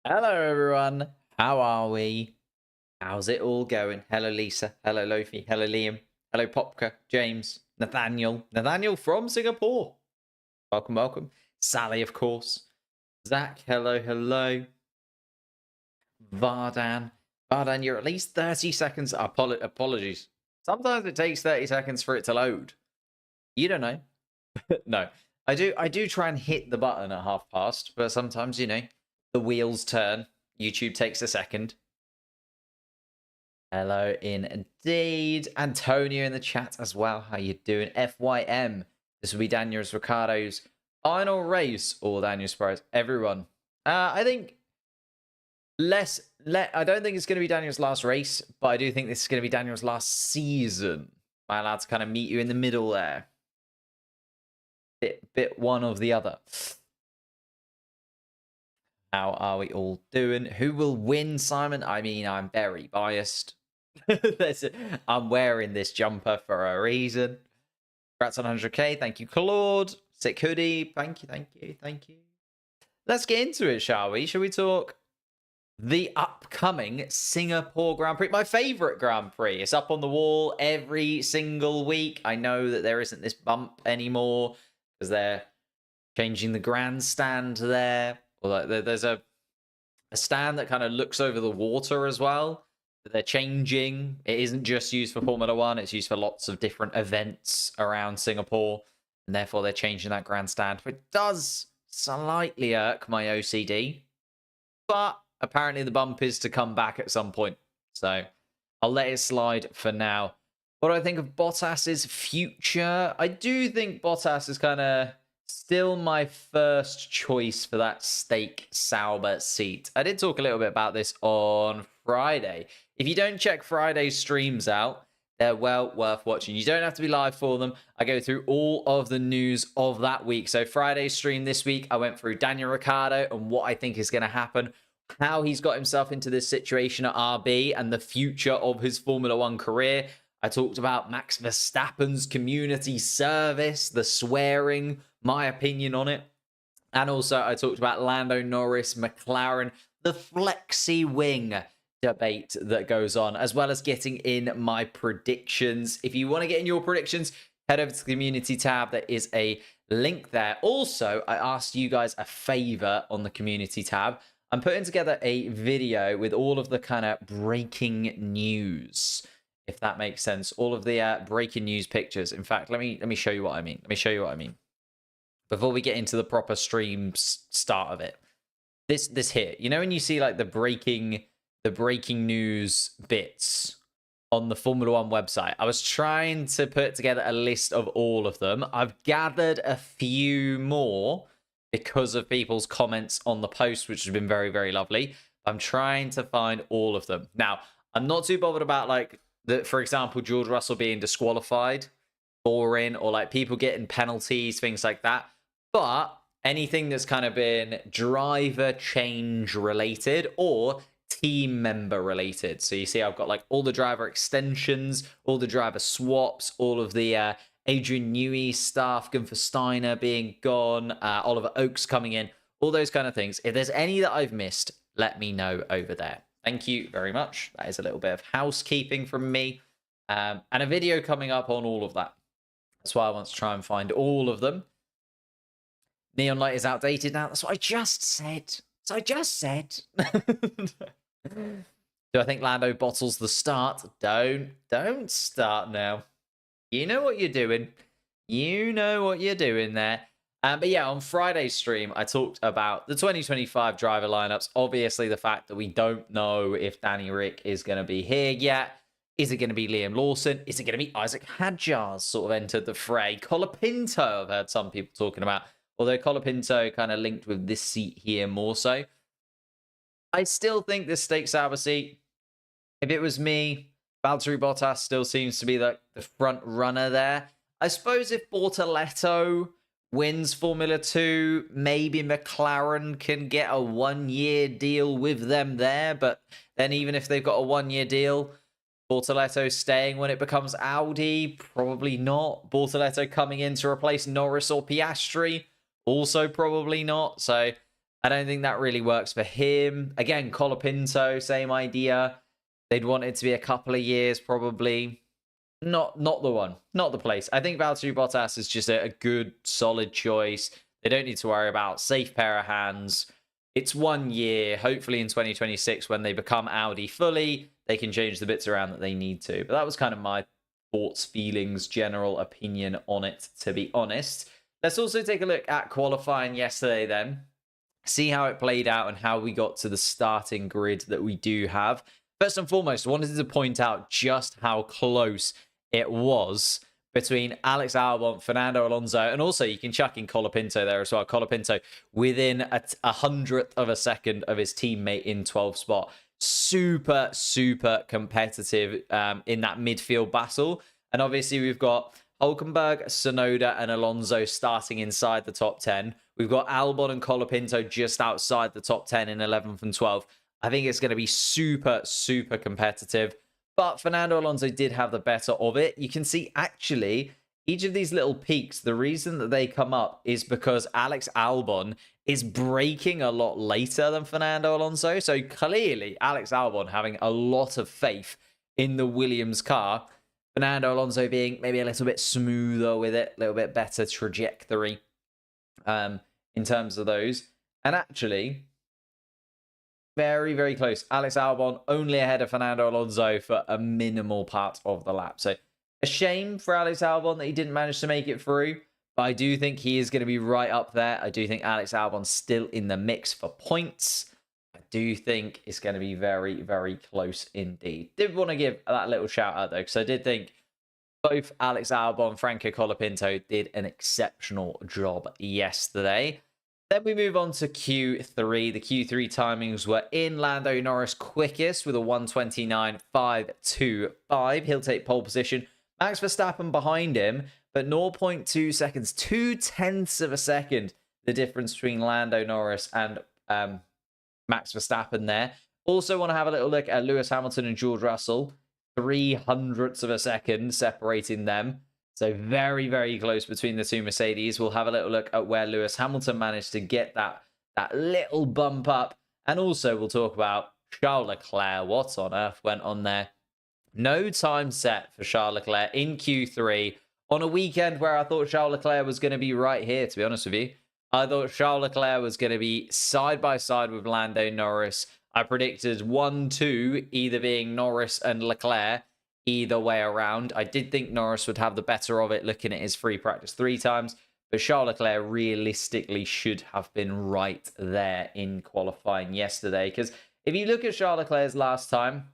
Hello, everyone. How are we? How's it all going? Hello, Lisa. Hello, Lofi. Hello, Liam. Hello, Popka, James, Nathaniel. Nathaniel from Singapore. Welcome, welcome. Sally, of course. Zach, hello, hello. Vardan. Vardan, you're at least 30 seconds. Apologies. Sometimes it takes 30 seconds for it to load. You don't know. No. I do try and hit the button at half past, but sometimes, the wheels turn. YouTube takes a second. Hello, indeed. Antonio in the chat as well. How you doing? FYM. This will be Daniel's Ricciardo's final race. All Daniel Sparrows. Everyone. I think I don't think it's going to be Daniel's last race, but I do think this is going to be Daniel's last season. Am I allowed to kind of meet you in the middle there? Bit one of the other. How are we all doing? Who will win, Simon? I mean, I'm very biased. I'm wearing this jumper for a reason. Congrats on 100k. Thank you, Claude. Sick hoodie. Thank you, thank you, thank you. Let's get into it, shall we? Shall we talk the upcoming Singapore Grand Prix? My favorite Grand Prix. It's up on the wall every single week. I know that there isn't this bump anymore because they're changing the grandstand there. Well, there's a stand that kind of looks over the water as well. They're changing. It isn't just used for Formula One. It's used for lots of different events around Singapore. And therefore, they're changing that grandstand. Which does slightly irk my OCD. But apparently, the bump is to come back at some point. So I'll let it slide for now. What do I think of Bottas's future? I do think Bottas is kind of still my first choice for that steak Sauber seat. I did talk a little bit about this on Friday. If you don't check Friday's streams out, they're well worth watching. You don't have to be live for them. I go through all of the news of that week. So Friday's stream this week, I went through Daniel Ricciardo and what I think is going to happen, how he's got himself into this situation at RB and the future of his Formula One career. I talked about Max Verstappen's community service, the swearing, my opinion on it. And also I talked about Lando Norris, McLaren, the flexi wing debate that goes on, as well as getting in my predictions. If you want to get in your predictions, head over to the community tab. There is a link there. Also, I asked you guys a favor on the community tab. I'm putting together a video with all of the kind of breaking news, if that makes sense. All of the breaking news pictures. In fact, let me show you what I mean. Let me show you what I mean. Before we get into the proper stream start of it. This here. You know when you see like the breaking news bits on the Formula One website? I was trying to put together a list of all of them. I've gathered a few more because of people's comments on the post, which has been very, very lovely. I'm trying to find all of them. Now, I'm not too bothered about like for example, George Russell being disqualified, boring, or like people getting penalties, things like that. But anything that's kind of been driver change related or team member related. So you see I've got like all the driver extensions, all the driver swaps, all of the Adrian Newey stuff, Gunther Steiner being gone, Oliver Oakes coming in, all those kind of things. If there's any that I've missed, let me know over there. Thank you very much. That is a little bit of housekeeping from me. And a video coming up on all of that. That's why I want to try and find all of them. Neon light is outdated now. That's what I just said. So I just said. Do I think Lando bottles the start? Don't start now. You know what you're doing. You know what you're doing there. But yeah, on Friday's stream, I talked about the 2025 driver lineups. Obviously, the fact that we don't know if Danny Rick is going to be here yet. Is it going to be Liam Lawson? Is it going to be Isaac Hadjar sort of entered the fray? Colapinto, I've heard some people talking about. Although Colapinto kind of linked with this seat here more so. I still think this steak Sauber seat, if it was me, Valtteri Bottas still seems to be the front runner there. I suppose if Bortoletto wins Formula 2, maybe McLaren can get a 1-year deal with them there. But then even if they've got a 1-year deal, Bortoletto staying when it becomes Audi, probably not. Bortoletto coming in to replace Norris or Piastri, also probably not. So I don't think that really works for him. Again, Colapinto, same idea. They'd want it to be a couple of years, probably. Not the one. Not the place. I think Valtteri Bottas is just a good, solid choice. They don't need to worry about safe pair of hands. It's 1 year. Hopefully in 2026, when they become Audi fully, they can change the bits around that they need to. But that was kind of my thoughts, feelings, general opinion on it, to be honest. Let's also take a look at qualifying yesterday then. See how it played out and how we got to the starting grid that we do have. First and foremost, I wanted to point out just how close it was between Alex Albon, Fernando Alonso, and also you can chuck in Colapinto there as well. Colapinto within a hundredth of a second of his teammate in 12th spot. Super, super competitive in that midfield battle. And obviously we've got Hülkenberg, Tsunoda, and Alonso starting inside the top 10. We've got Albon and Colapinto just outside the top 10 in 11th and 12th. I think it's going to be super, super competitive. But Fernando Alonso did have the better of it. You can see, actually, each of these little peaks, the reason that they come up is because Alex Albon is braking a lot later than Fernando Alonso. So clearly, Alex Albon having a lot of faith in the Williams car. Fernando Alonso being maybe a little bit smoother with it, a little bit better trajectory in terms of those. And actually, very, very close. Alex Albon only ahead of Fernando Alonso for a minimal part of the lap. So a shame for Alex Albon that he didn't manage to make it through. But I do think he is going to be right up there. I do think Alex Albon's still in the mix for points. I do think it's going to be very, very close indeed. Did want to give that little shout out though, because I did think both Alex Albon and Franco Colapinto did an exceptional job yesterday. Then we move on to Q3. The Q3 timings were in Lando Norris quickest with a 1:29.525. He'll take pole position. Max Verstappen behind him, but 0.2 seconds, 0.2 of a second, the difference between Lando Norris and Max Verstappen there. Also want to have a little look at Lewis Hamilton and George Russell. 0.03 of a second separating them. So very, very close between the two Mercedes. We'll have a little look at where Lewis Hamilton managed to get that little bump up. And also we'll talk about Charles Leclerc. What on earth went on there? No time set for Charles Leclerc in Q3 on a weekend where I thought Charles Leclerc was going to be right here, to be honest with you. I thought Charles Leclerc was going to be side by side with Lando Norris. I predicted 1-2, either being Norris and Leclerc, either way around. I did think Norris would have the better of it looking at his free practice 3 times, but Charles Leclerc realistically should have been right there in qualifying yesterday. Because if you look at Charles Leclerc's last time,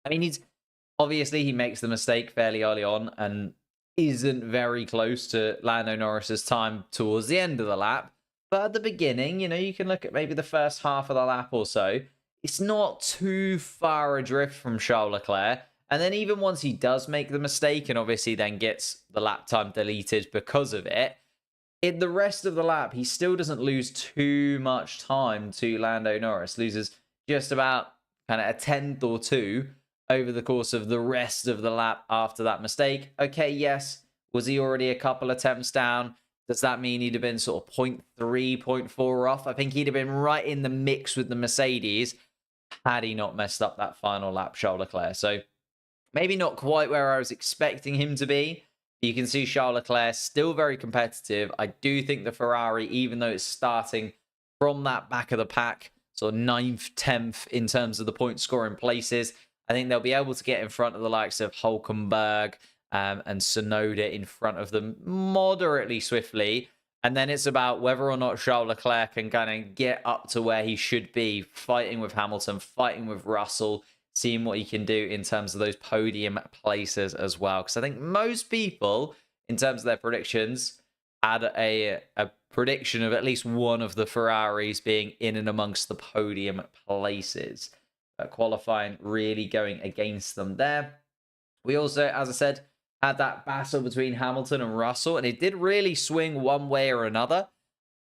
I mean, he makes the mistake fairly early on and isn't very close to Lando Norris's time towards the end of the lap. But at the beginning, you can look at maybe the first half of the lap or so. It's not too far adrift from Charles Leclerc. And then even once he does make the mistake and obviously then gets the lap time deleted because of it, in the rest of the lap, he still doesn't lose too much time to Lando Norris. Loses just about kind of a tenth or two over the course of the rest of the lap after that mistake. Okay, yes. Was he already a couple attempts down? Does that mean he'd have been sort of 0.3, 0.4 off? I think he'd have been right in the mix with the Mercedes had he not messed up that final lap, Charles Leclerc. So maybe not quite where I was expecting him to be. You can see Charles Leclerc still very competitive. I do think the Ferrari, even though it's starting from that back of the pack, sort of 9th, 10th in terms of the point scoring places, I think they'll be able to get in front of the likes of Hülkenberg and Tsunoda in front of them moderately swiftly. And then it's about whether or not Charles Leclerc can kind of get up to where he should be, fighting with Hamilton, fighting with Russell, seeing what he can do in terms of those podium places as well. Because I think most people, in terms of their predictions, had a prediction of at least one of the Ferraris being in and amongst the podium places. Qualifying really going against them there. We also, as I said, had that battle between Hamilton and Russell, and it did really swing one way or another.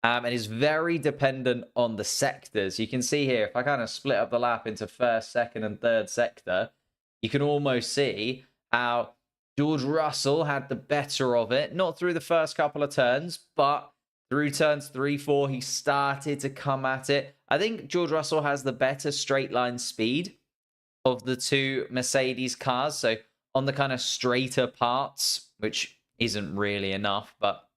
And is very dependent on the sectors. You can see here, if I kind of split up the lap into first, second, and third sector, you can almost see how George Russell had the better of it. Not through the first couple of turns, but through turns 3, 4, he started to come at it. I think George Russell has the better straight line speed of the two Mercedes cars. So on the kind of straighter parts, which isn't really enough, but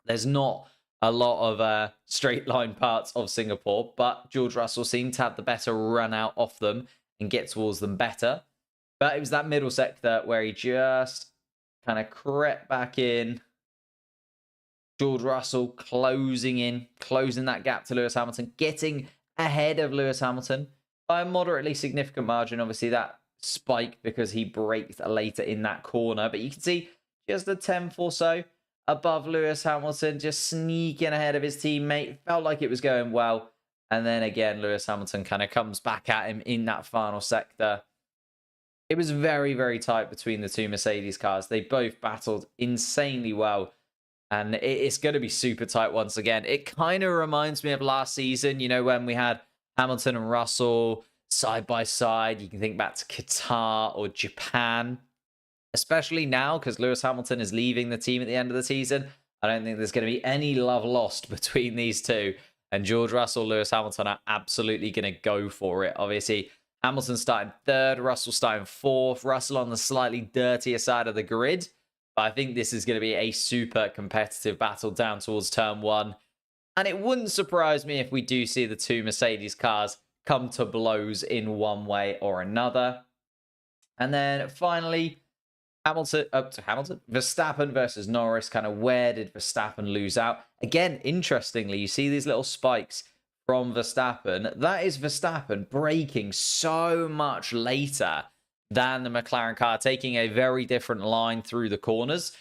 there's not a lot of straight line parts of Singapore. But George Russell seemed to have the better run out off them and get towards them better. But it was that middle sector where he just kind of crept back in. George Russell closing that gap to Lewis Hamilton, getting ahead of Lewis Hamilton by a moderately significant margin. Obviously, that spiked because he braked later in that corner. But you can see just a tenth or so above Lewis Hamilton, just sneaking ahead of his teammate. Felt like it was going well. And then again, Lewis Hamilton kind of comes back at him in that final sector. It was very, very tight between the two Mercedes cars. They both battled insanely well. And it's going to be super tight once again. It kind of reminds me of last season, you know, when we had Hamilton and Russell side by side. You can think back to Qatar or Japan, especially now because Lewis Hamilton is leaving the team at the end of the season. I don't think there's going to be any love lost between these two. And George Russell, Lewis Hamilton are absolutely going to go for it. Obviously, Hamilton starting third, Russell starting fourth, Russell on the slightly dirtier side of the grid. But I think this is going to be a super competitive battle down towards turn 1. And it wouldn't surprise me if we do see the two Mercedes cars come to blows in one way or another. And then finally, Verstappen versus Norris. Kind of where did Verstappen lose out? Again, interestingly, you see these little spikes from Verstappen. That is Verstappen braking so much later than the McLaren car, taking a very different line through the corners.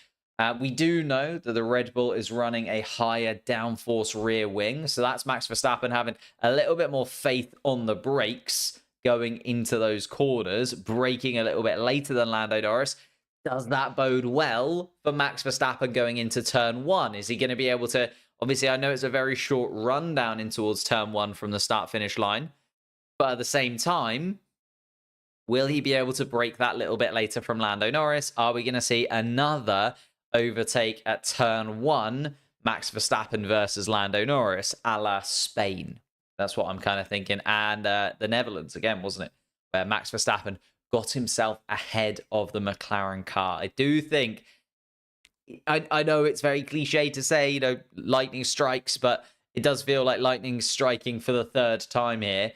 We do know that the Red Bull is running a higher downforce rear wing. So that's Max Verstappen having a little bit more faith on the brakes going into those corners, braking a little bit later than Lando Norris. Does that bode well for Max Verstappen going into turn 1? Is he going to be able to... Obviously, I know it's a very short run down in towards turn 1 from the start-finish line. But at the same time, will he be able to break that little bit later from Lando Norris? Are we going to see another overtake at turn 1, Max Verstappen versus Lando Norris, a la Spain? That's what I'm kind of thinking. And the Netherlands, again, wasn't it? Where Max Verstappen got himself ahead of the McLaren car. I do think, I know it's very cliche to say, you know, lightning strikes, but it does feel like lightning striking for the third time here.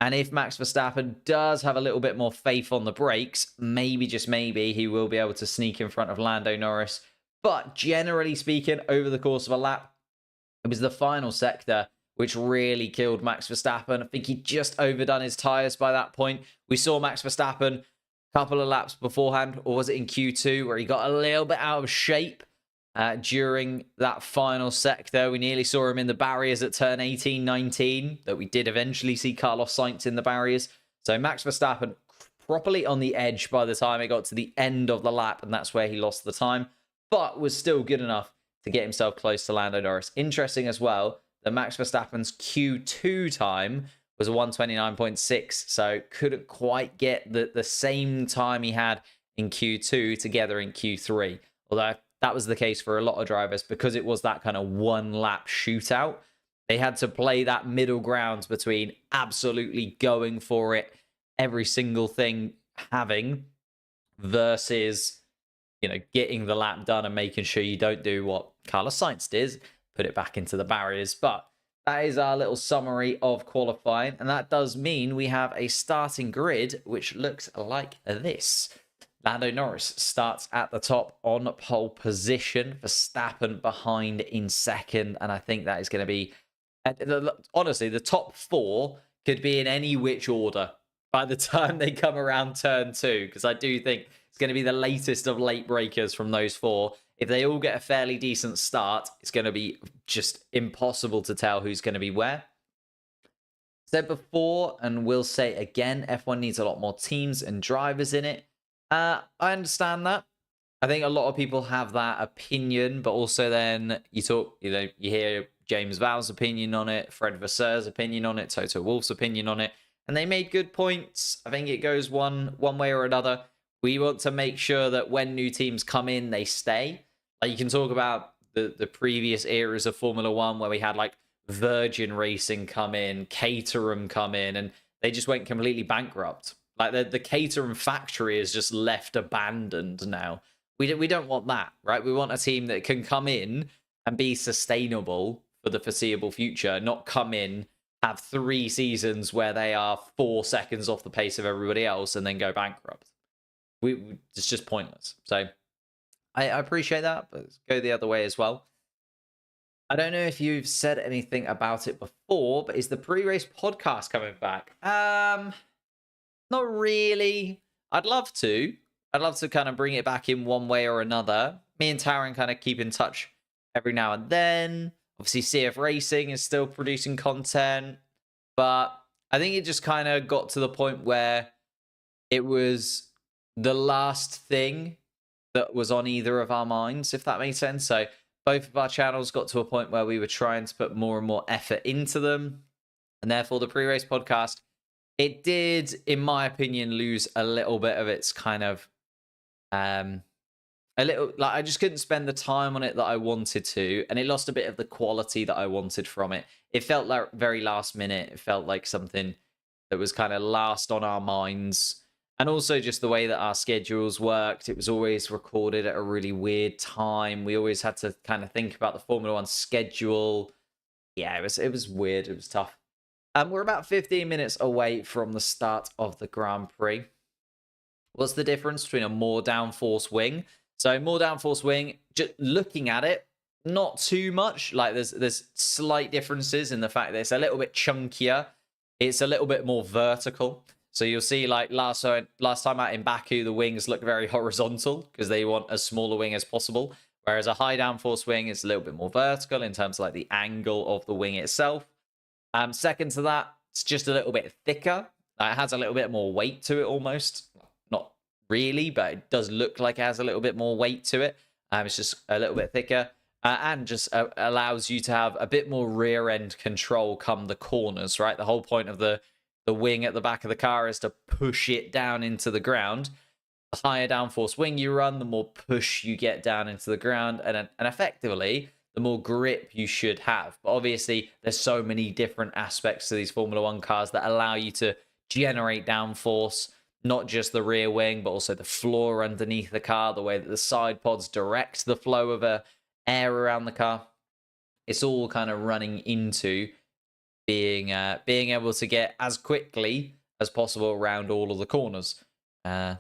And if Max Verstappen does have a little bit more faith on the brakes, maybe, just maybe, he will be able to sneak in front of Lando Norris. But generally speaking, over the course of a lap, it was the final sector which really killed Max Verstappen. I think he just overdone his tyres by that point. We saw Max Verstappen a couple of laps beforehand, or was it in Q2, where he got a little bit out of shape during that final sector. We nearly saw him in the barriers at turn 18, 19, that we did eventually see Carlos Sainz in the barriers. So Max Verstappen properly on the edge by the time it got to the end of the lap, and that's where he lost the time, but was still good enough to get himself close to Lando Norris. Interesting as well that Max Verstappen's Q2 time was a 129.6, so couldn't quite get the same time he had in Q2 together in Q3. Although that was the case for a lot of drivers, because it was that kind of one-lap shootout. They had to play that middle ground between absolutely going for it, every single thing having, versus, you know, getting the lap done and making sure you don't do what Carlos Sainz did, put it back into the barriers. But that is our little summary of qualifying, and that does mean we have a starting grid which looks like this. Lando Norris starts at the top on pole position, Verstappen behind in second, and I think that is going to be, honestly, the top 4 could be in any which order by the time they come around turn 2, because I do think it's going to be the latest of late breakers from those 4. If they all get a fairly decent start, it's going to be just impossible to tell who's going to be where. Said before, and will say again, F1 needs a lot more teams and drivers in it. I understand that. I think a lot of people have that opinion, but also then you hear James Vowell's opinion on it, Fred Vasseur's opinion on it, Toto Wolff's opinion on it, and they made good points. I think it goes one way or another. We want to make sure that when new teams come in, they stay. Like, you can talk about the previous eras of Formula One where we had like Virgin Racing come in, Caterham come in, and they just went completely bankrupt. Like the Caterham factory is just left abandoned now. We don't want that, right? We want a team that can come in and be sustainable for the foreseeable future, not come in, have 3 seasons where they are 4 seconds off the pace of everybody else and then go bankrupt. It's just pointless. So I appreciate that, but go the other way as well. I don't know if you've said anything about it before, but is the pre-race podcast coming back? Not really. I'd love to. I'd love to kind of bring it back in one way or another. Me and Taryn kind of keep in touch every now and then. Obviously, CF Racing is still producing content, but I think it just kind of got to the point where it was the last thing that was on either of our minds, if that makes sense. So both of our channels got to a point where we were trying to put more and more effort into them, and therefore the pre-race podcast, it did, in my opinion, lose a little bit of its kind of a little, like, I just couldn't spend the time on it that I wanted to, and it lost a bit of the quality that I wanted from it. It felt like very last minute. It felt like something that was kind of last on our minds, and also just the way that our schedules worked. It was always recorded at a really weird time. We always had to kind of think about the Formula One schedule. Yeah, it was weird. It was tough. We're about 15 minutes away from the start of the Grand Prix. What's the difference between a more downforce wing? So more downforce wing, just looking at it, not too much. Like there's slight differences in the fact that it's a little bit chunkier. It's a little bit more vertical. So you'll see, like last time out in Baku, the wings look very horizontal because they want as small a wing as possible. Whereas a high downforce wing is a little bit more vertical in terms of like the angle of the wing itself. Second to that, it's just a little bit thicker. It has a little bit more weight to it almost. Not really, but it does look like it has a little bit more weight to it. It's just a little bit thicker. And just allows you to have a bit more rear end control come the corners, right? The whole point of the wing at the back of the car is to push it down into the ground. The higher downforce wing you run, the more push you get down into the ground, and effectively, the more grip you should have. But obviously, there's so many different aspects to these Formula One cars that allow you to generate downforce, not just the rear wing, but also the floor underneath the car, the way that the side pods direct the flow of air around the car. It's all kind of running into being able to get as quickly as possible around all of the corners, and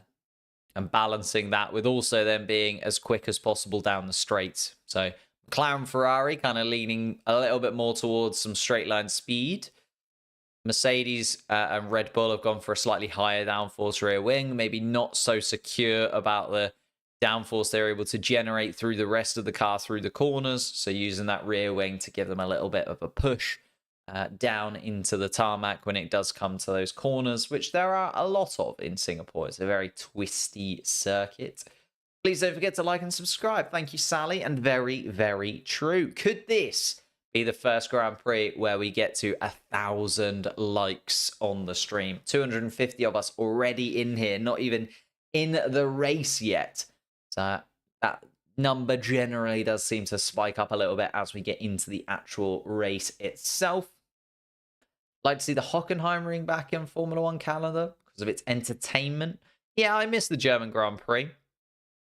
balancing that with also then being as quick as possible down the straight. So McLaren, Ferrari kind of leaning a little bit more towards some straight line speed. Mercedes and Red Bull have gone for a slightly higher downforce rear wing, maybe not so secure about the downforce they're able to generate through the rest of the car through the corners. So using that rear wing to give them a little bit of a push down into the tarmac when it does come to those corners, which there are a lot of in Singapore. It's a very twisty circuit. Please don't forget to like and subscribe. Thank you, Sally. And very, very true. Could this be the first Grand Prix where we get to 1,000 likes on the stream? 250 of us already in here, not even in the race yet. So that number generally does seem to spike up a little bit as we get into the actual race itself. Like to see the Hockenheimring back in Formula One calendar because of its entertainment. Yeah, I miss the German Grand Prix.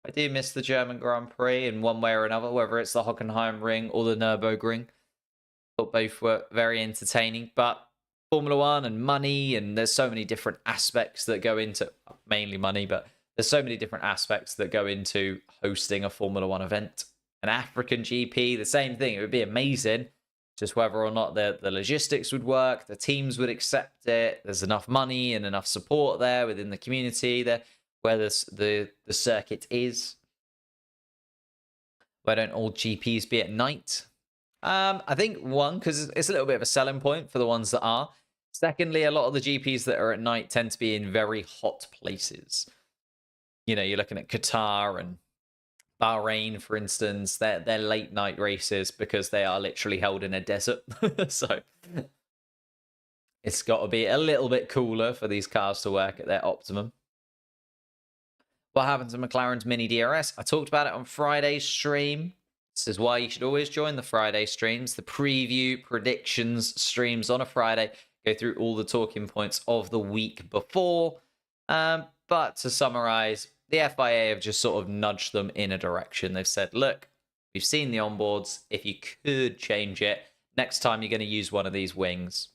I do miss the German Grand Prix in one way or another, whether it's the Hockenheimring or the Nürburgring. Thought both were very entertaining, but Formula One and money, and there's so many different aspects that go into, mainly money, but there's so many different aspects that go into hosting a Formula One event. An African GP, the same thing. It would be amazing, just whether or not the logistics would work, the teams would accept it, there's enough money and enough support there within the community there, where the circuit is. Why don't all GPs be at night? I think one, because it's a little bit of a selling point for the ones that are. Secondly, a lot of the GPs that are at night tend to be in very hot places. You know, you're looking at Qatar and Bahrain, for instance. They're late night races because they are literally held in a desert. So it's got to be a little bit cooler for these cars to work at their optimum. What happened to McLaren's Mini DRS? I talked about it on Friday's stream. This is why you should always join the Friday streams, the preview predictions streams on a Friday. Go through all the talking points of the week before. But to summarize, the FIA have just sort of nudged them in a direction. They've said, look, we've seen the onboards. If you could change it, next time you're going to use one of these wings,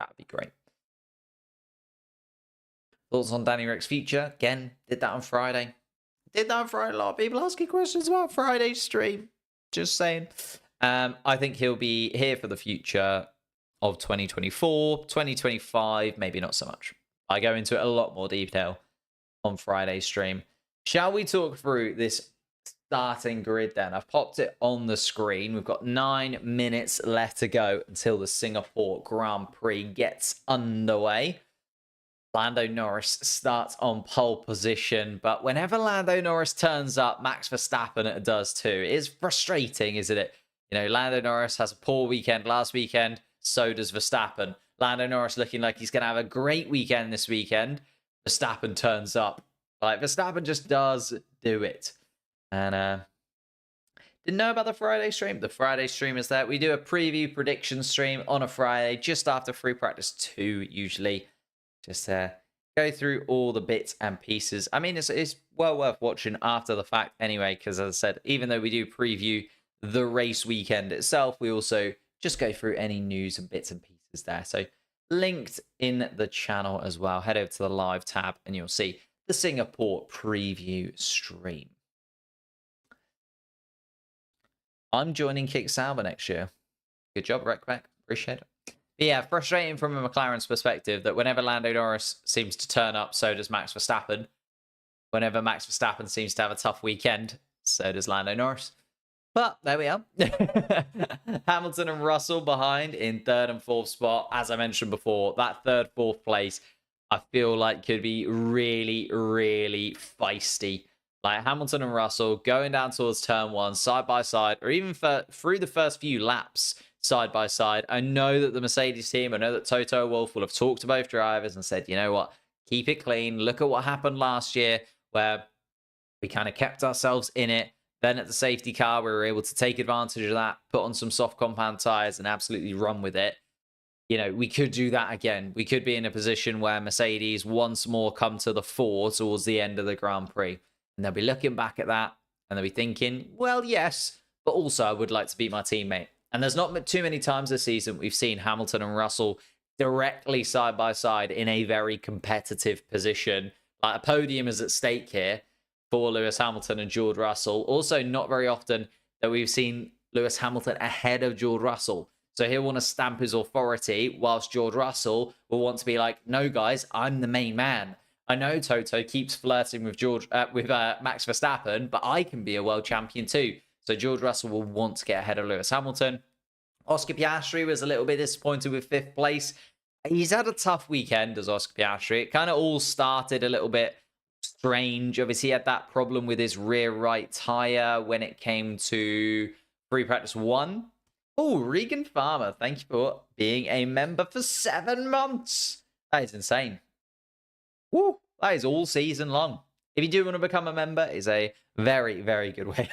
that'd be great. Thoughts on Danny Rick's future? Again, did that on Friday. A lot of people asking questions about Friday's stream. Just saying. I think he'll be here for the future of 2024, 2025, maybe not so much. I go into it a lot more detail on Friday's stream. Shall we talk through this starting grid then? I've popped it on the screen. We've got 9 minutes left to go until the Singapore Grand Prix gets underway. Lando Norris starts on pole position, but whenever Lando Norris turns up, Max Verstappen does too. It is frustrating, isn't it? You know, Lando Norris has a poor weekend last weekend, so does Verstappen. Lando Norris looking like he's going to have a great weekend this weekend. Verstappen turns up. Like, Verstappen just does do it. And didn't know about the Friday stream. The Friday stream is there. We do a preview prediction stream on a Friday, just after free practice 2, usually. Just go through all the bits and pieces. I mean, it's well worth watching after the fact anyway, because as I said, even though we do preview the race weekend itself, we also just go through any news and bits and pieces there. So linked in the channel as well. Head over to the live tab and you'll see the Singapore preview stream. I'm joining Kick Sauber next year. Good job, Rekbeck. Appreciate it. But yeah, frustrating from a McLaren's perspective that whenever Lando Norris seems to turn up, so does Max Verstappen. Whenever Max Verstappen seems to have a tough weekend, so does Lando Norris. But there we are. Hamilton and Russell behind in 3rd and 4th spot. As I mentioned before, that 3rd, 4th place, I feel like could be really, really feisty. Like Hamilton and Russell going down towards turn 1, side by side, or even through the first few laps, side by side. I know that the Mercedes team, I know that Toto Wolff will have talked to both drivers and said, you know what, keep it clean. Look at what happened last year where we kind of kept ourselves in it. Then at the safety car, we were able to take advantage of that, put on some soft compound tires and absolutely run with it. You know, we could do that again. We could be in a position where Mercedes once more come to the fore towards the end of the Grand Prix. And they'll be looking back at that and they'll be thinking, well, yes, but also I would like to beat my teammate. And there's not too many times this season we've seen Hamilton and Russell directly side by side in a very competitive position. Like a podium is at stake here for Lewis Hamilton and George Russell. Also, not very often that we've seen Lewis Hamilton ahead of George Russell. So he'll want to stamp his authority, whilst George Russell will want to be like, no, guys, I'm the main man. I know Toto keeps flirting with Max Verstappen, but I can be a world champion too. So George Russell will want to get ahead of Lewis Hamilton. Oscar Piastri was a little bit disappointed with 5th place. He's had a tough weekend as Oscar Piastri. It kind of all started a little bit strange. Obviously, he had that problem with his rear right tyre when it came to free practice 1. Oh, Regan Farmer, thank you for being a member for 7 months. That is insane. Woo, that is all season long. If you do want to become a member, it's a very, very good way.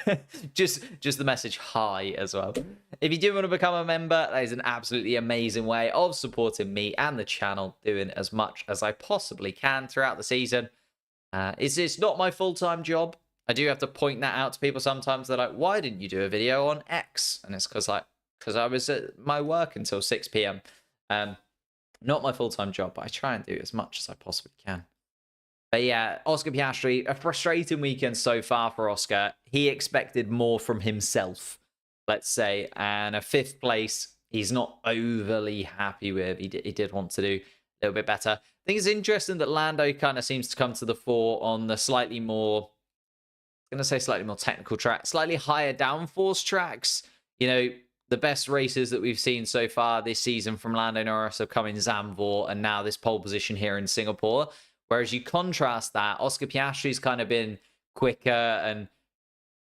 just the message hi as well. If you do want to become a member, that is an absolutely amazing way of supporting me and the channel, doing as much as I possibly can throughout the season. It's not my full-time job. I do have to point that out to people sometimes. They're like, why didn't you do a video on X? And it's because I was at my work until 6 p.m. Not my full-time job, but I try and do as much as I possibly can. But yeah, Oscar Piastri, a frustrating weekend so far for Oscar. He expected more from himself, let's say. And a 5th place, he's not overly happy with. He did want to do a little bit better. I think it's interesting that Lando kind of seems to come to the fore on the slightly more, I'm going to say slightly more technical track, slightly higher downforce tracks. You know, the best races that we've seen so far this season from Lando Norris have come in Zandvoort and now this pole position here in Singapore. Whereas you contrast that, Oscar Piastri's kind of been quicker and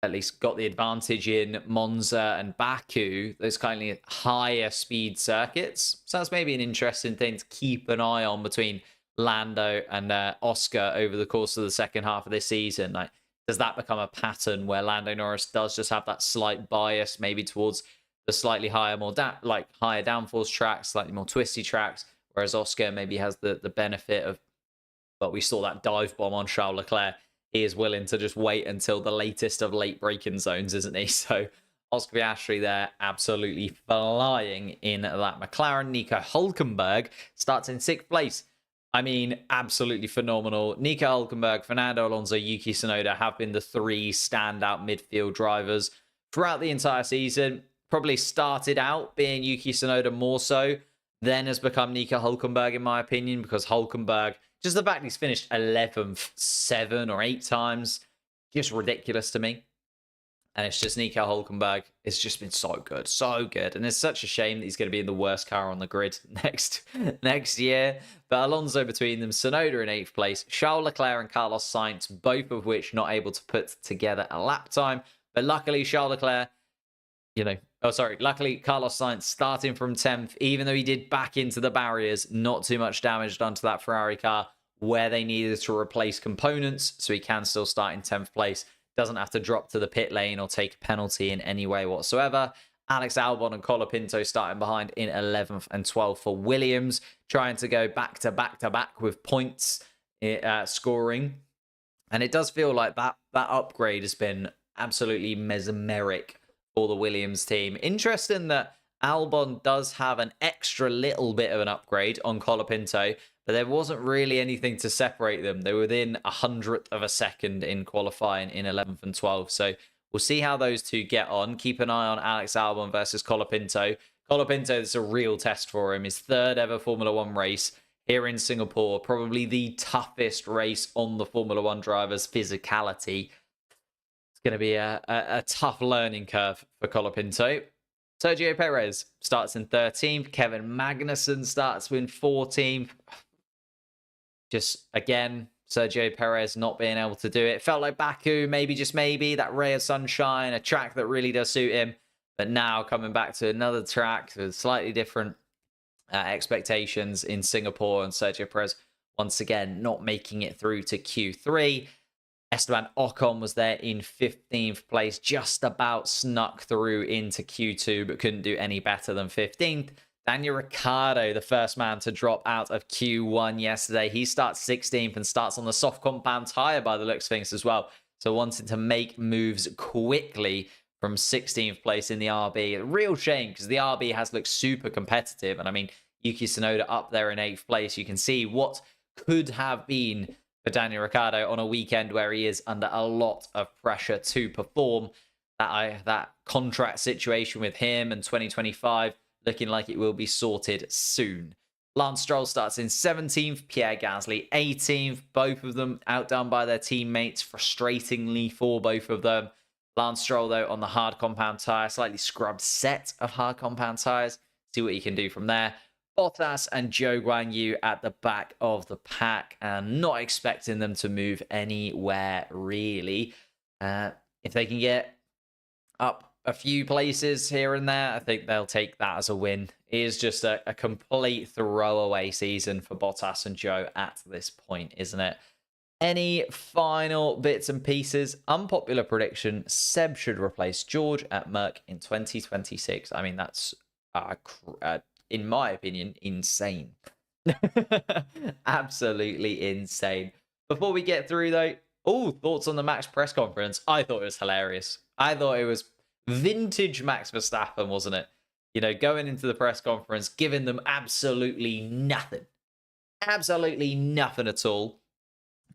at least got the advantage in Monza and Baku, those kind of higher speed circuits. So that's maybe an interesting thing to keep an eye on between Lando and Oscar over the course of the second half of this season. Like, does that become a pattern where Lando Norris does just have that slight bias, maybe towards the slightly higher, more higher downforce tracks, slightly more twisty tracks, whereas Oscar maybe has the benefit of, but we saw that dive bomb on Charles Leclerc. He is willing to just wait until the latest of late braking zones, isn't he? So Oscar Piastri there absolutely flying in that McLaren. Nico Hülkenberg starts in 6th place. I mean, absolutely phenomenal. Nico Hülkenberg, Fernando Alonso, Yuki Tsunoda have been the 3 standout midfield drivers throughout the entire season. Probably started out being Yuki Tsunoda more so, then has become Nico Hülkenberg, in my opinion, because Hülkenberg, just the fact he's finished 11th 7 or 8 times, just ridiculous to me. And it's just Nico Hülkenberg. It's just been so good, so good. And it's such a shame that he's going to be in the worst car on the grid next year. But Alonso between them, Tsunoda in 8th place, Charles Leclerc and Carlos Sainz, both of which not able to put together a lap time. But luckily, Charles Leclerc, luckily Carlos Sainz starting from 10th, even though he did back into the barriers, not too much damage done to that Ferrari car where they needed to replace components. So he can still start in 10th place. Doesn't have to drop to the pit lane or take a penalty in any way whatsoever. Alex Albon and Colapinto starting behind in 11th and 12th for Williams, trying to go back to back with points scoring. And it does feel like that upgrade has been absolutely mesmeric for the Williams team. Interesting that Albon does have an extra little bit of an upgrade on Colapinto, but there wasn't really anything to separate them. They were within 100th of a second in qualifying in 11th and 12th. So we'll see how those two get on. Keep an eye on Alex Albon versus Colapinto. Colapinto is a real test for him. His 3rd ever Formula 1 race here in Singapore. Probably the toughest race on the Formula 1 drivers' physicality. It's going to be a tough learning curve for Colapinto. Sergio Perez starts in 13th. Kevin Magnussen starts in 14th. Just, again, Sergio Perez not being able to do it. Felt like Baku, maybe, just maybe, that ray of sunshine, a track that really does suit him. But now coming back to another track with slightly different expectations in Singapore, and Sergio Perez, once again, not making it through to Q3. Esteban Ocon was there in 15th place, just about snuck through into Q2, but couldn't do any better than 15th. Daniel Ricciardo, the first man to drop out of Q1 yesterday. He starts 16th and starts on the soft compound tyre by the looks of things as well. So wanting to make moves quickly from 16th place in the RB. A real shame because the RB has looked super competitive. And I mean, Yuki Tsunoda up there in 8th place. You can see what could have been for Daniel Ricciardo on a weekend where he is under a lot of pressure to perform. That contract situation with him and 2025 looking like it will be sorted soon. Lance Stroll starts in 17th, Pierre Gasly 18th, both of them outdone by their teammates, frustratingly for both of them. Lance Stroll, though, on the hard compound tyre, slightly scrubbed set of hard compound tyres. See what he can do from there. Bottas and Zhou Guanyu at the back of the pack, and not expecting them to move anywhere, really. If they can get up a few places here and there, I think they'll take that as a win. It is just a complete throwaway season for Bottas and Zhou at this point, isn't it? Any final bits and pieces? Unpopular prediction, Seb should replace George at Merck in 2026. I mean, that's, in my opinion, insane. Absolutely insane. Before we get through, though, thoughts on the Max press conference. I thought it was hilarious. I thought it was vintage Max Verstappen, wasn't it? You know, going into the press conference, giving them absolutely nothing. Absolutely nothing at all.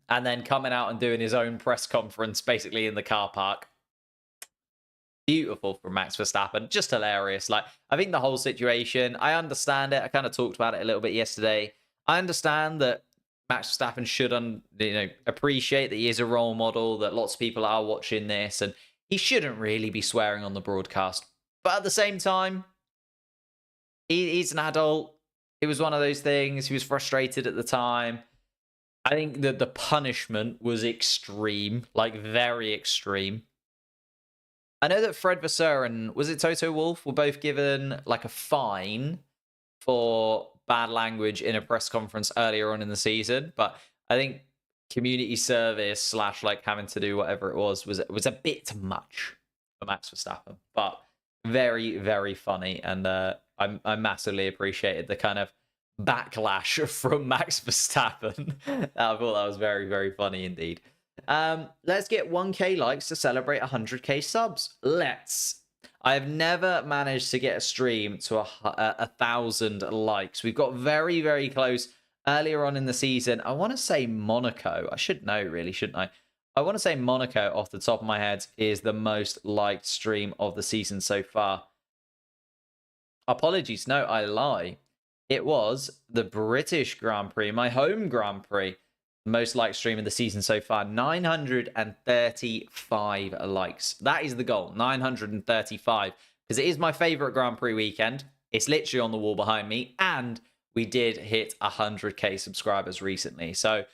And then coming out and doing his own press conference basically in the car park. Beautiful from Max Verstappen. Just hilarious. Like, I think the whole situation, I understand it. I kind of talked about it a little bit yesterday. I understand that Max Verstappen should appreciate that he is a role model, that lots of people are watching this, and he shouldn't really be swearing on the broadcast. But at the same time, he's an adult. It was one of those things. He was frustrated at the time. I think that the punishment was extreme, like very extreme. I know that Fred Vasseur and, was it Toto Wolff, were both given like a fine for bad language in a press conference earlier on in the season. But I think community service slash like having to do whatever it was a bit much for Max Verstappen, but very, very funny. And I massively appreciated the kind of backlash from Max Verstappen. I thought that was very, very funny indeed. Let's get 1K likes to celebrate 100K subs. Let's. I have never managed to get a stream to 1,000 likes. We've got very, very close earlier on in the season. I want to say Monaco. I should know, really, shouldn't I? I want to say Monaco, off the top of my head, is the most liked stream of the season so far. Apologies. No, I lie. It was the British Grand Prix, my home Grand Prix. Most liked stream of the season so far, 935 likes. That is the goal, 935, because it is my favorite Grand Prix weekend. It's literally on the wall behind me, and we did hit 100K subscribers recently. So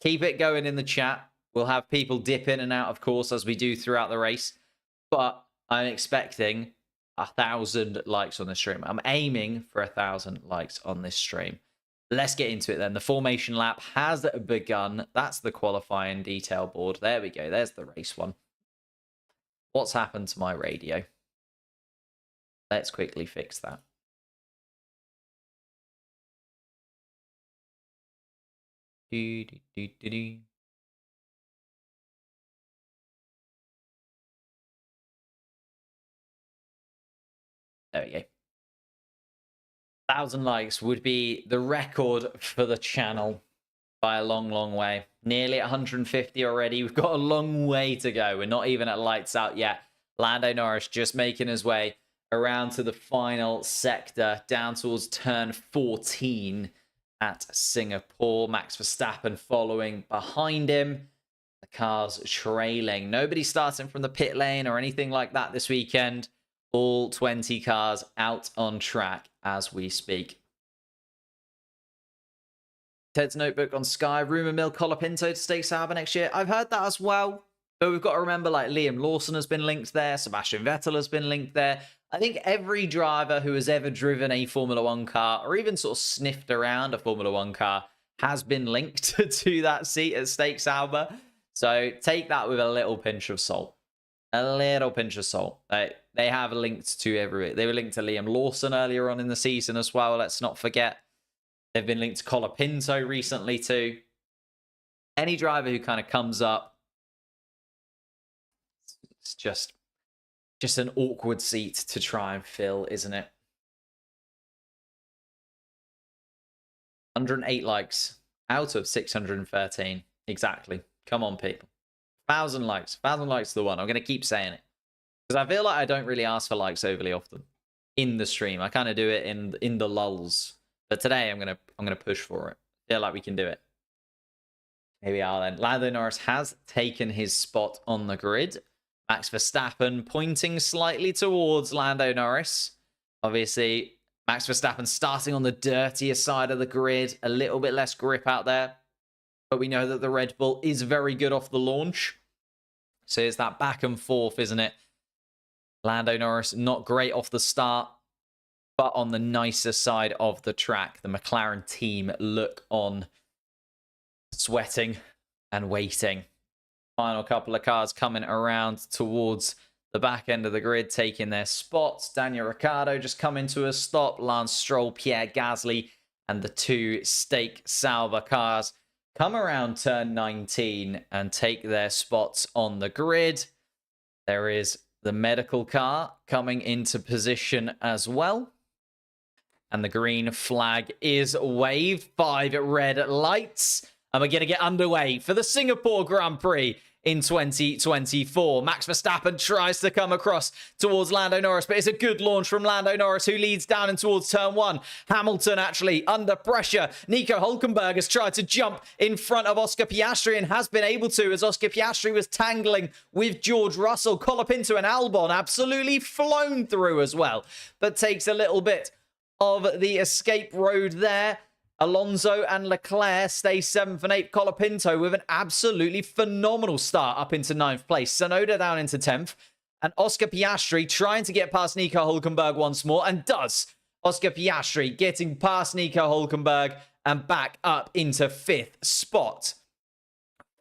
keep it going in the chat. We'll have people dip in and out, of course, as we do throughout the race, but I'm expecting 1,000 likes on this stream. I'm aiming for 1,000 likes on this stream. Let's get into it then. The formation lap has begun. That's the qualifying detail board. There we go. There's the race one. What's happened to my radio? Let's quickly fix that. There we go. 1,000 likes would be the record for the channel by a long, long way. Nearly 150 already. We've got a long way to go. We're not even at lights out yet. Lando Norris just making his way around to the final sector, down towards turn 14 at Singapore. Max Verstappen following behind him. The cars trailing. Nobody starting from the pit lane or anything like that this weekend. All 20 cars out on track as we speak. Ted's notebook on Sky. Rumour mill Colapinto to stake Sauber next year. I've heard that as well. But we've got to remember, like, Liam Lawson has been linked there. Sebastian Vettel has been linked there. I think every driver who has ever driven a Formula One car or even sort of sniffed around a Formula One car has been linked to that seat at Stake Sauber. So take that with a little pinch of salt. A little pinch of salt. They have linked to every. They were linked to Liam Lawson earlier on in the season as well. Let's not forget. They've been linked to Colapinto recently too. Any driver who kind of comes up, it's just an awkward seat to try and fill, isn't it? 108 likes out of 613. Exactly. Come on, people. 1,000 likes. 1,000 likes to the one. I'm going to keep saying it. Because I feel like I don't really ask for likes overly often in the stream. I kind of do it in the lulls. But today I'm gonna push for it. I feel like we can do it. Here we are then. Lando Norris has taken his spot on the grid. Max Verstappen pointing slightly towards Lando Norris. Obviously, Max Verstappen starting on the dirtier side of the grid. A little bit less grip out there. But we know that the Red Bull is very good off the launch. So it's that back and forth, isn't it? Lando Norris, not great off the start, but on the nicer side of the track. The McLaren team look on sweating and waiting. Final couple of cars coming around towards the back end of the grid, taking their spots. Daniel Ricciardo just coming to a stop. Lance Stroll, Pierre Gasly, and the two Stake Sauber cars come around turn 19 and take their spots on the grid. There is the medical car coming into position as well. And the green flag is waved. 5 red lights. And we're going to get underway for the Singapore Grand Prix in 2024. Max Verstappen tries to come across towards Lando Norris, but it's a good launch from Lando Norris, who leads down and towards turn 1. Hamilton actually under pressure. Nico Hülkenberg has tried to jump in front of Oscar Piastri and has been able to, as Oscar Piastri was tangling with George Russell. Colapinto and Albon absolutely flown through as well, but takes a little bit of the escape road there. Alonso and Leclerc stay 7th and 8th. Colapinto with an absolutely phenomenal start up into 9th place. Tsunoda down into 10th. And Oscar Piastri trying to get past Nico Hülkenberg once more. And does. Oscar Piastri getting past Nico Hülkenberg and back up into 5th spot.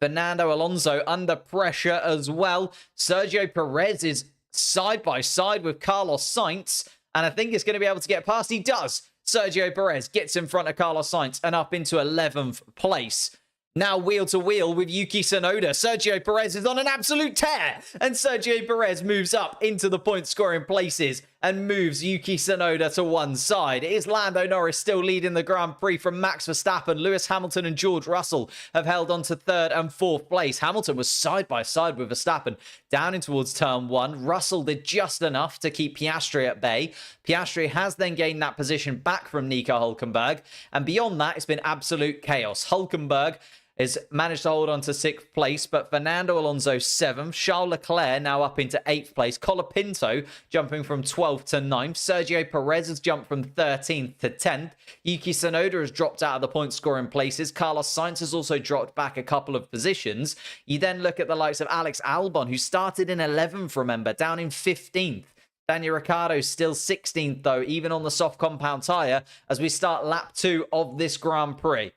Fernando Alonso under pressure as well. Sergio Perez is side by side with Carlos Sainz, and I think he's going to be able to get past. He does. Sergio Perez gets in front of Carlos Sainz and up into 11th place. Now wheel to wheel with Yuki Tsunoda. Sergio Perez is on an absolute tear. And Sergio Perez moves up into the point scoring places and moves Yuki Tsunoda to one side. It is Lando Norris still leading the Grand Prix from Max Verstappen. Lewis Hamilton and George Russell have held on to 3rd and 4th place. Hamilton was side by side with Verstappen down in towards turn 1. Russell did just enough to keep Piastri at bay. Piastri has then gained that position back from Nico Hülkenberg. And beyond that, it's been absolute chaos. Hülkenberg has managed to hold on to 6th place, but Fernando Alonso 7th. Charles Leclerc now up into 8th place. Colapinto jumping from 12th to 9th. Sergio Perez has jumped from 13th to 10th. Yuki Tsunoda has dropped out of the point scoring places. Carlos Sainz has also dropped back a couple of positions. You then look at the likes of Alex Albon, who started in 11th, remember, down in 15th. Daniel Ricciardo still 16th, though, even on the soft compound tyre, as we start lap 2 of this Grand Prix.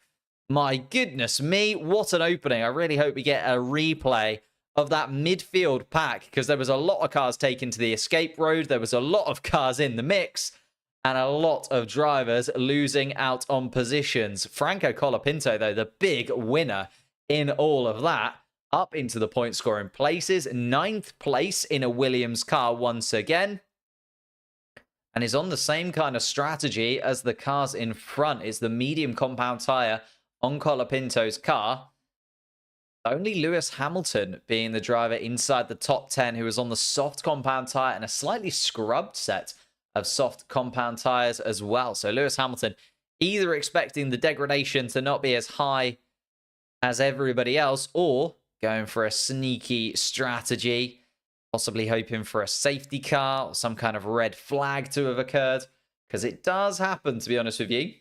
My goodness me, what an opening. I really hope we get a replay of that midfield pack, because there was a lot of cars taken to the escape road. There was a lot of cars in the mix and a lot of drivers losing out on positions. Franco Colapinto, though, the big winner in all of that, up into the point scoring places. 9th place in a Williams car once again. And is on the same kind of strategy as the cars in front. It's the medium compound tyre on Colapinto's car. Only Lewis Hamilton being the driver inside the top 10 who was on the soft compound tyre and a slightly scrubbed set of soft compound tyres as well. So Lewis Hamilton either expecting the degradation to not be as high as everybody else, or going for a sneaky strategy, possibly hoping for a safety car or some kind of red flag to have occurred, because it does happen, to be honest with you.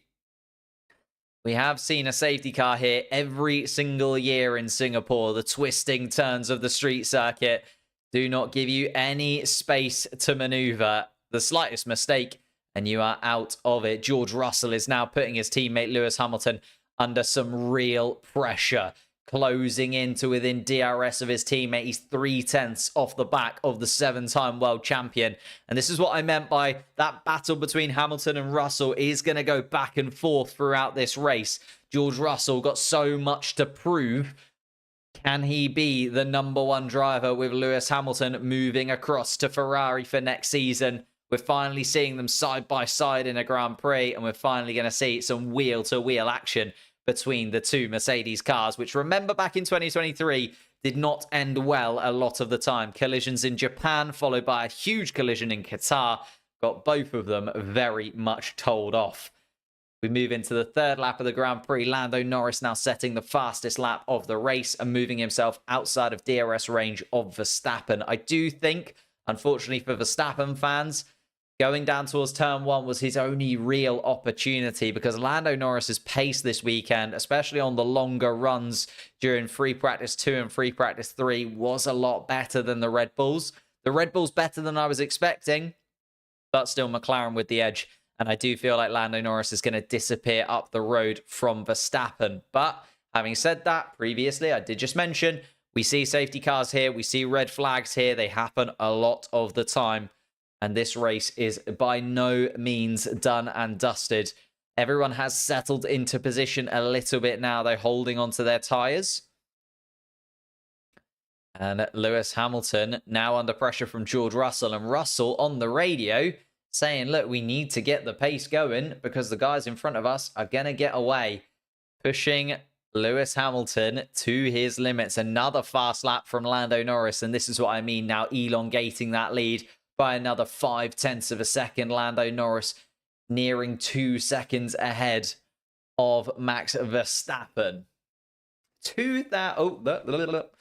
We have seen a safety car here every single year in Singapore. The twisting turns of the street circuit do not give you any space to maneuver. The slightest mistake and you are out of it. George Russell is now putting his teammate Lewis Hamilton under some real pressure, closing into within DRS of his teammate. He's 3/10 off the back of the 7-time world champion. And this is what I meant by that battle between Hamilton and Russell is going to go back and forth throughout this race. George Russell got so much to prove. Can he be the #1 driver with Lewis Hamilton moving across to Ferrari for next season? We're finally seeing them side by side in a Grand Prix, and we're finally going to see some wheel-to-wheel action between the two Mercedes cars, which, remember, back in 2023 did not end well a lot of the time. Collisions in Japan, followed by a huge collision in Qatar, got both of them very much told off. We move into the 3rd lap of the Grand Prix. Lando Norris now setting the fastest lap of the race and moving himself outside of DRS range of Verstappen. I do think, unfortunately for Verstappen fans, going down towards turn 1 was his only real opportunity, because Lando Norris's pace this weekend, especially on the longer runs during free practice 2 and free practice 3, was a lot better than the Red Bulls. The Red Bulls better than I was expecting, but still McLaren with the edge. And I do feel like Lando Norris is going to disappear up the road from Verstappen. But having said that, previously, I did just mention, we see safety cars here. We see red flags here. They happen a lot of the time. And this race is by no means done and dusted. Everyone has settled into position a little bit now, though, holding onto their tyres. And Lewis Hamilton now under pressure from George Russell. And Russell on the radio saying, look, we need to get the pace going because the guys in front of us are going to get away. Pushing Lewis Hamilton to his limits. Another fast lap from Lando Norris. And this is what I mean now, elongating that lead by another 0.5 of a second. Lando Norris nearing 2 seconds ahead of Max Verstappen. What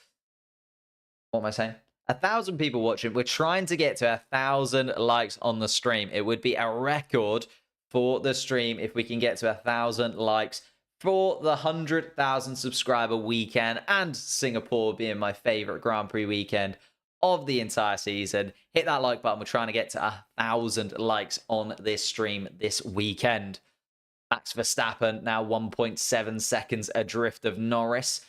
am I saying? 1,000 people watching. We're trying to get to 1,000 likes on the stream. It would be a record for the stream if we can get to 1,000 likes for the 100,000 subscriber weekend, and Singapore being my favorite Grand Prix weekend of the entire season. Hit that like button. We're trying to get to 1,000 likes on this stream this weekend. Max Verstappen now 1.7 seconds adrift of Norris.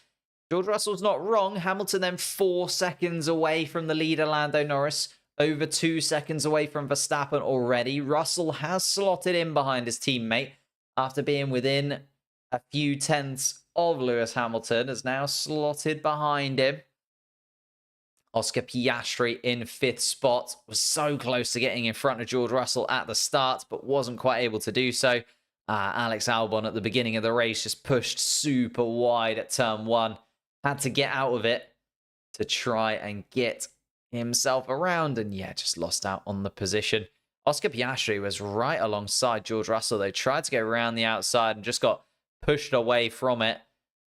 George Russell's not wrong. Hamilton then 4 seconds away from the leader, Lando Norris. Over 2 seconds away from Verstappen already. Russell has slotted in behind his teammate after being within a few tenths of Lewis Hamilton. Has now slotted behind him. Oscar Piastri in 5th spot. Was so close to getting in front of George Russell at the start, but wasn't quite able to do so. Alex Albon at the beginning of the race just pushed super wide at turn 1. Had to get out of it to try and get himself around, and yeah, just lost out on the position. Oscar Piastri was right alongside George Russell. They tried to go around the outside and just got pushed away from it.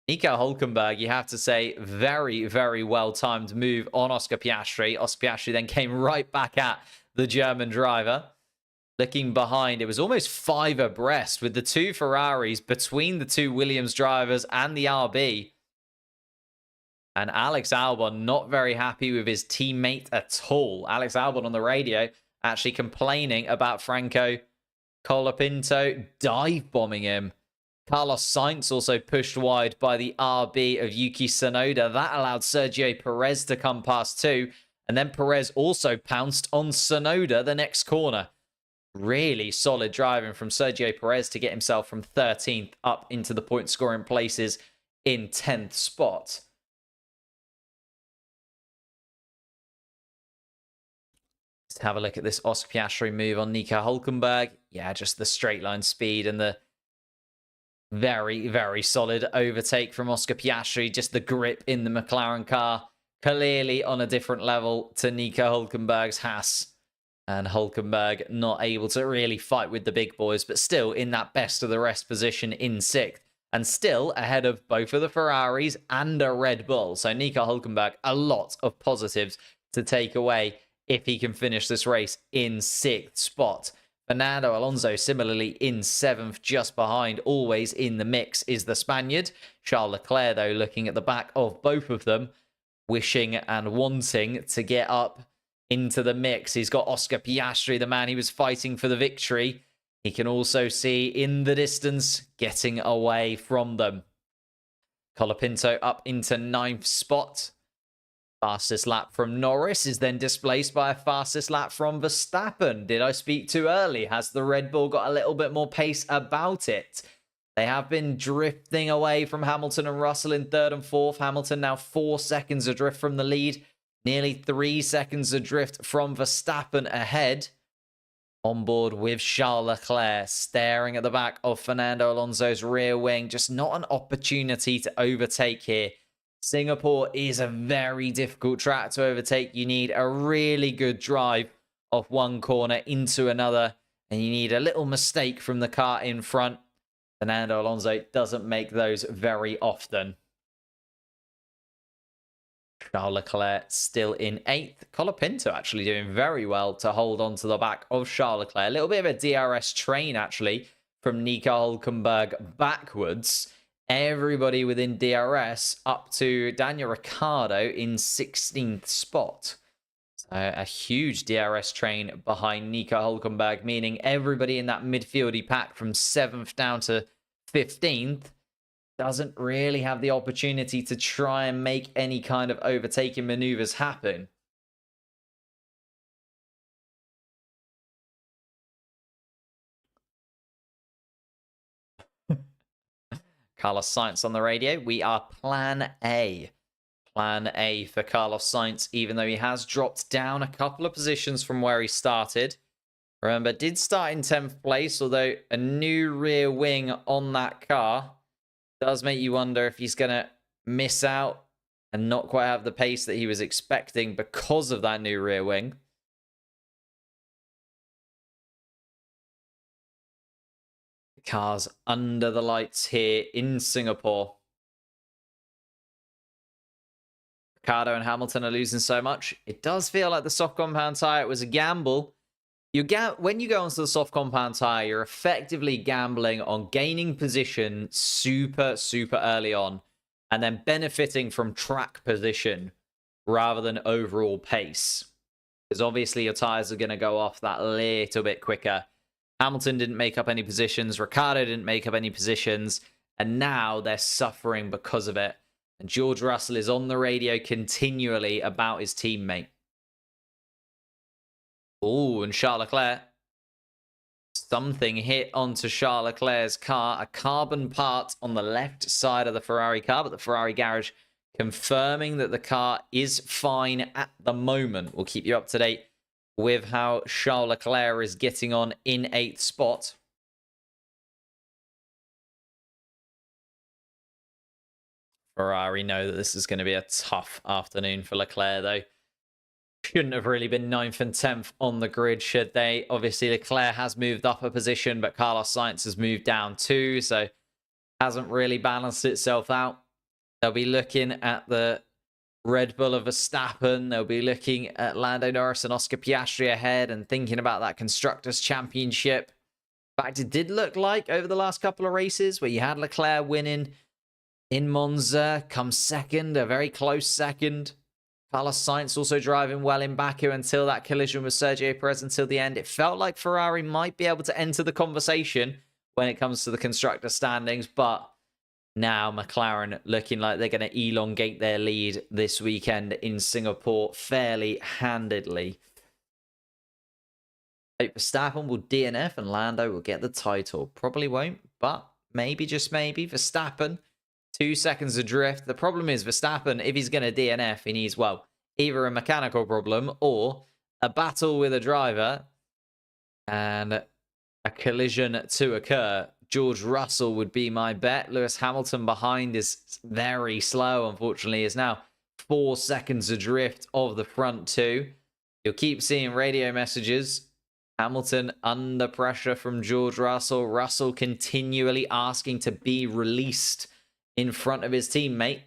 Nico Hülkenberg, you have to say, very, very well-timed move on Oscar Piastri. Oscar Piastri then came right back at the German driver. Looking behind, it was almost 5 abreast with the 2 Ferraris between the 2 Williams drivers and the RB. And Alex Albon not very happy with his teammate at all. Alex Albon on the radio actually complaining about Franco Colapinto dive-bombing him. Carlos Sainz also pushed wide by the RB of Yuki Tsunoda. That allowed Sergio Perez to come past too. And then Perez also pounced on Tsunoda the next corner. Really solid driving from Sergio Perez to get himself from 13th up into the point scoring places in 10th spot. Let's have a look at this Oscar Piastri move on Nico Hülkenberg. Yeah, just the straight line speed and the very, very solid overtake from Oscar Piastri. Just the grip in the McLaren car. Clearly on a different level to Nico Hülkenberg's Haas. And Hülkenberg not able to really fight with the big boys, but still in that best of the rest position in 6th. And still ahead of both of the Ferraris and a Red Bull. So Nico Hülkenberg, a lot of positives to take away if he can finish this race in 6th spot. Fernando Alonso similarly in 7th, just behind, always in the mix, is the Spaniard. Charles Leclerc, though, looking at the back of both of them, wishing and wanting to get up into the mix. He's got Oscar Piastri, the man he was fighting for the victory. He can also see in the distance getting away from them. Colapinto up into 9th spot. Fastest lap from Norris is then displaced by a fastest lap from Verstappen. Did I speak too early? Has the Red Bull got a little bit more pace about it? They have been drifting away from Hamilton and Russell in 3rd and 4th. Hamilton now 4 seconds adrift from the lead. Nearly 3 seconds adrift from Verstappen ahead. On board with Charles Leclerc, staring at the back of Fernando Alonso's rear wing. Just not an opportunity to overtake here. Singapore is a very difficult track to overtake. You need a really good drive off one corner into another. And you need a little mistake from the car in front. Fernando Alonso doesn't make those very often. Charles Leclerc still in 8th. Colapinto actually doing very well to hold on to the back of Charles Leclerc. A little bit of a DRS train actually from Nico Hülkenberg backwards. Everybody within DRS up to Daniel Ricciardo in 16th spot. So a huge DRS train behind Nico Hülkenberg, meaning everybody in that midfieldy pack from 7th down to 15th doesn't really have the opportunity to try and make any kind of overtaking maneuvers happen. Carlos Sainz on the radio. We are plan A. Plan A for Carlos Sainz, even though he has dropped down a couple of positions from where he started. Remember, did start in 10th place, although a new rear wing on that car does make you wonder if he's going to miss out and not quite have the pace that he was expecting because of that new rear wing. Cars under the lights here in Singapore. Ricciardo and Hamilton are losing so much. It does feel like the soft compound tyre, it was a gamble. When you go onto the soft compound tyre, you're effectively gambling on gaining position super, super early on and then benefiting from track position rather than overall pace. Because obviously your tyres are going to go off that little bit quicker. Hamilton didn't make up any positions. Ricciardo didn't make up any positions. And now they're suffering because of it. And George Russell is on the radio continually about his teammate. Oh, and Charles Leclerc. Something hit onto Charles Leclerc's car. A carbon part on the left side of the Ferrari car, but the Ferrari garage confirming that the car is fine at the moment. We'll keep you up to date with how Charles Leclerc is getting on in 8th spot. Ferrari know that this is going to be a tough afternoon for Leclerc, though. Shouldn't have really been 9th and 10th on the grid, should they? Obviously, Leclerc has moved up a position, but Carlos Sainz has moved down too, so hasn't really balanced itself out. They'll be looking at the Red Bull of Verstappen. They'll be looking at Lando Norris and Oscar Piastri ahead and thinking about that Constructors' Championship. In fact, it did look like over the last couple of races where you had Leclerc winning in Monza, come second, a very close second. Carlos Sainz also driving well in Baku until that collision with Sergio Perez until the end. It felt like Ferrari might be able to enter the conversation when it comes to the constructor standings, but now McLaren looking like they're going to elongate their lead this weekend in Singapore fairly handedly. Verstappen will DNF and Lando will get the title. Probably won't, but maybe, just maybe, Verstappen 2 seconds adrift. The problem is Verstappen, if he's going to DNF, he needs, well, either a mechanical problem or a battle with a driver and a collision to occur. George Russell would be my bet. Lewis Hamilton behind is very slow, unfortunately, is now 4 seconds adrift of the front two. You'll keep seeing radio messages. Hamilton under pressure from George Russell. Russell continually asking to be released in front of his teammate.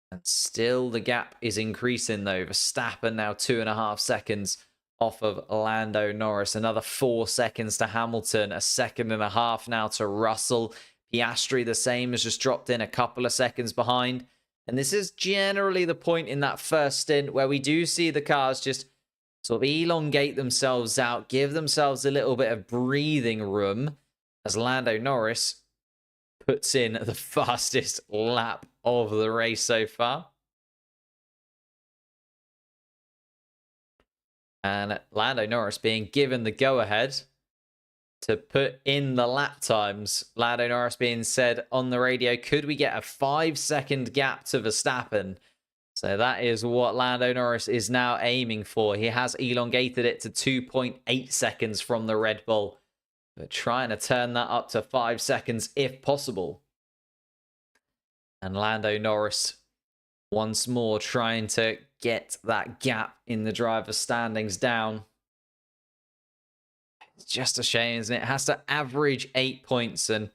And still the gap is increasing though. Verstappen now 2.5 seconds off of Lando Norris. Another 4 seconds to Hamilton. 1.5 seconds now to Russell. Piastri the same, has just dropped in a couple of seconds behind. And this is generally the point in that first stint where we do see the cars just sort of elongate themselves out, give themselves a little bit of breathing room as Lando Norris puts in the fastest lap of the race so far. And Lando Norris being given the go-ahead to put in the lap times. Lando Norris being said on the radio, could we get a 5-second gap to Verstappen? So that is what Lando Norris is now aiming for. He has elongated it to 2.8 seconds from the Red Bull, but trying to turn that up to 5 seconds if possible. And Lando Norris once more trying to get that gap in the driver's standings down. It's just a shame, isn't it? It has to average 8 points, and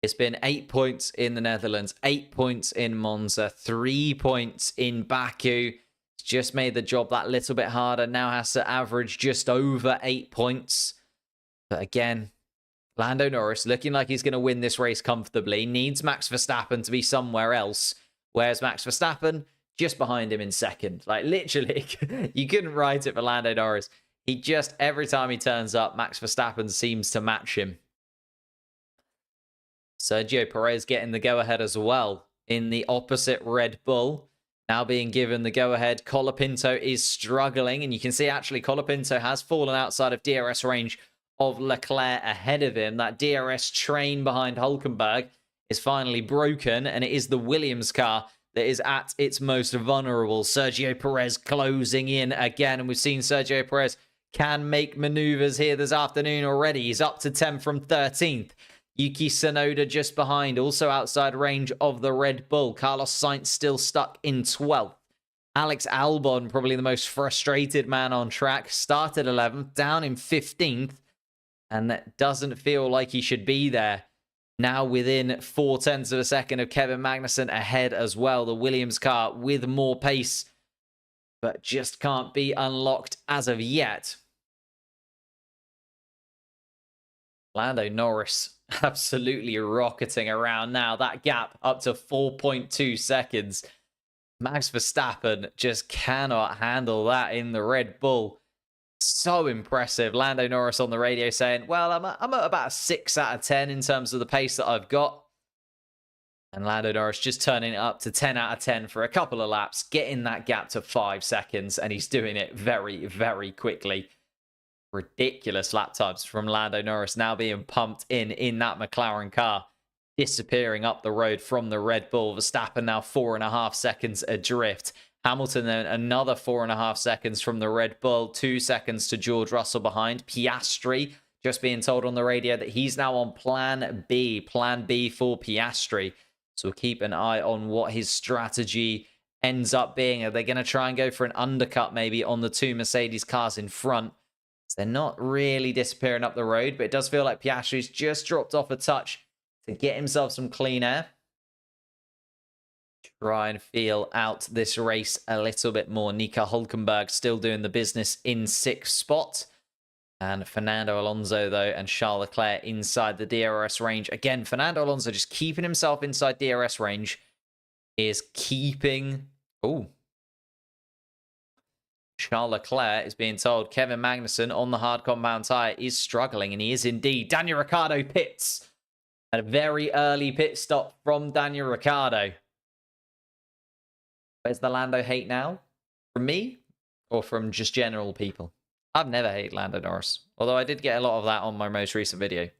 it's been 8 points in the Netherlands, 8 points in Monza, 3 points in Baku. It's just made the job that little bit harder. Now has to average just over 8 points. But again, Lando Norris looking like he's going to win this race comfortably. Needs Max Verstappen to be somewhere else. Whereas Max Verstappen just behind him in second. Like literally, you couldn't write it for Lando Norris. He just, every time he turns up, Max Verstappen seems to match him. Sergio Perez getting the go-ahead as well in the opposite Red Bull. Now being given the go-ahead. Colapinto is struggling, and you can see actually Colapinto has fallen outside of DRS range of Leclerc ahead of him. That DRS train behind Hulkenberg is finally broken, and it is the Williams car that is at its most vulnerable. Sergio Perez closing in again, and we've seen Sergio Perez can make maneuvers here this afternoon already. He's up to 10th from 13th. Yuki Tsunoda just behind, also outside range of the Red Bull. Carlos Sainz still stuck in 12th. Alex Albon, probably the most frustrated man on track, started 11th, down in 15th, and that doesn't feel like he should be there. Now within 0.4 of a second of Kevin Magnussen ahead as well. The Williams car with more pace, but just can't be unlocked as of yet. Lando Norris absolutely rocketing around now. That gap up to 4.2 seconds. Max Verstappen just cannot handle that in the Red Bull. So impressive. Lando Norris on the radio saying, well, I'm at about a 6 out of 10 in terms of the pace that I've got. And Lando Norris just turning it up to 10 out of 10 for a couple of laps, getting that gap to 5 seconds, and he's doing it very, very quickly. Ridiculous lap times from Lando Norris now being pumped in that McLaren car, disappearing up the road from the Red Bull. Verstappen now 4.5 seconds adrift. Hamilton then another 4.5 seconds from the Red Bull, 2 seconds to George Russell behind. Piastri just being told on the radio that he's now on plan B for Piastri. So we'll keep an eye on what his strategy ends up being. Are they going to try and go for an undercut maybe on the 2 Mercedes cars in front? They're not really disappearing up the road, but it does feel like Piastri's just dropped off a touch to get himself some clean air. Try and feel out this race a little bit more. Nico Hülkenberg still doing the business in 6th spot. And Fernando Alonso, though, and Charles Leclerc inside the DRS range. Again, Fernando Alonso just keeping himself inside DRS range is keeping... Oh. Charles Leclerc is being told Kevin Magnussen on the hard compound tyre is struggling, and he is indeed. Daniel Ricciardo pits. A very early pit stop from Daniel Ricciardo. Where's the Lando hate now? From me or from just general people? I've never hated Lando Norris, although I did get a lot of that on my most recent video. For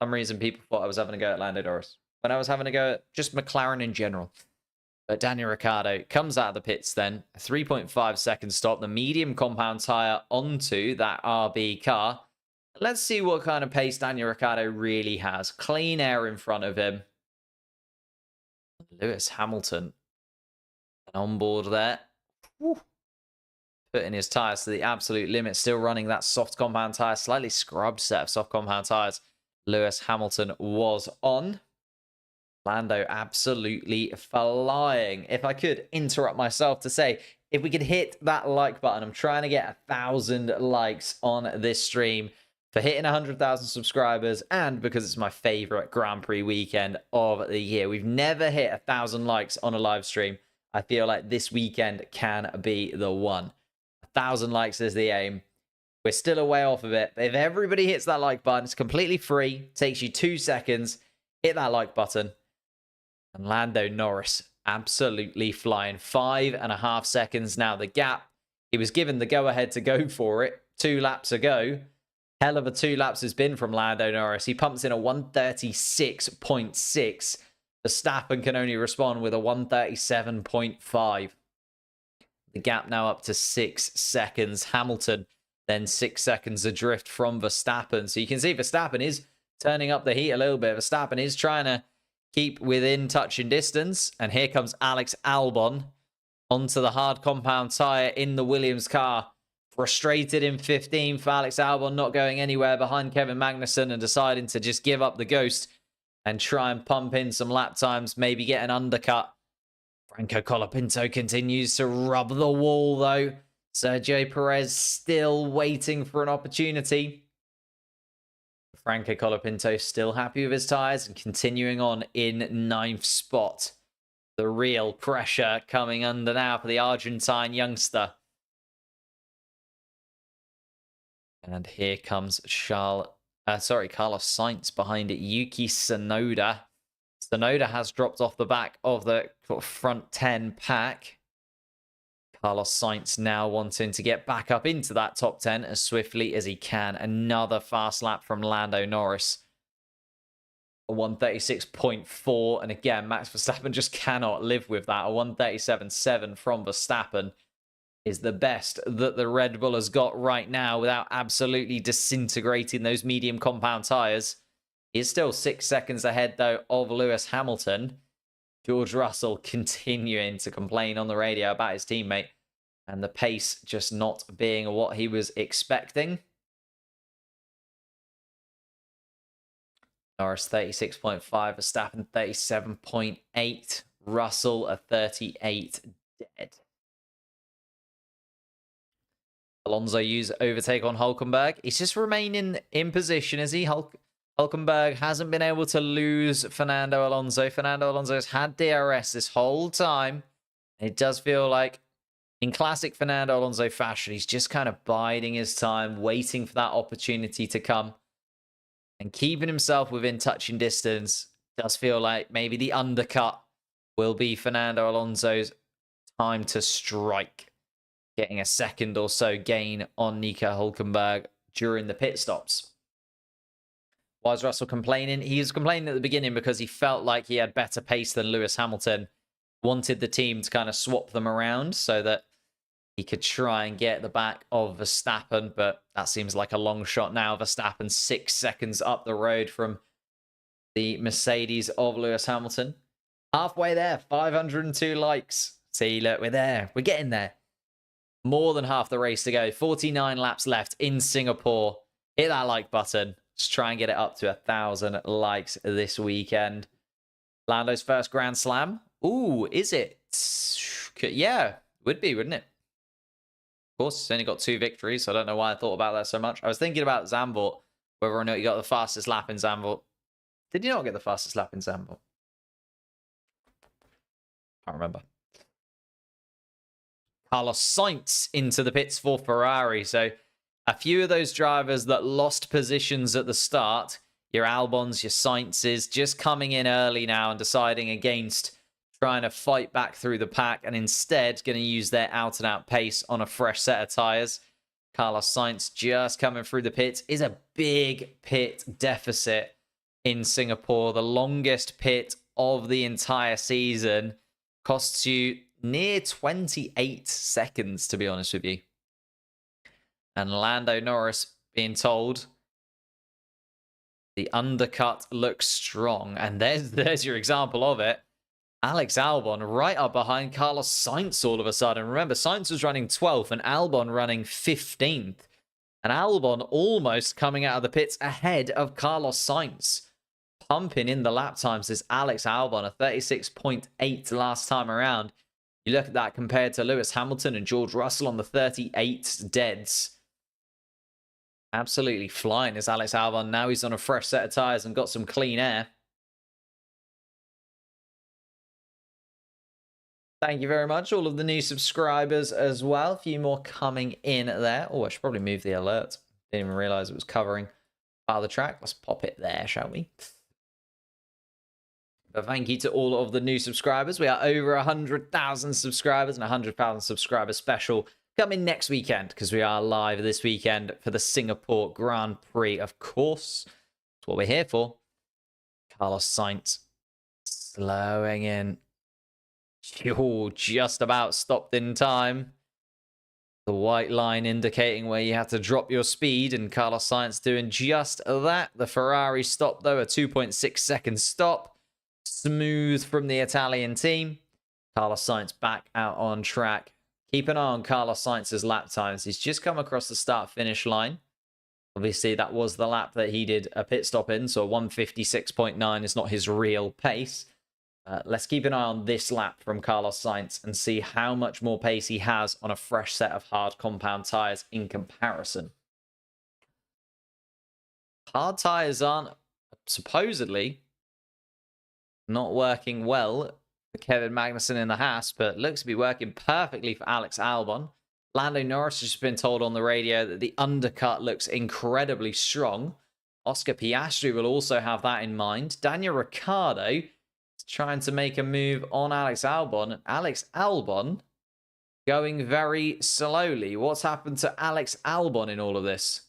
some reason, people thought I was having a go at Lando Norris when I was having a go at just McLaren in general. But Daniel Ricciardo comes out of the pits then. A 3.5 second stop. The medium compound tyre onto that RB car. Let's see what kind of pace Daniel Ricciardo really has. Clean air in front of him. Lewis Hamilton. And on board there. Woo. Putting his tyres to the absolute limit. Still running that soft compound tyre. Slightly scrubbed set of soft compound tyres. Lewis Hamilton was on. Lando absolutely flying. If I could interrupt myself to say, if we could hit that like button, I'm trying to get 1,000 likes on this stream for hitting 100,000 subscribers, and because it's my favorite Grand Prix weekend of the year. We've never hit 1,000 likes on a live stream. I feel like this weekend can be the one. 1,000 likes is the aim. We're still a way off of it. If everybody hits that like button, it's completely free. Takes you 2 seconds. Hit that like button. And Lando Norris absolutely flying. 5.5 seconds now. The gap. He was given the go-ahead to go for it 2 laps ago. Hell of a 2 laps has been from Lando Norris. He pumps in a 136.6. Verstappen can only respond with a 137.5. The gap now up to 6 seconds. Hamilton then 6 seconds adrift from Verstappen. So you can see Verstappen is turning up the heat a little bit. Verstappen is trying to keep within touching distance. And here comes Alex Albon onto the hard compound tyre in the Williams car. Frustrated in 15th. Alex Albon not going anywhere behind Kevin Magnussen and deciding to just give up the ghost and try and pump in some lap times, maybe get an undercut. Franco Colapinto continues to rub the wall, though. Sergio Perez still waiting for an opportunity. Franco Colapinto still happy with his tyres and continuing on in 9th spot. The real pressure coming under now for the Argentine youngster. And here comes Carlos Sainz behind Yuki Tsunoda. Tsunoda has dropped off the back of the front 10 pack. Carlos Sainz now wanting to get back up into that top 10 as swiftly as he can. Another fast lap from Lando Norris. A 136.4. And again, Max Verstappen just cannot live with that. A 137.7 from Verstappen is the best that the Red Bull has got right now without absolutely disintegrating those medium compound tyres. He's still 6 seconds ahead, though, of Lewis Hamilton. George Russell continuing to complain on the radio about his teammate and the pace just not being what he was expecting. Norris 36.5, Verstappen 37.8, Russell a 38 dead. Alonso use overtake on Hülkenberg. He's just remaining in position, is he? Hülkenberg hasn't been able to lose Fernando Alonso. Fernando Alonso has had DRS this whole time. It does feel like, in classic Fernando Alonso fashion, he's just kind of biding his time, waiting for that opportunity to come, and keeping himself within touching distance. Does feel like maybe the undercut will be Fernando Alonso's time to strike, getting a second or so gain on Nico Hülkenberg during the pit stops. Why is Russell complaining? He was complaining at the beginning because he felt like he had better pace than Lewis Hamilton. Wanted the team to kind of swap them around so that he could try and get the back of Verstappen, but that seems like a long shot now. Verstappen 6 seconds up the road from the Mercedes of Lewis Hamilton. Halfway there, 502 likes. See, look, we're there. We're getting there. More than half the race to go. 49 laps left in Singapore. Hit that like button. Just try and get it up to 1,000 likes this weekend. Lando's first Grand Slam. Ooh, is it? Yeah, would be, wouldn't it? Of course, he's only got 2 victories, so I don't know why I thought about that so much. I was thinking about Zandvoort, whether or not he got the fastest lap in Zandvoort. Did he not get the fastest lap in Zandvoort? Can't remember. Carlos Sainz into the pits for Ferrari. So a few of those drivers that lost positions at the start, your Albons, your Sainzes, just coming in early now and deciding against trying to fight back through the pack and instead going to use their out-and-out pace on a fresh set of tyres. Carlos Sainz just coming through the pits. Is a big pit deficit in Singapore. The longest pit of the entire season. Costs you near 28 seconds, to be honest with you. And Lando Norris being told the undercut looks strong. And there's your example of it. Alex Albon right up behind Carlos Sainz all of a sudden. Remember, Sainz was running 12th and Albon running 15th. And Albon almost coming out of the pits ahead of Carlos Sainz. Pumping in the lap times is Alex Albon, a 36.8 last time around. You look at that compared to Lewis Hamilton and George Russell on the 38 deads. Absolutely flying is Alex Albon. Now he's on a fresh set of tyres and got some clean air. Thank you very much. All of the new subscribers as well. A few more coming in there. Oh, I should probably move the alert. Didn't even realize it was covering part of the track. Let's pop it there, shall we? But thank you to all of the new subscribers. We are over 100,000 subscribers and 100,000 subscribers special coming next weekend because we are live this weekend for the Singapore Grand Prix, of course. That's what we're here for. Carlos Sainz slowing in. Oh, just about stopped in time. The white line indicating where you have to drop your speed, and Carlos Sainz doing just that. The Ferrari stop, though, a 2.6 second stop. Smooth from the Italian team. Carlos Sainz back out on track. Keep an eye on Carlos Sainz's lap times. He's just come across the start-finish line. Obviously, that was the lap that he did a pit stop in, so 156.9 is not his real pace. Let's keep an eye on this lap from Carlos Sainz and see how much more pace he has on a fresh set of hard compound tyres in comparison. Hard tyres aren't supposedly not working well for Kevin Magnussen in the Haas, but looks to be working perfectly for Alex Albon. Lando Norris has just been told on the radio that the undercut looks incredibly strong. Oscar Piastri will also have that in mind. Daniel Ricciardo is trying to make a move on Alex Albon. Alex Albon going very slowly. What's happened to Alex Albon in all of this?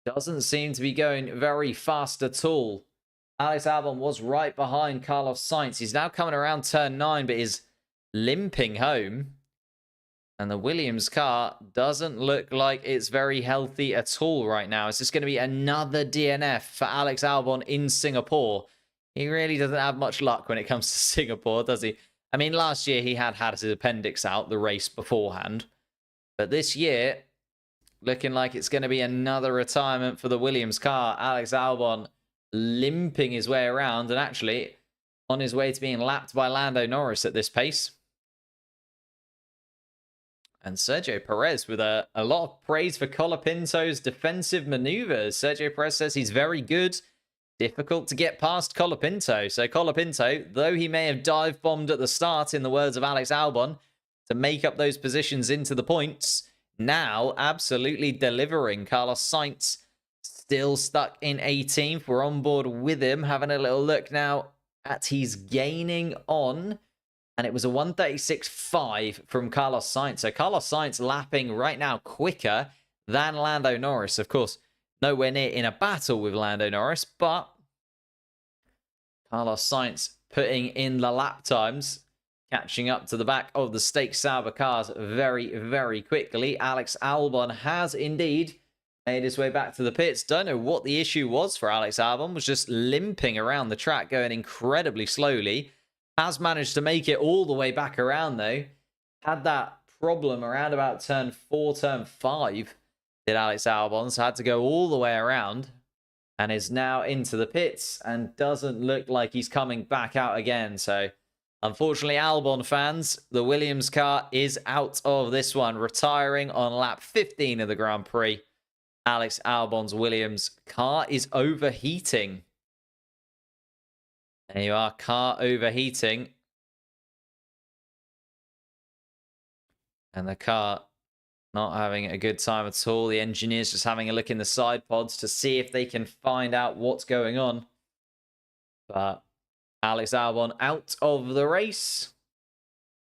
Doesn't seem to be going very fast at all. Alex Albon was right behind Carlos Sainz. He's now coming around turn 9, but is limping home. And the Williams car doesn't look like it's very healthy at all right now. Is this going to be another DNF for Alex Albon in Singapore? He really doesn't have much luck when it comes to Singapore, does he? I mean, last year he had his appendix out the race beforehand. But this year, looking like it's going to be another retirement for the Williams car. Alex Albon limping his way around and actually on his way to being lapped by Lando Norris at this pace. And Sergio Perez with a lot of praise for Colapinto's defensive maneuvers. Sergio Perez says he's very good. Difficult to get past Colapinto. So Colapinto, though he may have dive bombed at the start, in the words of Alex Albon, to make up those positions into the points, now absolutely delivering. Carlos Sainz still stuck in 18th. We're on board with him. Having a little look now at he's gaining on. And it was a 136.5 from Carlos Sainz. So Carlos Sainz lapping right now quicker than Lando Norris. Of course, nowhere near in a battle with Lando Norris, but Carlos Sainz putting in the lap times, catching up to the back of the Stake Sauber cars very, very quickly. Alex Albon has indeed made his way back to the pits. Don't know what the issue was for Alex Albon. Was just limping around the track, going incredibly slowly. Has managed to make it all the way back around, though. Had that problem around about turn 4, turn 5, did Alex Albon. So had to go all the way around. And is now into the pits and doesn't look like he's coming back out again. So, unfortunately, Albon fans, the Williams car is out of this one, retiring on lap 15 of the Grand Prix. Alex Albon's Williams car is overheating. There you are, car overheating. And the car not having a good time at all. The engineers just having a look in the side pods to see if they can find out what's going on. But Alex Albon out of the race.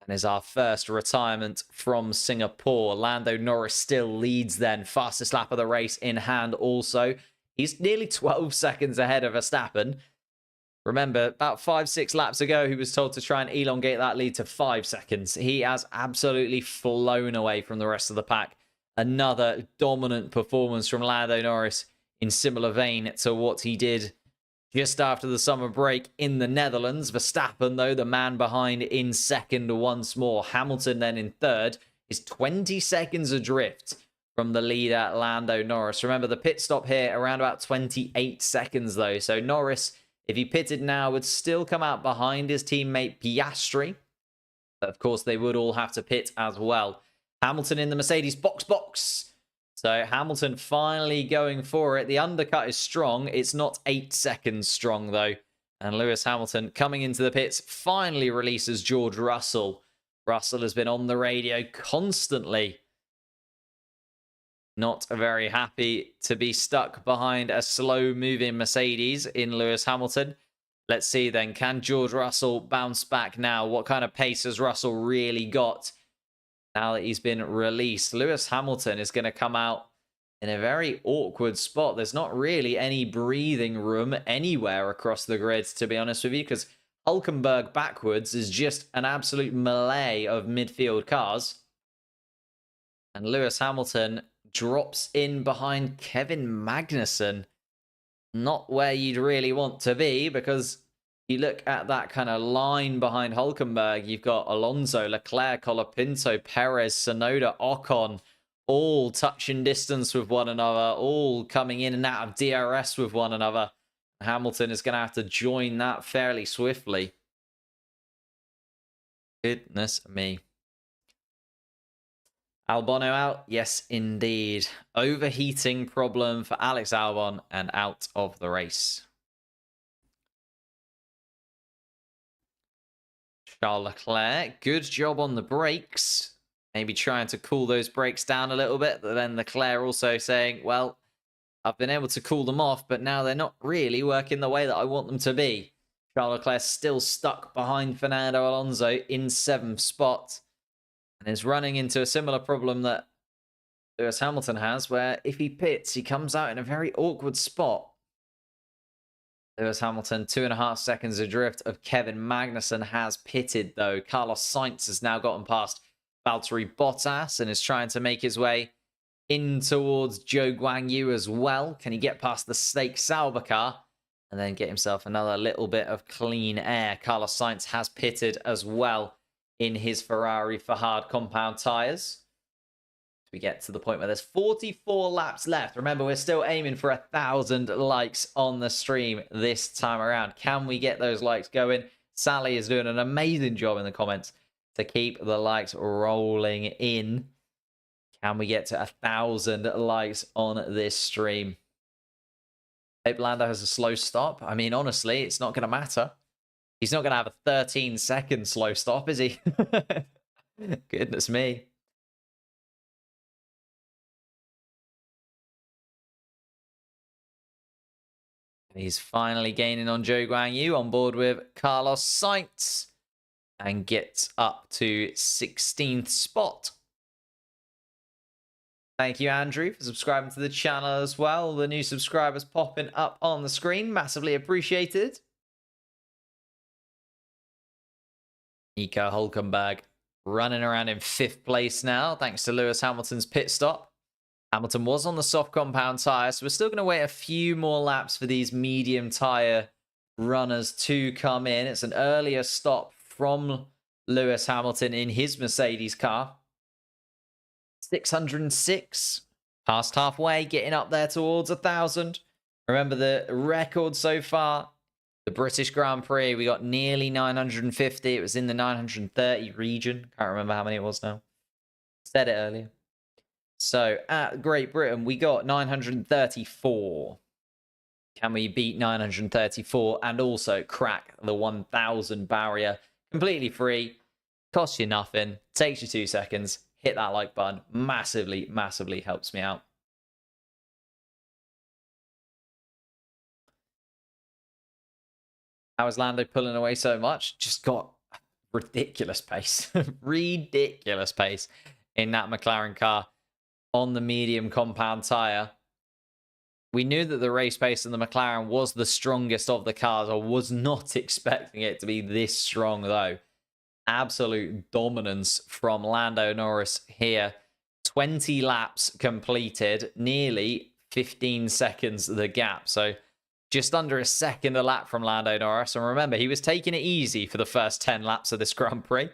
And is our first retirement from Singapore. Lando Norris still leads then. Fastest lap of the race in hand also. He's nearly 12 seconds ahead of Verstappen. Remember, about 5-6 laps ago, he was told to try and elongate that lead to 5 seconds. He has absolutely flown away from the rest of the pack. Another dominant performance from Lando Norris in similar vein to what he did just after the summer break in the Netherlands. Verstappen, though, the man behind in second once more. Hamilton then in third is 20 seconds adrift from the leader, Lando Norris. Remember, the pit stop here around about 28 seconds, though. So Norris, if he pitted now, would still come out behind his teammate Piastri. But of course, they would all have to pit as well. Hamilton in the Mercedes box. So Hamilton finally going for it. The undercut is strong. It's not 8 seconds strong, though. And Lewis Hamilton coming into the pits finally releases George Russell. Russell has been on the radio constantly. Not very happy to be stuck behind a slow-moving Mercedes in Lewis Hamilton. Let's see then, can George Russell bounce back now? What kind of pace has Russell really got now that he's been released? Lewis Hamilton is going to come out in a very awkward spot. There's not really any breathing room anywhere across the grid, to be honest with you, because Hülkenberg backwards is just an absolute melee of midfield cars. And Lewis Hamilton drops in behind Kevin Magnussen. Not where you'd really want to be, because you look at that kind of line behind Hülkenberg, you've got Alonso, Leclerc, Colapinto, Perez, Tsunoda, Ocon, all touching distance with one another, all coming in and out of DRS with one another. Hamilton is going to have to join that fairly swiftly. Goodness me. Albon out? Yes, indeed. Overheating problem for Alex Albon and out of the race. Charles Leclerc, good job on the brakes. Maybe trying to cool those brakes down a little bit. But then Leclerc also saying, well, I've been able to cool them off, but now they're not really working the way that I want them to be. Charles Leclerc still stuck behind Fernando Alonso in 7th spot. And is running into a similar problem that Lewis Hamilton has, where if he pits, he comes out in a very awkward spot. Lewis Hamilton, 2.5 seconds adrift of Kevin Magnussen, has pitted, though. Carlos Sainz has now gotten past Valtteri Bottas and is trying to make his way in towards Zhou Guanyu as well. Can he get past the Stake Sauber car and then get himself another little bit of clean air? Carlos Sainz has pitted as well in his Ferrari for hard compound tyres. We get to the point where there's 44 laps left. Remember, we're still aiming for 1,000 likes on the stream this time around. Can we get those likes going? Sally is doing an amazing job in the comments to keep the likes rolling in. Can we get to 1,000 likes on this stream? Hope Lando has a slow stop. I mean, honestly, it's not going to matter. He's not going to have a 13-second slow stop, is he? Goodness me. He's finally gaining on Zhou Guanyu, on board with Carlos Sainz, and gets up to 16th spot. Thank you, Andrew, for subscribing to the channel as well. The new subscribers popping up on the screen. Massively appreciated. Nico Hulkenberg running around in 5th place now, thanks to Lewis Hamilton's pit stop. Hamilton was on the soft compound tyre, so we're still going to wait a few more laps for these medium tyre runners to come in. It's an earlier stop from Lewis Hamilton in his Mercedes car. 606, past halfway, getting up there towards 1,000. Remember the record so far, the British Grand Prix, we got nearly 950. It was in the 930 region. Can't remember how many it was now. Said it earlier. So at Great Britain, we got 934. Can we beat 934 and also crack the 1,000 barrier completely free? Costs you nothing. Takes you 2 seconds. Hit that like button. Massively, massively helps me out. How is Lando pulling away so much? Just got ridiculous pace. Ridiculous pace in that McLaren car on the medium compound tyre. We knew that the race pace in the McLaren was the strongest of the cars. I was not expecting it to be this strong, though. Absolute dominance from Lando Norris here. 20 laps completed, nearly 15 seconds the gap. So just under a second a lap from Lando Norris. And remember, he was taking it easy for the first 10 laps of this Grand Prix.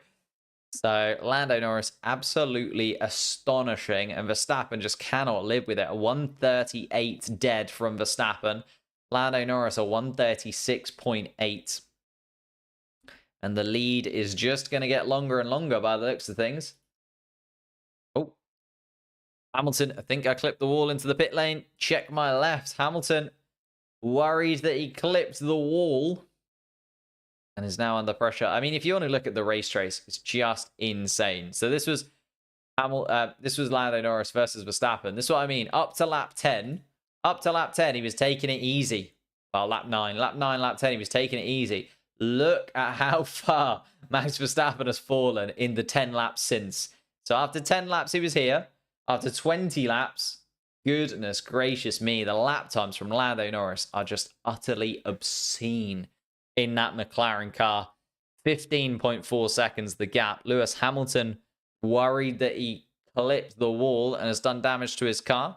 So Lando Norris absolutely astonishing. And Verstappen just cannot live with it. A 138 dead from Verstappen. Lando Norris a 136.8. And the lead is just going to get longer and longer by the looks of things. Oh. Hamilton, I think I clipped the wall into the pit lane. Check my left. Hamilton worried that he clipped the wall and is now under pressure. I mean, if you want to look at the race trace, it's just insane. So this was Lando Norris versus Verstappen. This is what I mean. Up to lap 10, he was taking it easy. Well, lap 9, lap 10, he was taking it easy. Look at how far Max Verstappen has fallen in the 10 laps since. So after 10 laps, he was here. After 20 laps, goodness gracious me, the lap times from Lando Norris are just utterly obscene in that McLaren car. 15.4 seconds the gap. Lewis Hamilton worried that he clipped the wall and has done damage to his car.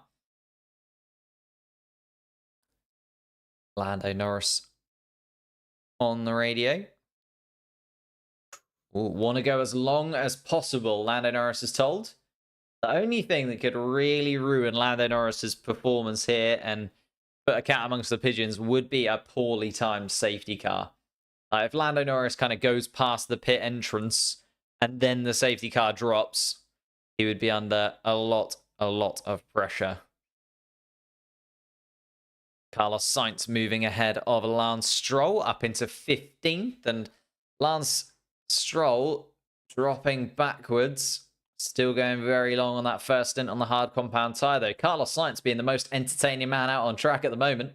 Lando Norris on the radio. Want to go as long as possible, Lando Norris is told. The only thing that could really ruin Lando Norris's performance here and put a cat amongst the pigeons would be a poorly timed safety car. If Lando Norris kind of goes past the pit entrance and then the safety car drops, he would be under a lot of pressure. Carlos Sainz moving ahead of Lance Stroll up into 15th, and Lance Stroll dropping backwards. Still going very long on that first stint on the hard compound tyre, though. Carlos Sainz being the most entertaining man out on track at the moment.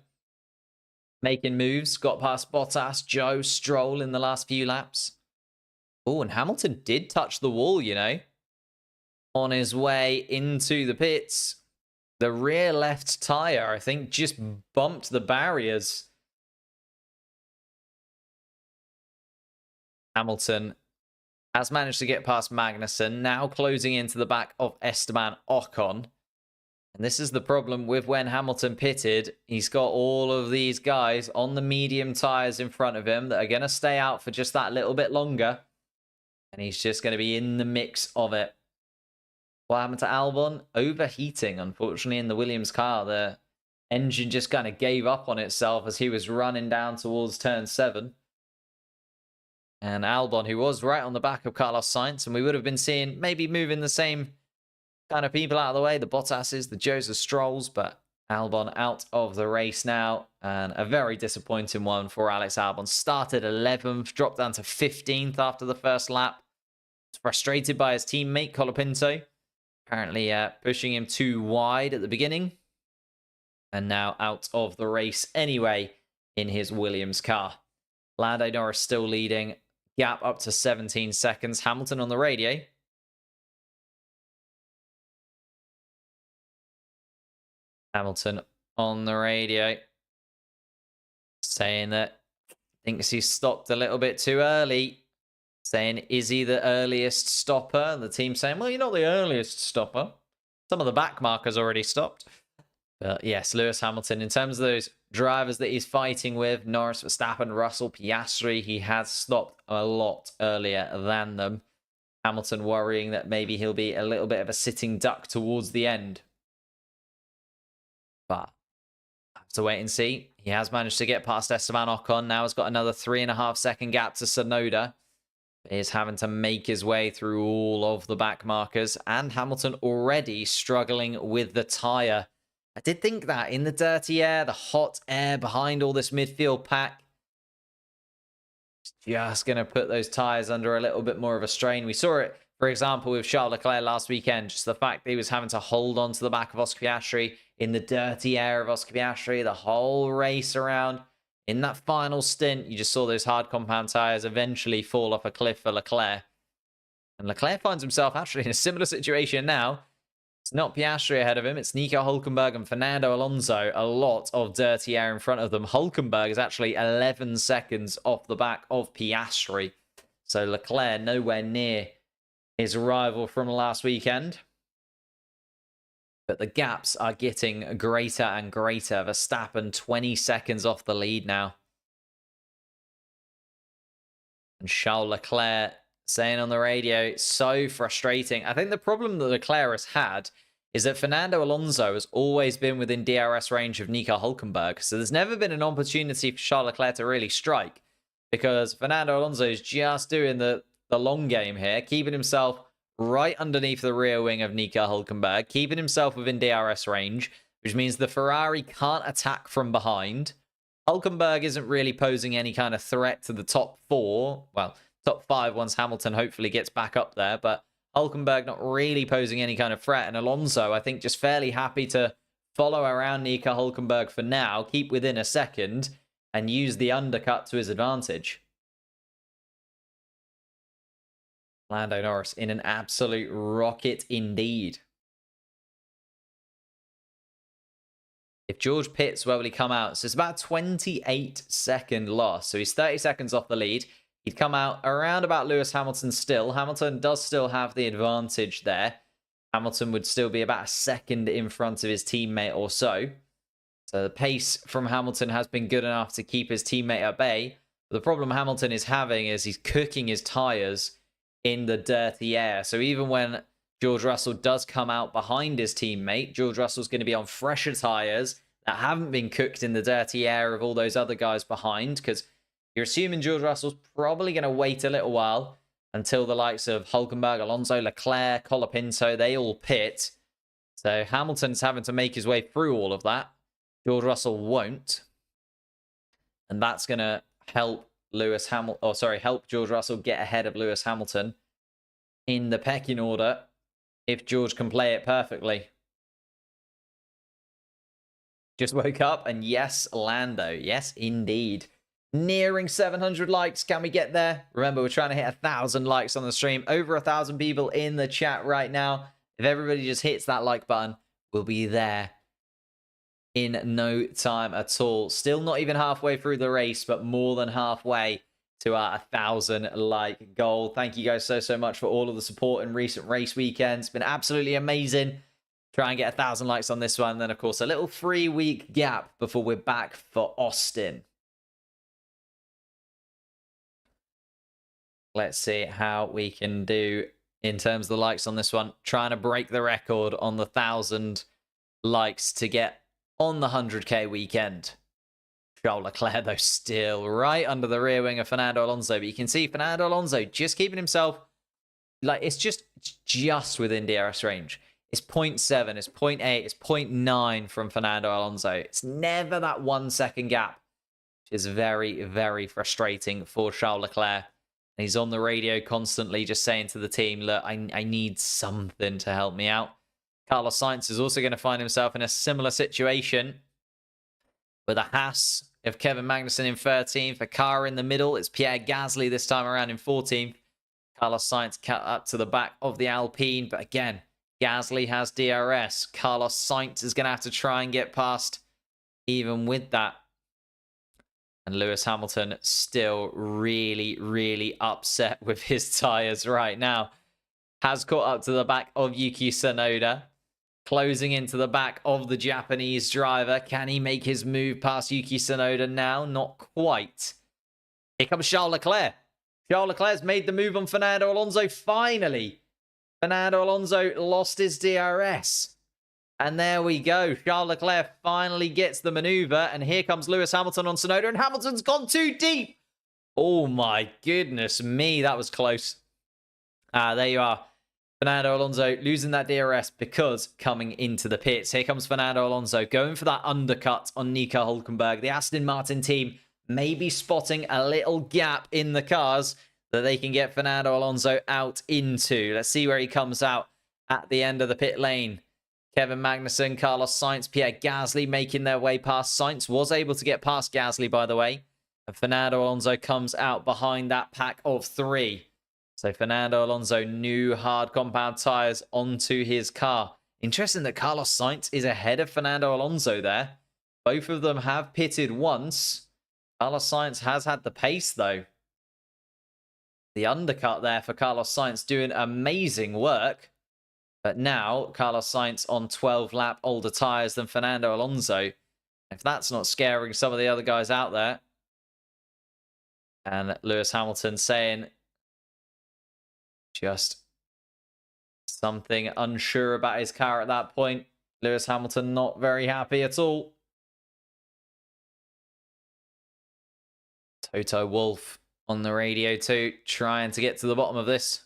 Making moves, got past Bottas, Joe, Stroll in the last few laps. Oh, and Hamilton did touch the wall, you know, on his way into the pits. The rear left tyre, I think, just bumped the barriers. Hamilton has managed to get past Magnussen, now closing into the back of Esteban Ocon. And this is the problem with when Hamilton pitted. He's got all of these guys on the medium tyres in front of him that are going to stay out for just that little bit longer. And he's just going to be in the mix of it. What happened to Albon? Overheating, unfortunately, in the Williams car. The engine just kind of gave up on itself as he was running down towards turn 7. And Albon, who was right on the back of Carlos Sainz, and we would have been seeing maybe moving the same kind of people out of the way, the Bottas's, the Joes, the Strolls, but Albon out of the race now, and a very disappointing one for Alex Albon. Started 11th, dropped down to 15th after the first lap. Was frustrated by his teammate, Colapinto, apparently pushing him too wide at the beginning, and now out of the race anyway. in his Williams car. Lando Norris still leading. Gap up to 17 seconds. Hamilton on the radio. Hamilton on the radio. Saying that thinks he stopped a little bit too early. Saying, is he the earliest stopper? And the team saying, well, you're not the earliest stopper. Some of the back markers already stopped. But yes, Lewis Hamilton, in terms of those drivers that he's fighting with, Norris, Verstappen, Russell, Piastri, he has stopped a lot earlier than them. Hamilton worrying that maybe he'll be a little bit of a sitting duck towards the end. But have to wait and see. He has managed to get past Esteban Ocon. Now has got another 3.5 second gap to Tsunoda. He is having to make his way through all of the back markers. And Hamilton already struggling with the tyre. I did think that in the dirty air, the hot air behind all this midfield pack, it's just going to put those tyres under a little bit more of a strain. We saw it, for example, with Charles Leclerc last weekend. Just the fact that he was having to hold on to the back of Oscar Piastri in the dirty air of Oscar Piastri the whole race around. In that final stint, you just saw those hard compound tyres eventually fall off a cliff for Leclerc. And Leclerc finds himself actually in a similar situation now. It's not Piastri ahead of him. It's Nico Hülkenberg and Fernando Alonso. A lot of dirty air in front of them. Hülkenberg is actually 11 seconds off the back of Piastri. So Leclerc nowhere near his rival from last weekend. But the gaps are getting greater and greater. Verstappen 20 seconds off the lead now. And Charles Leclerc saying on the radio, it's so frustrating. I think the problem that Leclerc has had is that Fernando Alonso has always been within DRS range of Nico Hülkenberg. So there's never been an opportunity for Charles Leclerc to really strike, because Fernando Alonso is just doing the long game here, keeping himself right underneath the rear wing of Nico Hülkenberg, keeping himself within DRS range, which means the Ferrari can't attack from behind. Hülkenberg isn't really posing any kind of threat to the top four. Well, top five once Hamilton hopefully gets back up there, but Hülkenberg not really posing any kind of threat. And Alonso, I think, just fairly happy to follow around Nico Hülkenberg for now, keep within a second, and use the undercut to his advantage. Lando Norris in an absolute rocket indeed. If George pits, where will he come out? So it's about a 28-second loss. So he's 30 seconds off the lead. He'd come out around about Lewis Hamilton still. Hamilton does still have the advantage there. Hamilton would still be about a second in front of his teammate or so. So the pace from Hamilton has been good enough to keep his teammate at bay. But the problem Hamilton is having is he's cooking his tyres in the dirty air. So even when George Russell does come out behind his teammate, George Russell's going to be on fresher tyres that haven't been cooked in the dirty air of all those other guys behind, because you're assuming George Russell's probably going to wait a little while until the likes of Hülkenberg, Alonso, Leclerc, Colapinto, they all pit. So Hamilton's having to make his way through all of that. George Russell won't. And that's going to help help George Russell get ahead of Lewis Hamilton in the pecking order if George can play it perfectly. Just woke up and yes, Lando. Yes, indeed. Nearing 700 likes. Can we get there? Remember, we're trying to hit 1,000 likes on the stream. Over 1,000 people in the chat right now. If everybody just hits that like button, we'll be there in no time at all. Still not even halfway through the race, but more than halfway to our 1,000 like goal. Thank you guys so much for all of the support in recent race weekends. It's been absolutely amazing. Try and get 1,000 likes on this one. Then, of course, a little 3-week gap before we're back for Austin. Let's see how we can do in terms of the likes on this one. Trying to break the record on the 1,000 likes to get on the 100k weekend. Charles Leclerc, though, still right under the rear wing of Fernando Alonso. But you can see Fernando Alonso just keeping himself, like, it's just within DRS range. It's 0.7, it's 0.8, it's 0.9 from Fernando Alonso. It's never that 1 second gap, which is very, very frustrating for Charles Leclerc. And he's on the radio constantly just saying to the team, look, I need something to help me out. Carlos Sainz is also going to find himself in a similar situation with a Haas of Kevin Magnussen in 13th. A car in the middle. It's Pierre Gasly this time around in 14th. Carlos Sainz cut up to the back of the Alpine. But again, Gasly has DRS. Carlos Sainz is going to have to try and get past even with that. And Lewis Hamilton still really, really upset with his tyres right now. Has caught up to the back of Yuki Tsunoda. Closing into the back of the Japanese driver. Can he make his move past Yuki Tsunoda now? Not quite. Here comes Charles Leclerc. Charles Leclerc's made the move on Fernando Alonso. Finally, Fernando Alonso lost his DRS. And there we go. Charles Leclerc finally gets the maneuver. And here comes Lewis Hamilton on Tsunoda. And Hamilton's gone too deep. Oh my goodness me. That was close. There you are. Fernando Alonso losing that DRS because coming into the pits. Here comes Fernando Alonso going for that undercut on Nico Hülkenberg. The Aston Martin team may be spotting a little gap in the cars that they can get Fernando Alonso out into. Let's see where he comes out at the end of the pit lane. Kevin Magnussen, Carlos Sainz, Pierre Gasly making their way past. Sainz was able to get past Gasly, by the way. And Fernando Alonso comes out behind that pack of 3. So Fernando Alonso, new hard compound tyres onto his car. Interesting that Carlos Sainz is ahead of Fernando Alonso there. Both of them have pitted once. Carlos Sainz has had the pace, though. The undercut there for Carlos Sainz doing amazing work. But now, Carlos Sainz on 12 lap older tyres than Fernando Alonso. If that's not scaring some of the other guys out there. And Lewis Hamilton saying just something unsure about his car at that point. Lewis Hamilton not very happy at all. Toto Wolff on the radio too, trying to get to the bottom of this.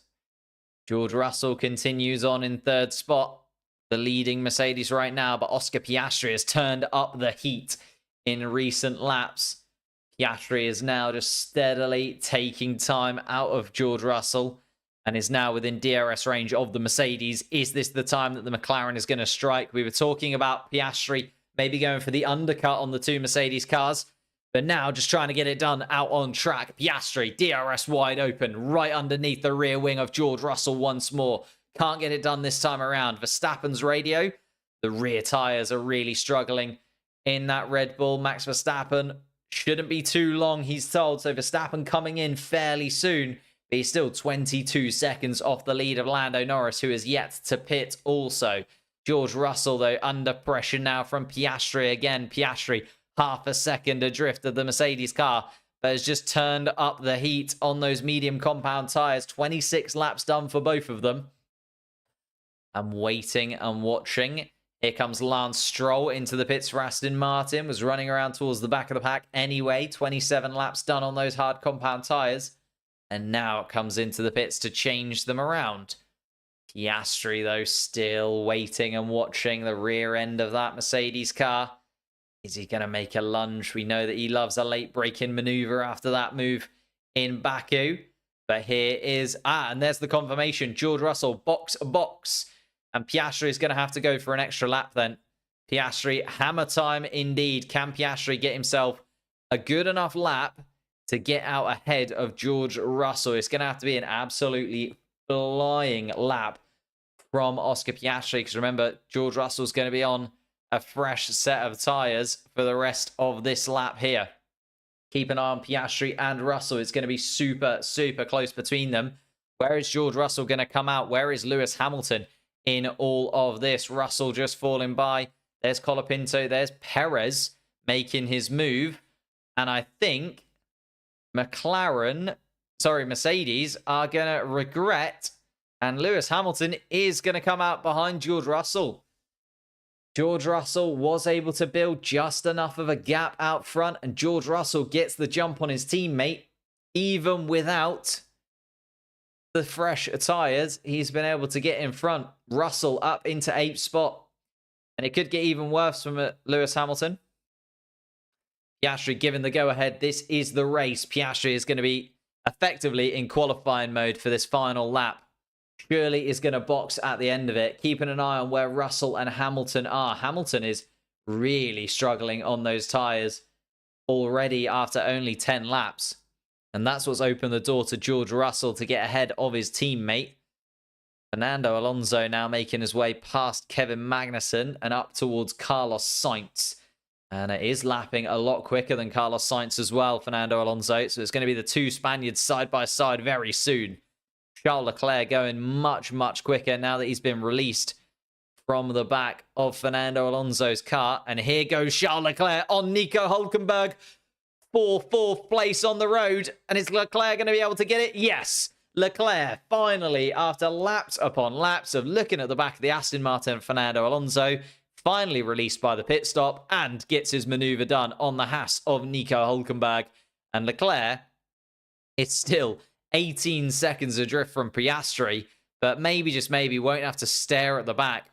George Russell continues on in 3rd spot, the leading Mercedes right now, but Oscar Piastri has turned up the heat in recent laps. Piastri is now just steadily taking time out of George Russell and is now within DRS range of the Mercedes. Is this the time that the McLaren is going to strike? We were talking about Piastri maybe going for the undercut on the 2 Mercedes cars. But now just trying to get it done out on track. Piastri, DRS wide open, right underneath the rear wing of George Russell once more. Can't get it done this time around. Verstappen's radio, the rear tyres are really struggling in that Red Bull. Max Verstappen shouldn't be too long, he's told. So Verstappen coming in fairly soon. But he's still 22 seconds off the lead of Lando Norris, who is yet to pit also. George Russell, though, under pressure now from Piastri again. Piastri half a second adrift of the Mercedes car, but has just turned up the heat on those medium compound tyres. 26 laps done for both of them. I'm waiting and watching. Here comes Lance Stroll into the pits for Aston Martin. Was running around towards the back of the pack anyway. 27 laps done on those hard compound tyres. And now it comes into the pits to change them around. Piastri, though, still waiting and watching the rear end of that Mercedes car. Is he going to make a lunge? We know that he loves a late braking maneuver after that move in Baku. But here is... and there's the confirmation. George Russell, box. And Piastri is going to have to go for an extra lap then. Piastri, hammer time indeed. Can Piastri get himself a good enough lap to get out ahead of George Russell? It's going to have to be an absolutely flying lap from Oscar Piastri. Because remember, George Russell's going to be on a fresh set of tyres for the rest of this lap here. Keep an eye on Piastri and Russell. It's going to be super, super close between them. Where is George Russell going to come out? Where is Lewis Hamilton in all of this? Russell just falling by. There's Colapinto. There's Perez making his move. And I think Mercedes are going to regret. And Lewis Hamilton is going to come out behind George Russell. George Russell was able to build just enough of a gap out front, and George Russell gets the jump on his teammate. Even without the fresh tyres, he's been able to get in front. Russell up into 8th spot. And it could get even worse from Lewis Hamilton. Piastri given the go-ahead. This is the race. Piastri is going to be effectively in qualifying mode for this final lap. Surely is going to box at the end of it. Keeping an eye on where Russell and Hamilton are. Hamilton is really struggling on those tyres. already after only 10 laps. And that's what's opened the door to George Russell to get ahead of his teammate. Fernando Alonso now making his way past Kevin Magnussen and up towards Carlos Sainz. And it is lapping a lot quicker than Carlos Sainz as well, Fernando Alonso. So it's going to be the two Spaniards side by side very soon. Charles Leclerc going much, much quicker now that he's been released from the back of Fernando Alonso's car. And here goes Charles Leclerc on Nico Hülkenberg for fourth place on the road. And is Leclerc going to be able to get it? Yes. Leclerc finally, after laps upon laps of looking at the back of the Aston Martin, Fernando Alonso, finally released by the pit stop and gets his maneuver done on the Haas of Nico Hülkenberg. And Leclerc is still 18 seconds adrift from Piastri, but maybe, just maybe, won't have to stare at the back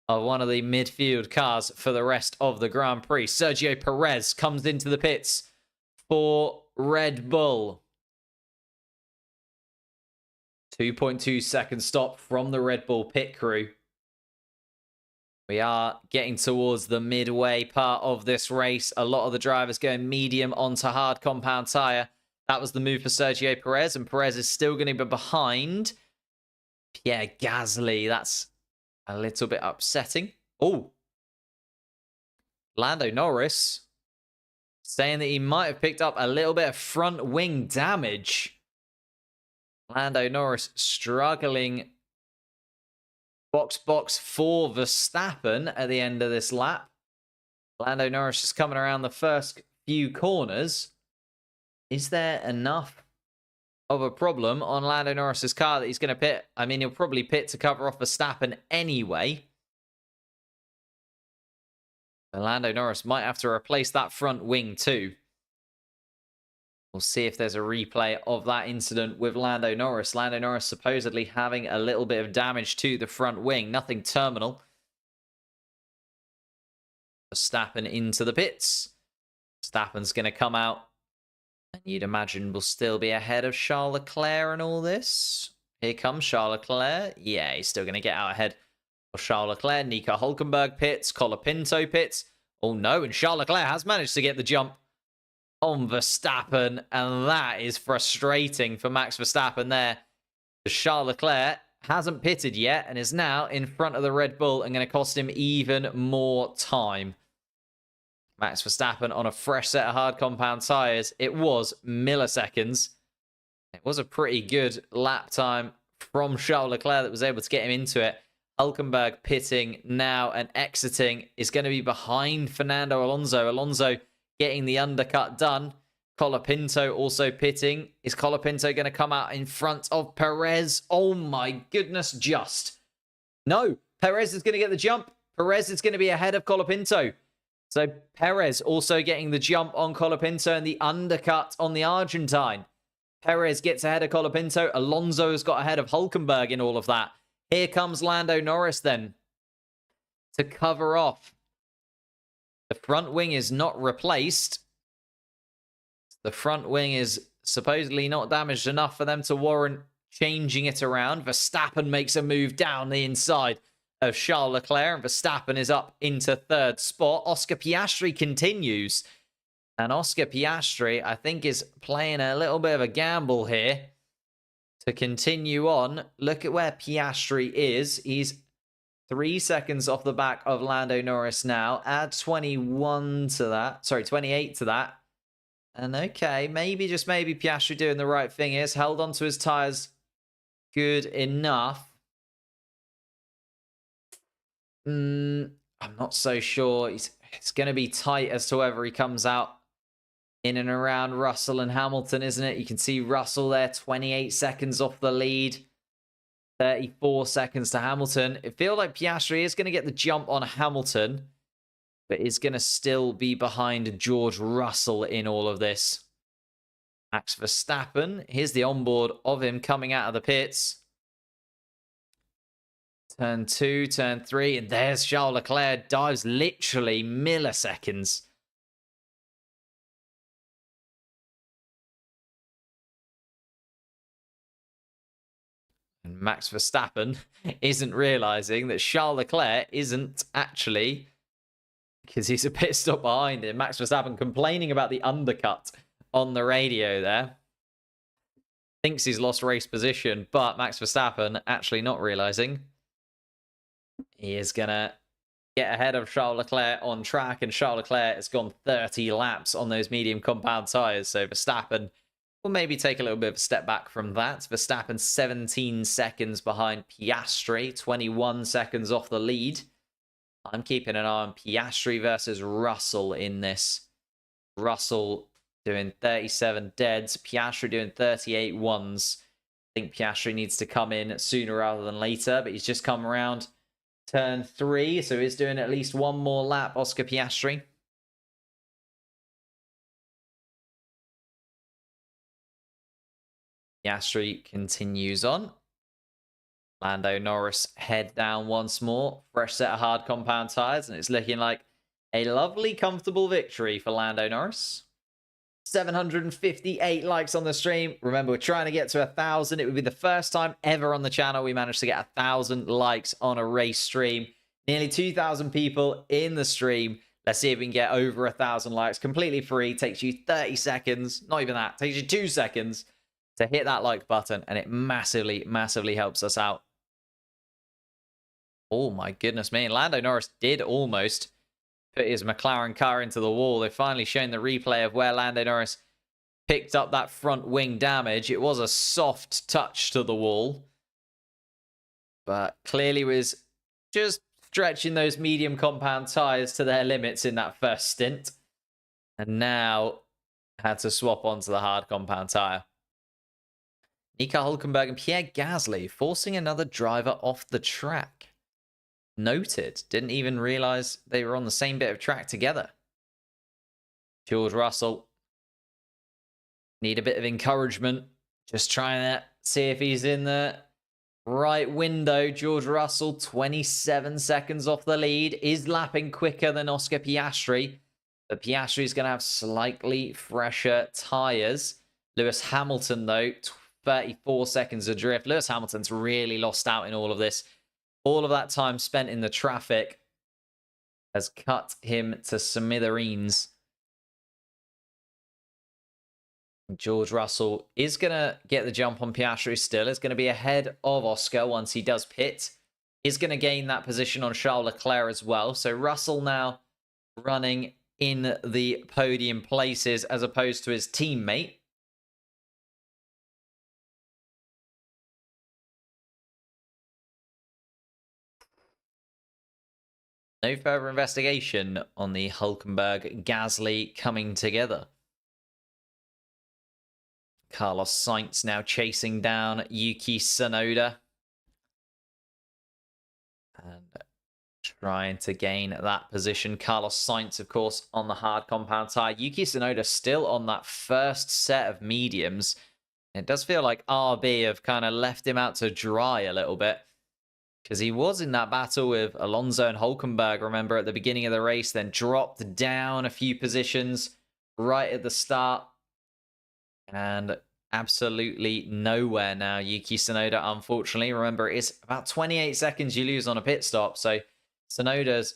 of one of the midfield cars for the rest of the Grand Prix. Sergio Perez comes into the pits for Red Bull. 2.2 second stop from the Red Bull pit crew. We are getting towards the midway part of this race. A lot of the drivers going medium onto hard compound tyre. That was the move for Sergio Perez, and Perez is still going to be behind Pierre Gasly. That's a little bit upsetting. Oh, Lando Norris saying that he might have picked up a little bit of front wing damage. Lando Norris struggling box for Verstappen at the end of this lap. Lando Norris just coming around the first few corners. Is there enough of a problem on Lando Norris's car that he's going to pit? I mean, he'll probably pit to cover off Verstappen anyway. And Lando Norris might have to replace that front wing too. We'll see if there's a replay of that incident with Lando Norris. Lando Norris supposedly having a little bit of damage to the front wing. Nothing terminal. Verstappen into the pits. Verstappen's going to come out. And you'd imagine we'll still be ahead of Charles Leclerc and all this. Here comes Charles Leclerc. Yeah, he's still going to get out ahead of Charles Leclerc. Nico Hülkenberg pits. Colapinto pits. Oh no, and Charles Leclerc has managed to get the jump on Verstappen, and that is frustrating for Max Verstappen there. Charles Leclerc hasn't pitted yet and is now in front of the Red Bull and going to cost him even more time. Max Verstappen on a fresh set of hard compound tyres. It was milliseconds. It was a pretty good lap time from Charles Leclerc that was able to get him into it. Hülkenberg pitting now and exiting is going to be behind Fernando Alonso. Alonso getting the undercut done. Colapinto also pitting. Is Colapinto going to come out in front of Perez? Oh my goodness, just. No, Perez is going to get the jump. Perez is going to be ahead of Colapinto. So Perez also getting the jump on Colapinto and the undercut on the Argentine. Perez gets ahead of Colapinto. Alonso has got ahead of Hülkenberg in all of that. Here comes Lando Norris then to cover off. The front wing is not replaced. The front wing is supposedly not damaged enough for them to warrant changing it around. Verstappen makes a move down the inside of Charles Leclerc, and Verstappen is up into third spot. Oscar Piastri continues. And Oscar Piastri, I think, is playing a little bit of a gamble here to continue on. Look at where Piastri is. He's 3 seconds off the back of Lando Norris now. Add 21 to that. Sorry, 28 to that. And okay, maybe, just maybe, Piastri doing the right thing is held onto his tyres good enough. I'm not so sure. It's going to be tight as to whether he comes out in and around Russell and Hamilton, isn't it? You can see Russell there, 28 seconds off the lead. 34 seconds to Hamilton. It feels like Piastri is going to get the jump on Hamilton, but is going to still be behind George Russell in all of this. Max Verstappen. Here's the onboard of him coming out of the pits. Turn 2, turn 3, and there's Charles Leclerc. Dives literally milliseconds. And Max Verstappen isn't realizing that Charles Leclerc isn't actually because he's a pit stop behind him. Max Verstappen complaining about the undercut on the radio there. Thinks he's lost race position, but Max Verstappen actually not realizing he is going to get ahead of Charles Leclerc on track, and Charles Leclerc has gone 30 laps on those medium compound tyres, so Verstappen will maybe take a little bit of a step back from that. Verstappen 17 seconds behind Piastri, 21 seconds off the lead. I'm keeping an eye on Piastri versus Russell in this. Russell doing 37 deads, Piastri doing 38 ones. I think Piastri needs to come in sooner rather than later, but he's just come around turn 3, so he's doing at least one more lap, Oscar Piastri. Piastri continues on. Lando Norris head down once more. Fresh set of hard compound tyres, and it's looking like a lovely, comfortable victory for Lando Norris. 758 likes on the stream. Remember, we're trying to get to 1,000. It would be the first time ever on the channel we managed to get 1,000 likes on a race stream. Nearly 2,000 people in the stream. Let's see if we can get over 1,000 likes. Completely free. Takes you 30 seconds. Not even that. Takes you 2 seconds to hit that like button, and it massively, massively helps us out. Oh my goodness me. Lando Norris did almost put his McLaren car into the wall. They've finally shown the replay of where Lando Norris picked up that front wing damage. It was a soft touch to the wall, but clearly was just stretching those medium compound tyres to their limits in that first stint, and now had to swap onto the hard compound tyre. Nico Hülkenberg and Pierre Gasly forcing another driver off the track. Noted. Didn't even realize they were on the same bit of track together. George Russell. Need a bit of encouragement. Just trying to see if he's in the right window. George Russell, 27 seconds off the lead. Is lapping quicker than Oscar Piastri. But Piastri is going to have slightly fresher tyres. Lewis Hamilton, though, 34 seconds adrift. Lewis Hamilton's really lost out in all of this. All of that time spent in the traffic has cut him to smithereens. George Russell is going to get the jump on Piastri still. Is going to be ahead of Oscar once he does pit. Is going to gain that position on Charles Leclerc as well. So Russell now running in the podium places as opposed to his teammate. No further investigation on the Hülkenberg-Gasly coming together. Carlos Sainz now chasing down Yuki Tsunoda. And trying to gain that position. Carlos Sainz, of course, on the hard compound tyre. Yuki Tsunoda still on that first set of mediums. It does feel like RB have kind of left him out to dry a little bit, because he was in that battle with Alonso and Hülkenberg, remember, at the beginning of the race, then dropped down a few positions right at the start. And absolutely nowhere now, Yuki Tsunoda, unfortunately. Remember, it's about 28 seconds you lose on a pit stop. So Tsunoda's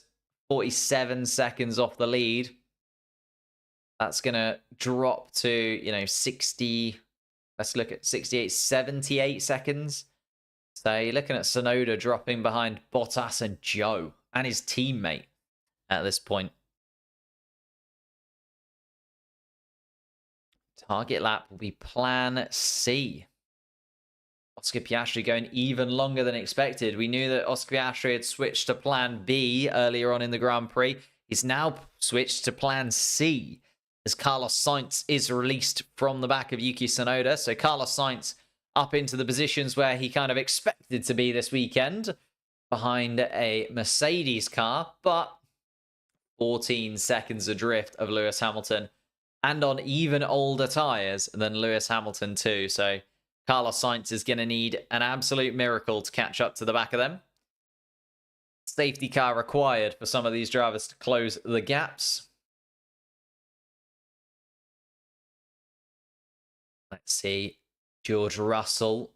47 seconds off the lead. That's going to drop to, 60. Let's look at 68, 78 seconds. So you're looking at Tsunoda dropping behind Bottas and Joe and his teammate at this point. Target lap will be plan C. Oscar Piastri going even longer than expected. We knew that Oscar Piastri had switched to plan B earlier on in the Grand Prix. He's now switched to plan C as Carlos Sainz is released from the back of Yuki Tsunoda. So Carlos Sainz up into the positions where he kind of expected to be this weekend, behind a Mercedes car, but 14 seconds adrift of Lewis Hamilton, and on even older tyres than Lewis Hamilton too. So Carlos Sainz is going to need an absolute miracle to catch up to the back of them. Safety car required for some of these drivers to close the gaps. Let's see. George Russell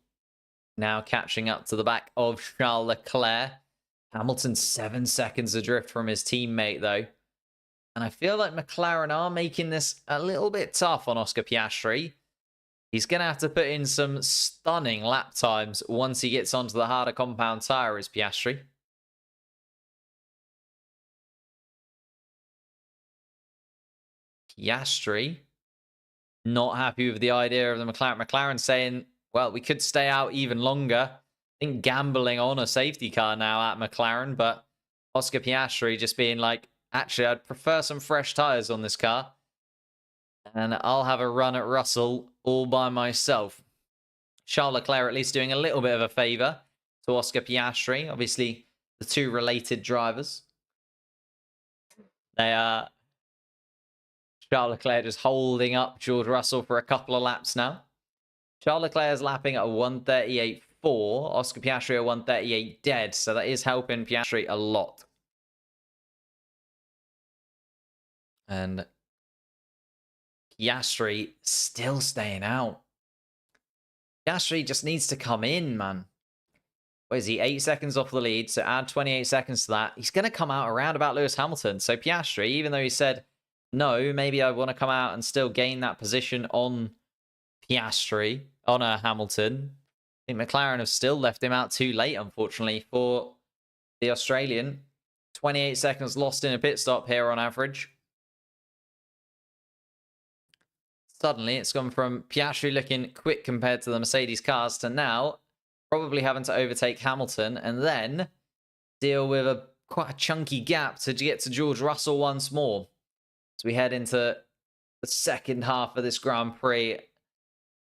now catching up to the back of Charles Leclerc. Hamilton 7 seconds adrift from his teammate, though. And I feel like McLaren are making this a little bit tough on Oscar Piastri. He's going to have to put in some stunning lap times once he gets onto the harder compound tyre as Piastri. Piastri not happy with the idea of the McLaren. McLaren saying, well, we could stay out even longer. I think gambling on a safety car now at McLaren, but Oscar Piastri just being like, actually, I'd prefer some fresh tyres on this car. And I'll have a run at Russell all by myself. Charles Leclerc at least doing a little bit of a favour to Oscar Piastri. Obviously, the two related drivers. They are Charles Leclerc just holding up George Russell for a couple of laps now. Charles Leclerc is lapping at a 138.4. Oscar Piastri at 138 dead. So that is helping Piastri a lot. And Piastri still staying out. Piastri just needs to come in, man. What is he? 8 seconds off the lead. So add 28 seconds to that. He's going to come out around about Lewis Hamilton. So Piastri, even though he said, no, maybe I want to come out and still gain that position on Piastri, on Hamilton. I think McLaren have still left him out too late, unfortunately, for the Australian. 28 seconds lost in a pit stop here on average. Suddenly, it's gone from Piastri looking quick compared to the Mercedes cars to now probably having to overtake Hamilton and then deal with quite a chunky gap to get to George Russell once more. So we head into the second half of this Grand Prix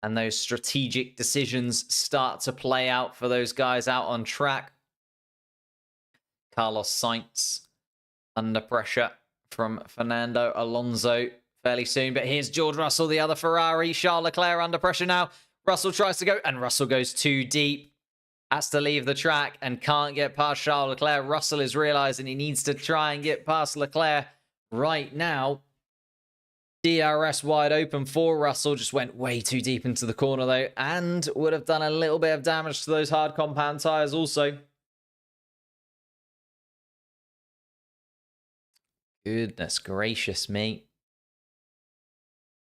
and those strategic decisions start to play out for those guys out on track. Carlos Sainz under pressure from Fernando Alonso fairly soon. But here's George Russell, the other Ferrari. Charles Leclerc under pressure now. Russell tries to go, and Russell goes too deep. Has to leave the track and can't get past Charles Leclerc. Russell is realizing he needs to try and get past Leclerc right now. DRS wide open for Russell. Just went way too deep into the corner, though, and would have done a little bit of damage to those hard compound tyres also. Goodness gracious me.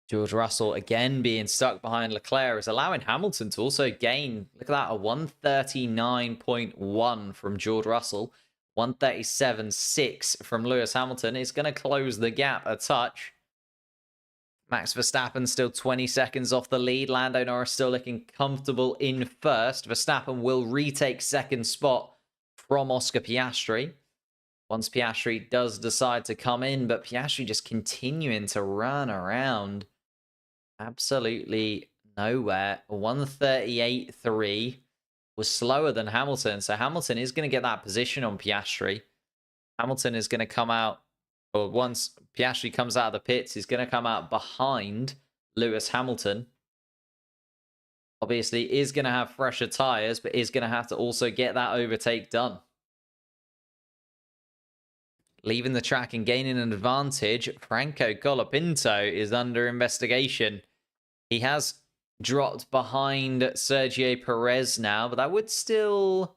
George Russell again being stuck behind Leclerc is allowing Hamilton to also gain, look at that, a 139.1 from George Russell. 137.6 from Lewis Hamilton. Is going to close the gap a touch. Max Verstappen still 20 seconds off the lead. Lando Norris still looking comfortable in first. Verstappen will retake second spot from Oscar Piastri once Piastri does decide to come in, but Piastri just continuing to run around absolutely nowhere. 138.3 was slower than Hamilton, so Hamilton is going to get that position on Piastri. Hamilton is going to come out, or once Piastri comes out of the pits, he's going to come out behind Lewis Hamilton. Obviously, is going to have fresher tyres, but is going to have to also get that overtake done. Leaving the track and gaining an advantage, Franco Colapinto is under investigation. He has dropped behind Sergio Perez now, but that would still...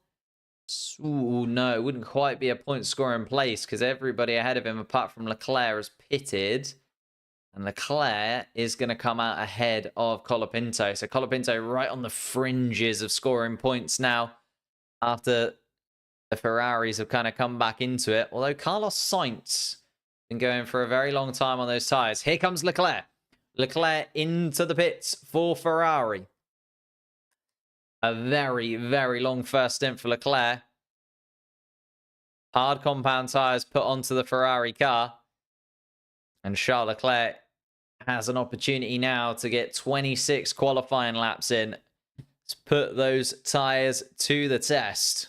Ooh, no, it wouldn't quite be a point score in place because everybody ahead of him, apart from Leclerc, has pitted. And Leclerc is going to come out ahead of Colapinto. So Colapinto right on the fringes of scoring points now after the Ferraris have kind of come back into it. Although Carlos Sainz been going for a very long time on those tyres. Here comes Leclerc. Leclerc into the pits for Ferrari. A very, very long first stint for Leclerc. Hard compound tyres put onto the Ferrari car. And Charles Leclerc has an opportunity now to get 26 qualifying laps in to put those tyres to the test.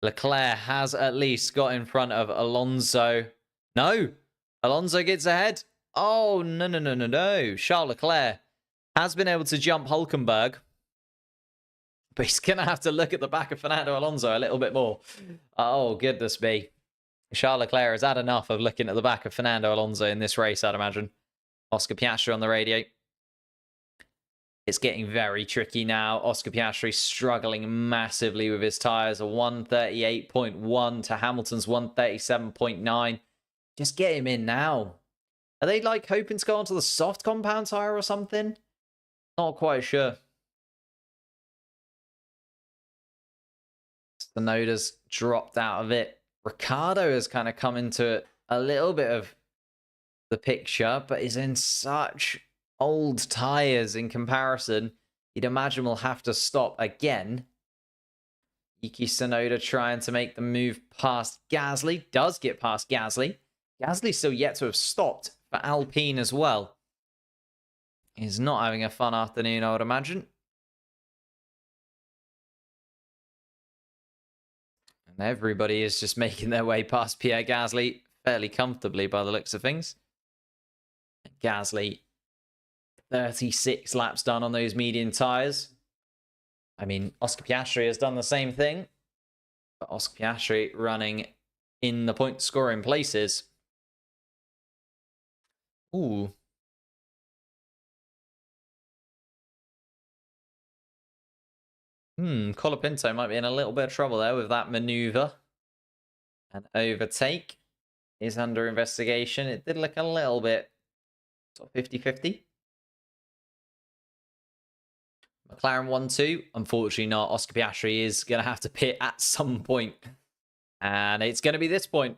Leclerc has at least got in front of Alonso. No, Alonso gets ahead. Oh, no. Charles Leclerc has been able to jump Hulkenberg. But he's going to have to look at the back of Fernando Alonso a little bit more. Oh, goodness me. Charles Leclerc has had enough of looking at the back of Fernando Alonso in this race, I'd imagine. Oscar Piastri on the radio. It's getting very tricky now. Oscar Piastri struggling massively with his tyres. A 138.1 to Hamilton's 137.9. Just get him in now. Are they like hoping to go onto the soft compound tire or something? Not quite sure. Tsunoda's dropped out of it. Ricardo has kind of come into a little bit of the picture, but is in such old tires in comparison. You'd imagine we'll have to stop again. Yuki Tsunoda trying to make the move past Gasly. Does get past Gasly. Gasly's still yet to have stopped for Alpine as well. He's not having a fun afternoon, I would imagine. And everybody is just making their way past Pierre Gasly fairly comfortably by the looks of things. Gasly, 36 laps done on those medium tyres. I mean, Oscar Piastri has done the same thing. But Oscar Piastri running in the point scoring places. Ooh. Colapinto might be in a little bit of trouble there with that maneuver. An overtake is under investigation. It did look a little bit sort of 50-50. McLaren 1-2. Unfortunately not. Oscar Piastri is going to have to pit at some point. And it's going to be this point.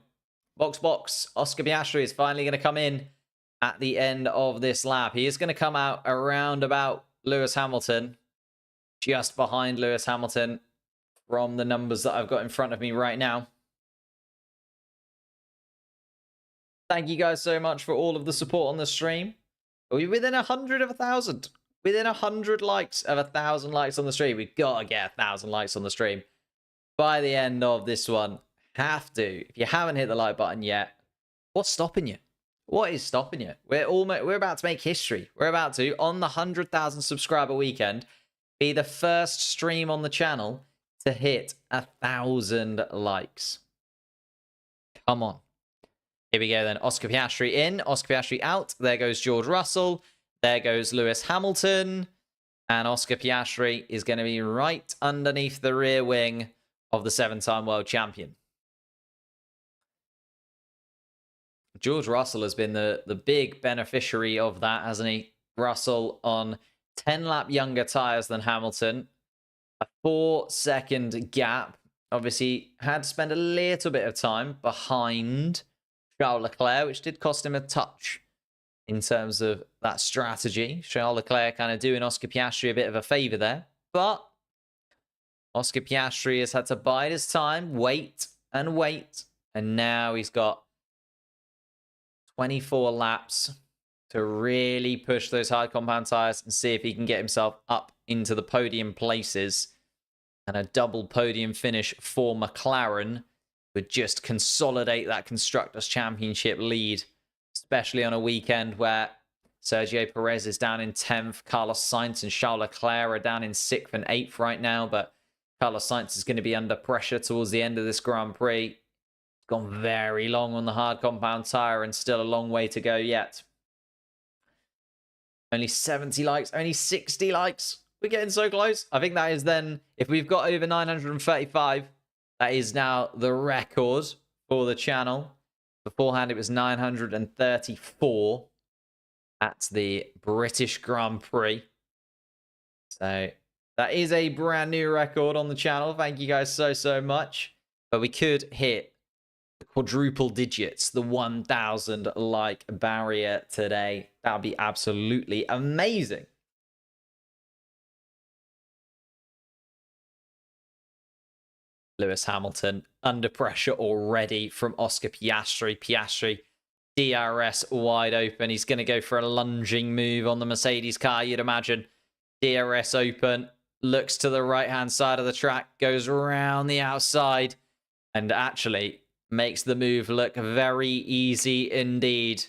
Box. Oscar Piastri is finally going to come in at the end of this lap. He is going to come out around about Lewis Hamilton. Just behind Lewis Hamilton from the numbers that I've got in front of me right now. Thank you guys so much for all of the support on the stream. We're within 100 of 1,000. Within 100 likes of 1,000 likes on the stream. We've got to get 1,000 likes on the stream by the end of this one. Have to. If you haven't hit the like button yet, what's stopping you? What is stopping you? We're about to make history. We're about to, on the 100,000 subscriber weekend, be the first stream on the channel to hit 1,000 likes. Come on. Here we go then. Oscar Piastri in. Oscar Piastri out. There goes George Russell. There goes Lewis Hamilton. And Oscar Piastri is going to be right underneath the rear wing of the 7-time world champion. George Russell has been the big beneficiary of that, hasn't he? Russell on 10-lap younger tyres than Hamilton. A 4-second gap. Obviously, had to spend a little bit of time behind Charles Leclerc, which did cost him a touch in terms of that strategy. Charles Leclerc kind of doing Oscar Piastri a bit of a favour there. But Oscar Piastri has had to bide his time, wait. And now he's got 24 laps to really push those hard compound tyres and see if he can get himself up into the podium places. And a double podium finish for McLaren would just consolidate that Constructors' Championship lead, especially on a weekend where Sergio Perez is down in 10th, Carlos Sainz and Charles Leclerc are down in 6th and 8th right now, but Carlos Sainz is going to be under pressure towards the end of this Grand Prix. Gone very long on the hard compound tyre and still a long way to go yet. Only 70 likes, only 60 likes. We're getting so close. I think that is then, if we've got over 935, that is now the record for the channel. Beforehand, it was 934 at the British Grand Prix. So that is a brand new record on the channel. Thank you guys so much. But we could hit the quadruple digits, the 1,000 like barrier today. That would be absolutely amazing. Lewis Hamilton under pressure already from Oscar Piastri. Piastri, DRS wide open. He's going to go for a lunging move on the Mercedes car, you'd imagine. DRS open, looks to the right-hand side of the track, goes around the outside, and actually makes the move look very easy indeed.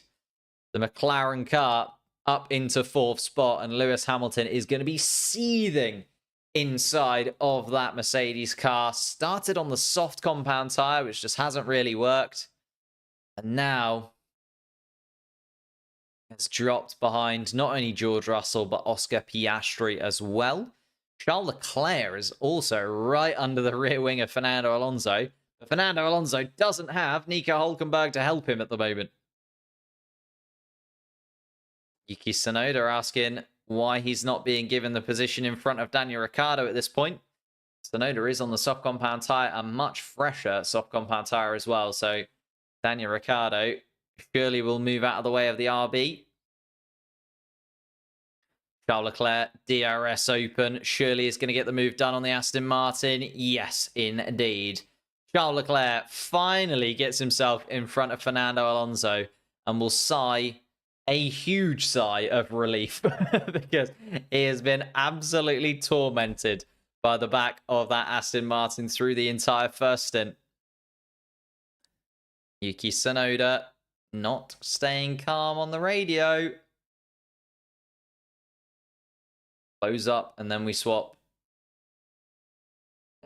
The McLaren car up into 4th spot, and Lewis Hamilton is going to be seething inside of that Mercedes car. Started on the soft compound tyre, which just hasn't really worked. And now has dropped behind not only George Russell, but Oscar Piastri as well. Charles Leclerc is also right under the rear wing of Fernando Alonso. But Fernando Alonso doesn't have Nico Hülkenberg to help him at the moment. Yuki Tsunoda asking why he's not being given the position in front of Daniel Ricciardo at this point. Tsunoda is on the soft compound tyre, a much fresher soft compound tyre as well. So Daniel Ricciardo surely will move out of the way of the RB. Charles Leclerc, DRS open. Surely is going to get the move done on the Aston Martin. Yes, indeed. Charles Leclerc finally gets himself in front of Fernando Alonso and will sigh a huge sigh of relief because he has been absolutely tormented by the back of that Aston Martin through the entire first stint. Yuki Tsunoda not staying calm on the radio. Close up and then we swap.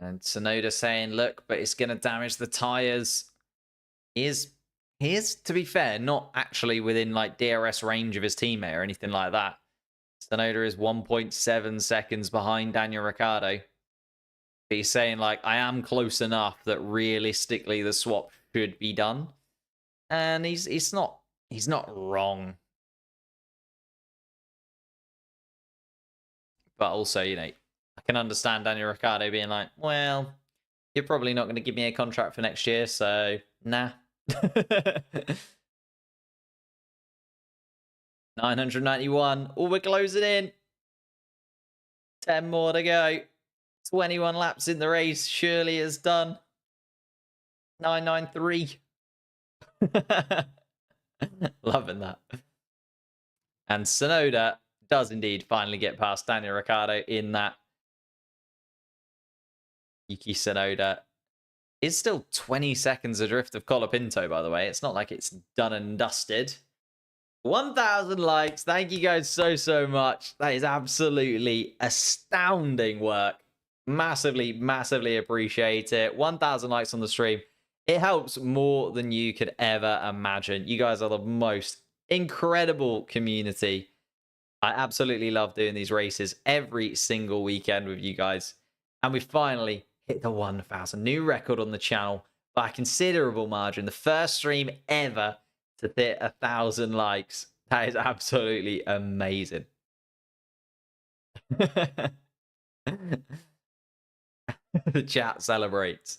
And Tsunoda saying, look, but it's going to damage the tyres. He is, to be fair, not actually within like DRS range of his teammate or anything like that. Tsunoda is 1.7 seconds behind Daniel Ricciardo. But he's saying, like, I am close enough that realistically the swap should be done. And he's not wrong. But also, you know, I can understand Daniel Ricciardo being like, well, you're probably not going to give me a contract for next year, so nah. 991. Oh, we're closing in. 10 more to go. 21 laps in the race. Surely is done. 993. Loving that. And Tsunoda does indeed finally get past Daniel Ricciardo in that. Yuki Tsunoda is still 20 seconds adrift of Colapinto, by the way. It's not like it's done and dusted. 1,000 likes. Thank you guys so much. That is absolutely astounding work. Massively appreciate it. 1,000 likes on the stream. It helps more than you could ever imagine. You guys are the most incredible community. I absolutely love doing these races every single weekend with you guys. And we finally hit the 1,000. New record on the channel by a considerable margin. The first stream ever to hit 1,000 likes. That is absolutely amazing. The chat celebrates.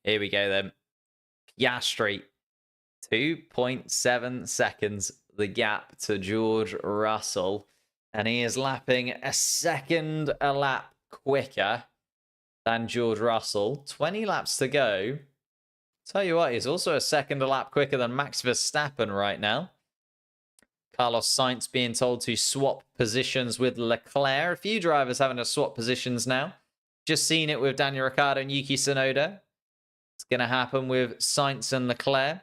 Here we go then. Piastri, 2.7 seconds the gap to George Russell. And he is lapping a second a lap quicker than George Russell. 20 laps to go. Tell you what, he's also a second a lap quicker than Max Verstappen right now. Carlos Sainz being told to swap positions with Leclerc. A few drivers having to swap positions now. Just seen it with Daniel Ricciardo and Yuki Tsunoda. It's going to happen with Sainz and Leclerc.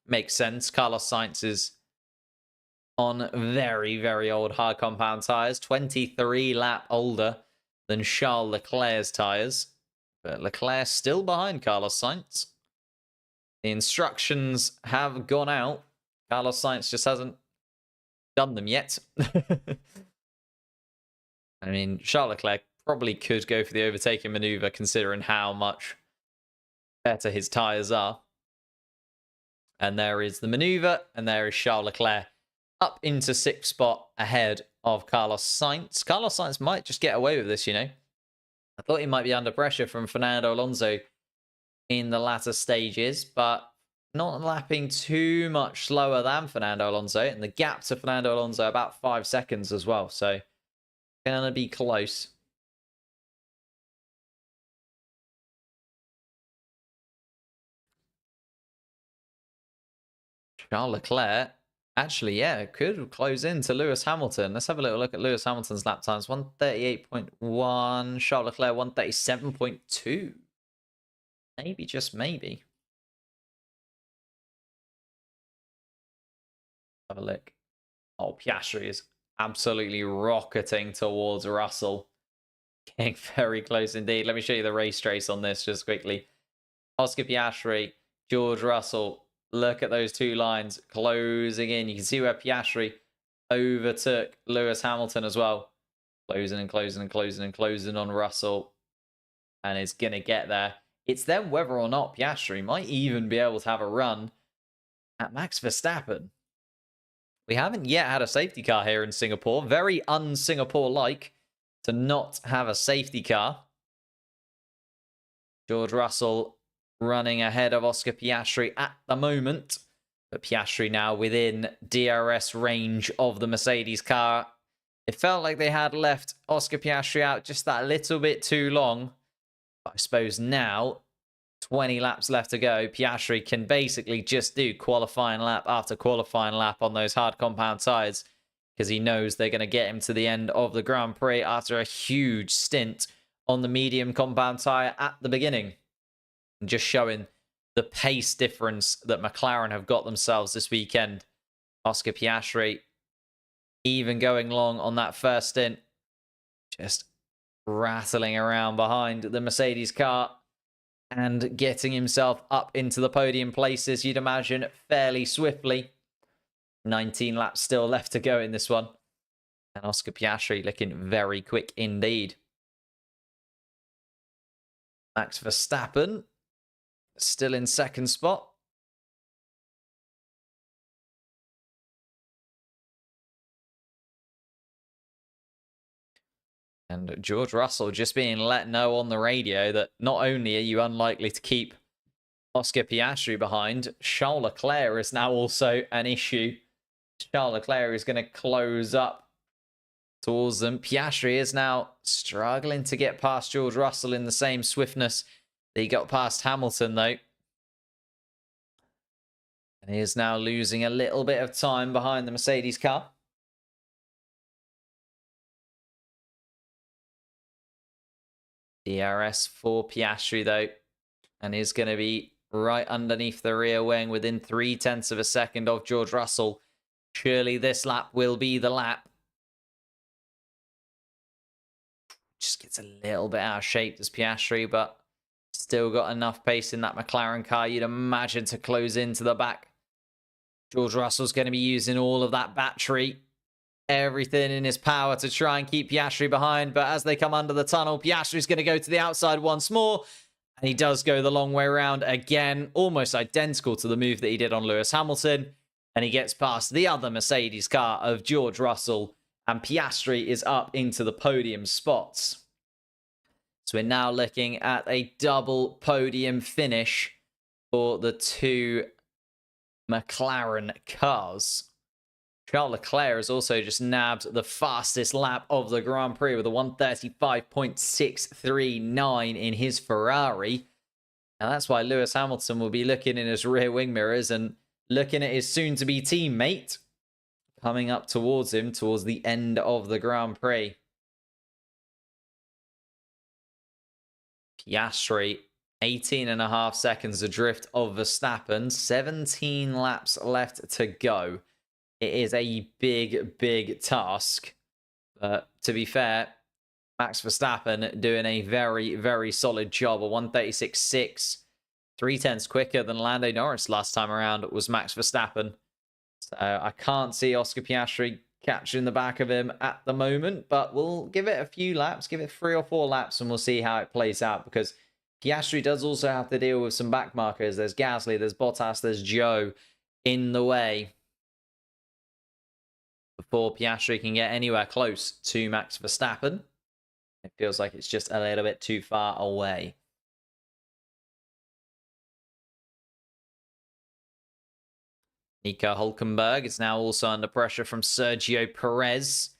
Makes sense. Carlos Sainz is on very old hard compound tyres. 23 lap older than Charles Leclerc's tyres. But Leclerc still behind Carlos Sainz. The instructions have gone out. Carlos Sainz just hasn't done them yet. I mean, Charles Leclerc probably could go for the overtaking maneuver considering how much better his tyres are. And there is the maneuver, and there is Charles Leclerc up into 6th spot ahead of Carlos Sainz. Carlos Sainz might just get away with this, you know. I thought he might be under pressure from Fernando Alonso in the latter stages, but not lapping too much slower than Fernando Alonso. And the gap to Fernando Alonso about 5 seconds as well. So, gonna be close. Charles Leclerc, actually, yeah, could close in to Lewis Hamilton. Let's have a little look at Lewis Hamilton's lap times. 138.1. Charles Leclerc, 137.2. Maybe, just maybe. Have a look. Oh, Piastri is absolutely rocketing towards Russell. Getting very close indeed. Let me show you the race trace on this just quickly. Oscar Piastri, George Russell. Look at those two lines closing in. You can see where Piastri overtook Lewis Hamilton as well. Closing and closing and closing and closing on Russell. And is going to get there. It's then whether or not Piastri might even be able to have a run at Max Verstappen. We haven't yet had a safety car here in Singapore. Very un-Singapore-like to not have a safety car. George Russell running ahead of Oscar Piastri at the moment. But Piastri now within DRS range of the Mercedes car. It felt like they had left Oscar Piastri out just that little bit too long. But I suppose now, 20 laps left to go, Piastri can basically just do qualifying lap after qualifying lap on those hard compound tyres because he knows they're going to get him to the end of the Grand Prix after a huge stint on the medium compound tyre at the beginning. And just showing the pace difference that McLaren have got themselves this weekend. Oscar Piastri, even going long on that first stint, just rattling around behind the Mercedes car and getting himself up into the podium places, you'd imagine, fairly swiftly. 19 laps still left to go in this one. And Oscar Piastri looking very quick indeed. Max Verstappen still in second spot. And George Russell just being let know on the radio that not only are you unlikely to keep Oscar Piastri behind, Charles Leclerc is now also an issue. Charles Leclerc is going to close up towards them. Piastri is now struggling to get past George Russell in the same swiftness that he got past Hamilton, though. And he is now losing a little bit of time behind the Mercedes car. DRS for Piastri, though, and is going to be right underneath the rear wing within 0.3 of a second of George Russell. Surely this lap will be the lap. Just gets a little bit out of shape, does Piastri, but still got enough pace in that McLaren car, you'd imagine, to close into the back. George Russell's going to be using all of that battery, everything in his power to try and keep Piastri behind. But as they come under the tunnel, Piastri's going to go to the outside once more. And he does go the long way around again, almost identical to the move that he did on Lewis Hamilton. And he gets past the other Mercedes car of George Russell. And Piastri is up into the podium spots. So we're now looking at a double podium finish for the two McLaren cars. Charles Leclerc has also just nabbed the fastest lap of the Grand Prix with a 1:35.639 in his Ferrari. And that's why Lewis Hamilton will be looking in his rear wing mirrors and looking at his soon-to-be teammate coming up towards him towards the end of the Grand Prix. Piastri, 18.5 seconds adrift of Verstappen. 17 laps left to go. It is a big, big task. But to be fair, Max Verstappen doing a very, very solid job. A 1:36.6. 0.3 quicker than Lando Norris last time around was Max Verstappen. So I can't see Oscar Piastri catching the back of him at the moment, but we'll give it a few laps, give it 3 or 4 laps, and we'll see how it plays out, because Piastri does also have to deal with some back markers. There's Gasly, there's Bottas, there's Joe in the way before Piastri can get anywhere close to Max Verstappen. It feels like it's just a little bit too far away. Nico Hülkenberg is now also under pressure from Sergio Perez.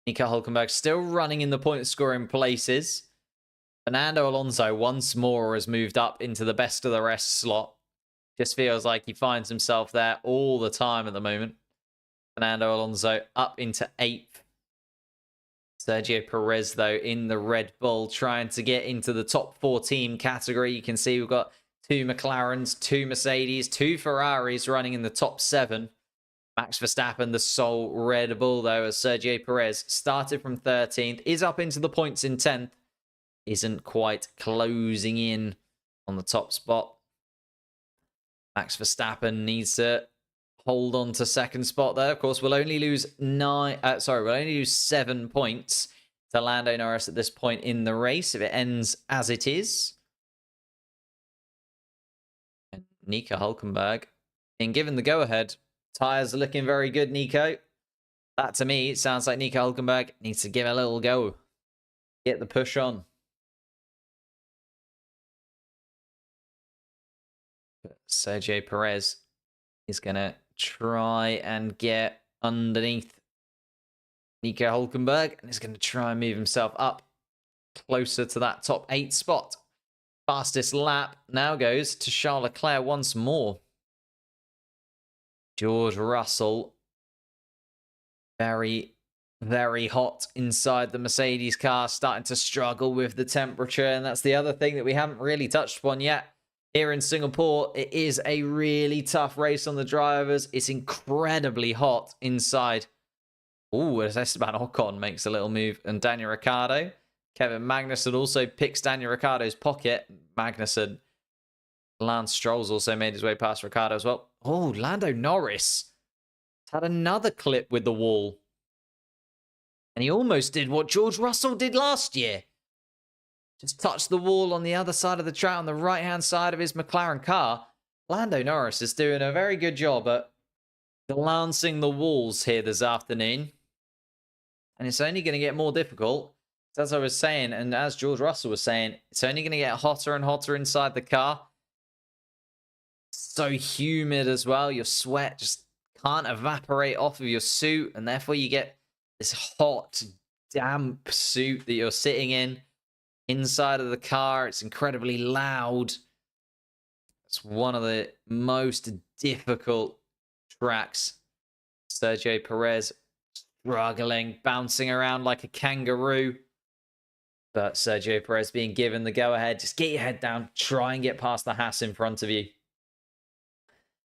Nico Hülkenberg still running in the point-scoring places. Fernando Alonso once more has moved up into the best of the rest slot. Just feels like he finds himself there all the time at the moment. Fernando Alonso up into 8th. Sergio Perez, though, in the Red Bull, trying to get into the top 4 team category. You can see we've got 2 McLarens, 2 Mercedes, 2 Ferraris running in the top 7. Max Verstappen, the sole Red Bull, though, as Sergio Perez started from 13th, is up into the points in 10th. Isn't quite closing in on the top spot. Max Verstappen needs to hold on to second spot there. Of course, we'll only lose 7 points to Lando Norris at this point in the race if it ends as it is. And Nico Hulkenberg being given the go-ahead. Tyres are looking very good, Nico. That, to me, it sounds like Nico Hulkenberg needs to give a little go. Get the push on. Sergio Perez is going to try and get underneath Nico Hulkenberg. And is going to try and move himself up closer to that top 8 spot. Fastest lap now goes to Charles Leclerc once more. George Russell, very, very hot inside the Mercedes car, starting to struggle with the temperature. And that's the other thing that we haven't really touched upon yet. Here in Singapore, it is a really tough race on the drivers. It's incredibly hot inside. Ooh, as Esteban Ocon makes a little move. And Daniel Ricciardo. Kevin Magnussen also picks Daniel Ricciardo's pocket. Magnussen. Lance Stroll's also made his way past Ricciardo as well. Oh, Lando Norris had another clip with the wall. And he almost did what George Russell did last year. Just touched the wall on the other side of the track on the right-hand side of his McLaren car. Lando Norris is doing a very good job at glancing the walls here this afternoon. And it's only going to get more difficult. As I was saying, and as George Russell was saying, it's only going to get hotter and hotter inside the car. So humid as well. Your sweat just can't evaporate off of your suit. And therefore you get this hot, damp suit that you're sitting in. Inside of the car, it's incredibly loud. It's one of the most difficult tracks. Sergio Perez struggling, bouncing around like a kangaroo. But Sergio Perez being given the go-ahead. Just get your head down. Try and get past the Haas in front of you.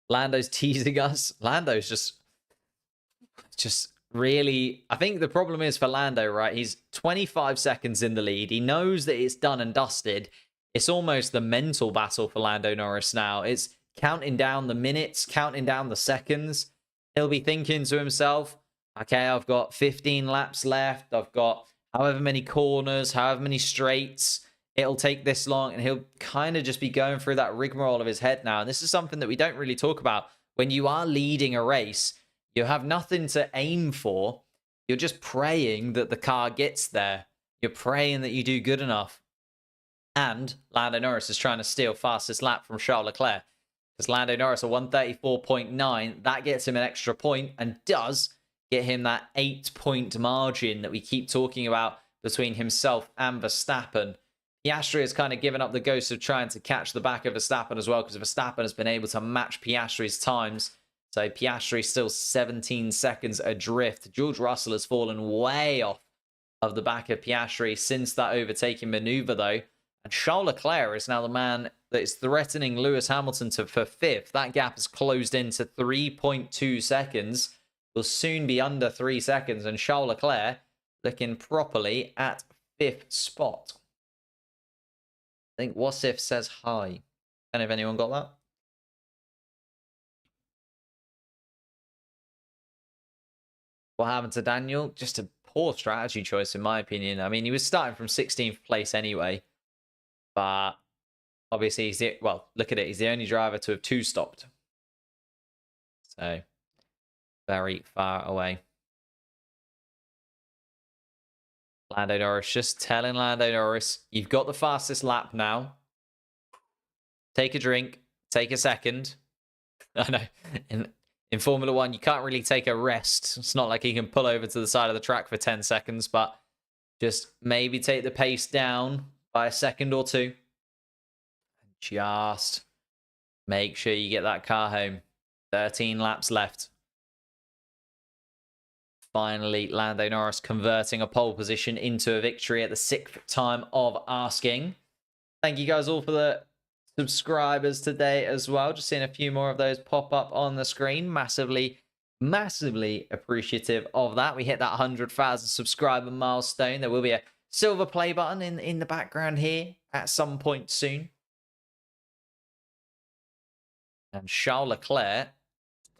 Lando's teasing us. Lando's just really, I think the problem is for Lando, right? He's 25 seconds in the lead. He knows that it's done and dusted. It's almost the mental battle for Lando Norris now. It's counting down the minutes, counting down the seconds. He'll be thinking to himself, okay, I've got 15 laps left. I've got however many corners, however many straights. It'll take this long. And he'll kind of just be going through that rigmarole of his head now. And this is something that we don't really talk about. When you are leading a race, you have nothing to aim for. You're just praying that the car gets there. You're praying that you do good enough. And Lando Norris is trying to steal fastest lap from Charles Leclerc. Because Lando Norris, a 134.9, that gets him an extra point and does get him that 8-point margin that we keep talking about between himself and Verstappen. Piastri has kind of given up the ghost of trying to catch the back of Verstappen as well, because Verstappen has been able to match Piastri's times. So Piastri still 17 seconds adrift. George Russell has fallen way off of the back of Piastri since that overtaking maneuver, though. And Charles Leclerc is now the man that is threatening Lewis Hamilton for 5th. That gap has closed into 3.2 seconds. Will soon be under 3 seconds. And Charles Leclerc looking properly at 5th spot. I think Wasif says hi. I don't know if anyone got that. What happened to Daniel? Just a poor strategy choice, in my opinion. I mean, he was starting from 16th place anyway. But obviously, he's the, well, look at it. He's the only driver to have 2 stopped. So, very far away. Lando Norris, just telling Lando Norris, you've got the fastest lap now. Take a drink. Take a second. I know. In Formula 1, you can't really take a rest. It's not like he can pull over to the side of the track for 10 seconds, but just maybe take the pace down by a second or 2. Just make sure you get that car home. 13 laps left. Finally, Lando Norris converting a pole position into a victory at the 6th time of asking. Thank you guys all for the subscribers today as well. Just seeing a few more of those pop up on the screen. Massively appreciative of that. We hit that 100,000 subscriber milestone. There will be a silver play button in the background here at some point soon. And Charles Leclerc,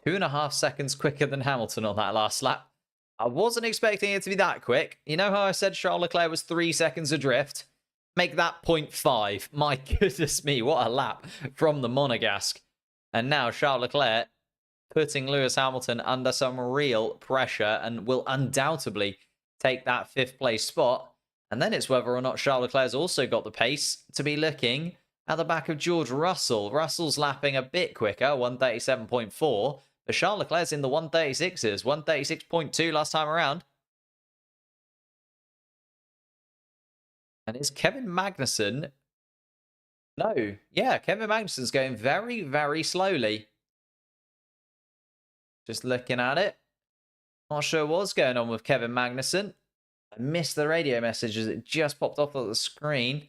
2.5 seconds quicker than Hamilton on that last lap. I wasn't expecting it to be that quick. You know how I said Charles Leclerc was 3 seconds adrift? Make that 0.5. My goodness me, what a lap from the Monegasque. And now Charles Leclerc putting Lewis Hamilton under some real pressure and will undoubtedly take that 5th place spot. And then it's whether or not Charles Leclerc's also got the pace to be looking at the back of George Russell. Russell's lapping a bit quicker, 137.4. But Charles Leclerc's in the 136s, 136.2 last time around. And is Kevin Magnussen? No. Yeah, Kevin Magnussen's going very, very slowly. Just looking at it. Not sure what's going on with Kevin Magnussen. I missed the radio message as it just popped off of the screen.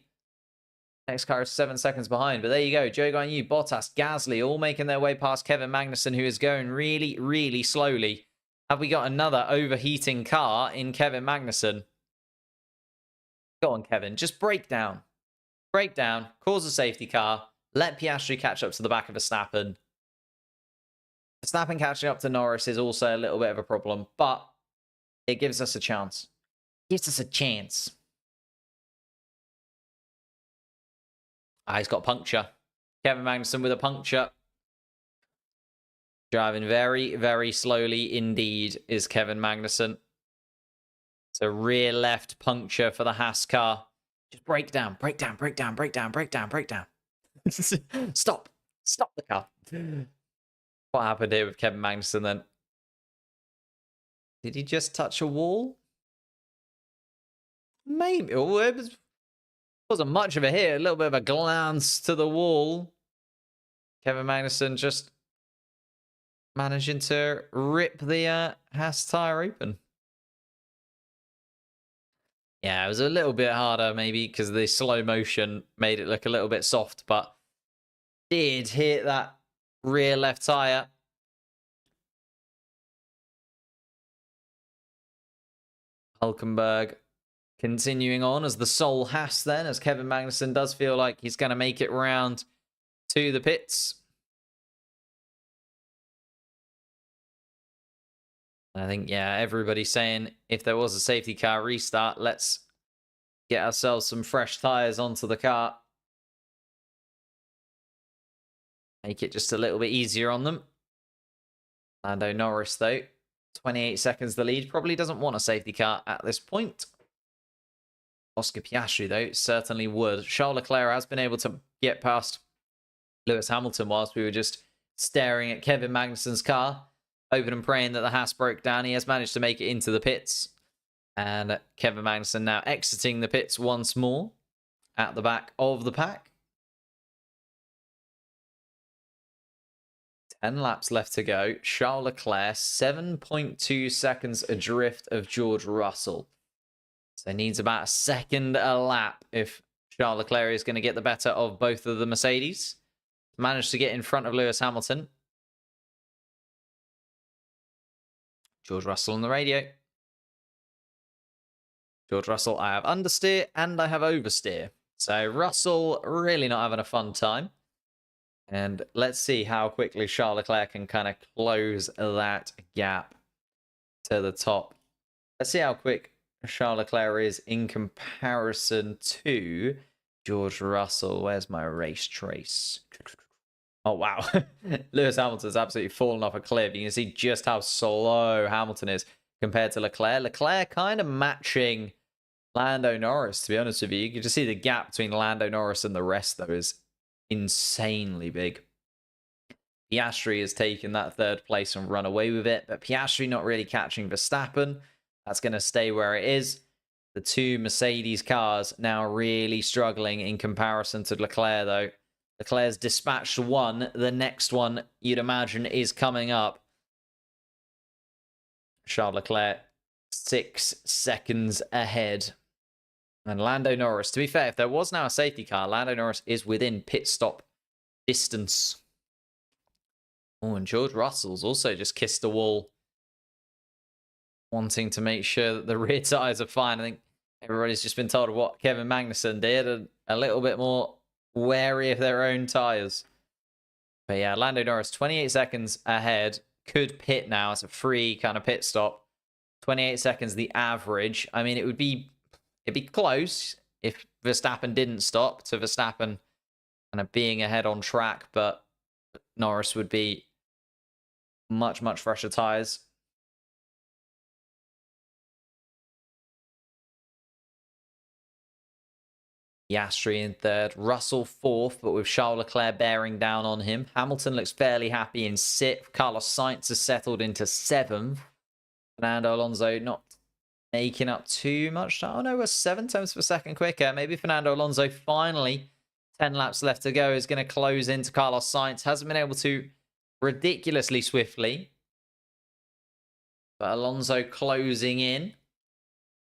Next car is 7 seconds behind. But there you go. Zhou Guanyu, Bottas, Gasly all making their way past Kevin Magnussen, who is going really, really slowly. Have we got another overheating car in Kevin Magnussen? Go on, Kevin. Just break down. Break down. Cause a safety car. Let Piastri catch up to the back of Verstappen. Verstappen catching up to Norris is also a little bit of a problem, but it gives us a chance. Gives us a chance. He's got a puncture. Kevin Magnussen with a puncture. Driving very, very slowly indeed is Kevin Magnussen. It's a rear left puncture for the Haas car. Just break down, break down, break down, break down, break down, break down. Stop. Stop the car. What happened here with Kevin Magnussen then? Did he just touch a wall? Maybe. Oh, it wasn't much of a hit. A little bit of a glance to the wall. Kevin Magnussen just managing to rip the Haas tyre open. Yeah, it was a little bit harder maybe because the slow motion made it look a little bit soft, but did hit that rear left tyre. Hulkenberg continuing on as the sole Haas then, as Kevin Magnussen does feel like he's going to make it round to the pits. I think, yeah, everybody's saying if there was a safety car restart, let's get ourselves some fresh tyres onto the car. Make it just a little bit easier on them. Lando Norris, though, 28 seconds the lead. Probably doesn't want a safety car at this point. Oscar Piastri, though, certainly would. Charles Leclerc has been able to get past Lewis Hamilton whilst we were just staring at Kevin Magnussen's car, hoping and praying that the Haas broke down. He has managed to make it into the pits. And Kevin Magnussen now exiting the pits once more at the back of the pack. 10 laps left to go. Charles Leclerc, 7.2 seconds adrift of George Russell. So he needs about a second a lap if Charles Leclerc is going to get the better of both of the Mercedes. Managed to get in front of Lewis Hamilton. George Russell on the radio. George Russell, I have understeer and I have oversteer. So Russell really not having a fun time. And let's see how quickly Charles Leclerc can kind of close that gap to the top. Let's see how quick Charles Leclerc is in comparison to George Russell. Where's my race trace? Oh, wow. Lewis Hamilton's absolutely fallen off a cliff. You can see just how slow Hamilton is compared to Leclerc. Leclerc kind of matching Lando Norris, to be honest with you. You can just see the gap between Lando Norris and the rest, though, is insanely big. Piastri has taken that third place and run away with it, but Piastri not really catching Verstappen. That's going to stay where it is. The two Mercedes cars now really struggling in comparison to Leclerc, though. Leclerc's dispatched one. The next one, you'd imagine, is coming up. Charles Leclerc, 6 seconds ahead. And Lando Norris, to be fair, if there was now a safety car, Lando Norris is within pit stop distance. Oh, and George Russell's also just kissed the wall, wanting to make sure that the rear tyres are fine. I think everybody's just been told what Kevin Magnussen did, and a little bit more wary of their own tyres. But yeah, Lando Norris, 28 seconds ahead. Could pit now. It's a free kind of pit stop. 28 seconds, the average. I mean, it'd be close if Verstappen didn't stop to Verstappen kind of being ahead on track, but Norris would be much, much fresher tyres. Piastri in third, Russell fourth, but with Charles Leclerc bearing down on him. Hamilton looks fairly happy in sixth. Carlos Sainz has settled into seventh. Fernando Alonso not making up too much. Oh no, we're 7 tenths per second quicker. Maybe Fernando Alonso finally, 10 laps left to go, is going to close into Carlos Sainz. Hasn't been able to ridiculously swiftly. But Alonso closing in.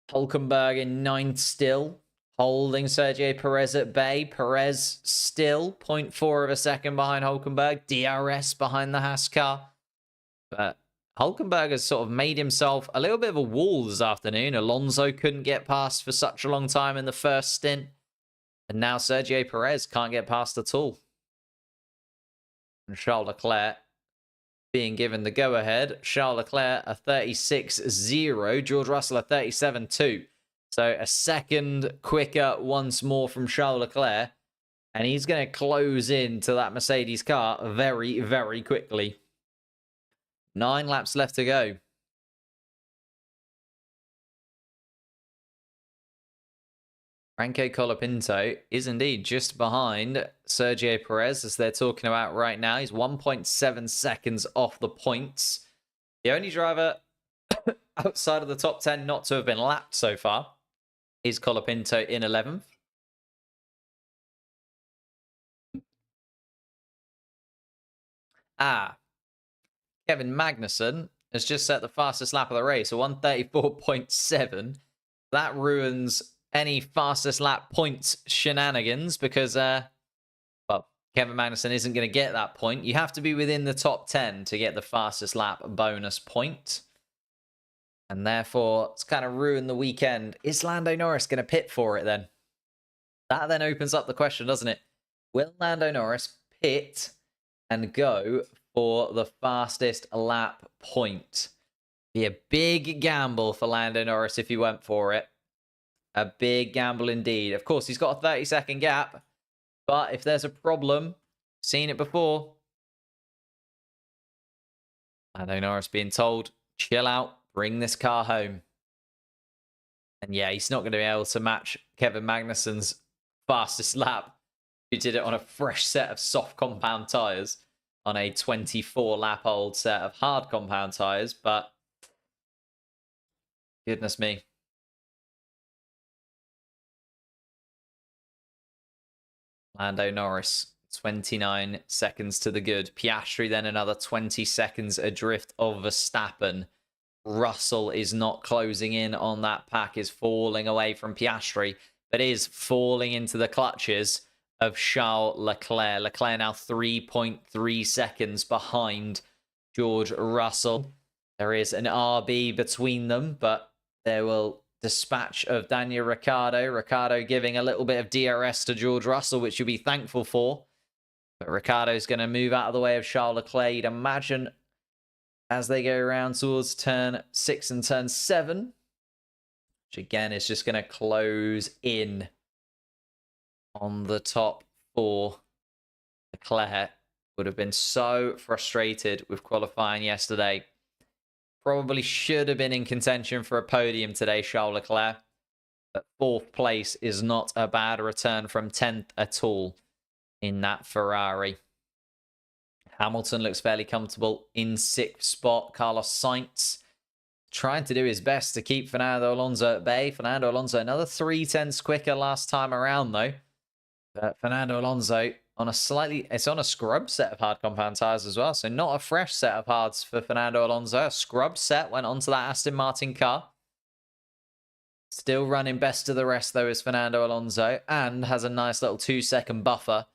Hulkenberg in ninth still. Holding Sergio Perez at bay. Perez still 0.4 of a second behind Hulkenberg. DRS behind the Haas car. But Hulkenberg has sort of made himself a little bit of a wall this afternoon. Alonso couldn't get past for such a long time in the first stint. And now Sergio Perez can't get past at all. And Charles Leclerc being given the go-ahead. Charles Leclerc a 36.0. George Russell a 37.2. So a second quicker once more from Charles Leclerc. And he's going to close into that Mercedes car very, very quickly. 9 laps left to go. Franco Colapinto is indeed just behind Sergio Perez, as they're talking about right now. He's 1.7 seconds off the points. The only driver outside of the top 10 not to have been lapped so far is Colapinto in 11th. Kevin Magnussen has just set the fastest lap of the race, a 1:34.7. That ruins any fastest lap points shenanigans because, well, Kevin Magnussen isn't going to get that point. You have to be within the top 10 to get the fastest lap bonus point. And therefore, it's kind of ruined the weekend. Is Lando Norris going to pit for it then? That then opens up the question, doesn't it? Will Lando Norris pit and go for the fastest lap point? Be a big gamble for Lando Norris if he went for it. A big gamble indeed. Of course, he's got a 30-second gap. But if there's a problem, seen it before. Lando Norris being told, chill out, bring this car home. And yeah, he's not going to be able to match Kevin Magnussen's fastest lap, who did it on a fresh set of soft compound tyres on a 24-lap-old set of hard compound tyres. But goodness me. Lando Norris, 29 seconds to the good. Piastri then another 20 seconds adrift of Verstappen. Russell is not closing in on that pack, is falling away from Piastri, but is falling into the clutches of Charles Leclerc. Leclerc now 3.3 seconds behind George Russell. There is an RB between them, but there will dispatch of Daniel Ricciardo. Ricciardo giving a little bit of DRS to George Russell, which you'll be thankful for. But Ricciardo's going to move out of the way of Charles Leclerc. You'd imagine as they go around towards turn 6 and turn 7, which again is just going to close in on the top 4. Leclerc would have been so frustrated with qualifying yesterday. Probably should have been in contention for a podium today, Charles Leclerc. But 4th place is not a bad return from 10th at all in that Ferrari. Hamilton looks fairly comfortable in 6th spot. Carlos Sainz trying to do his best to keep Fernando Alonso at bay. Fernando Alonso another 3 tenths quicker last time around though. But Fernando Alonso on a it's on a scrub set of hard compound tyres as well. So not a fresh set of hards for Fernando Alonso. A scrub set went onto that Aston Martin car. Still running best of the rest though is Fernando Alonso. And has a nice little 2-second buffer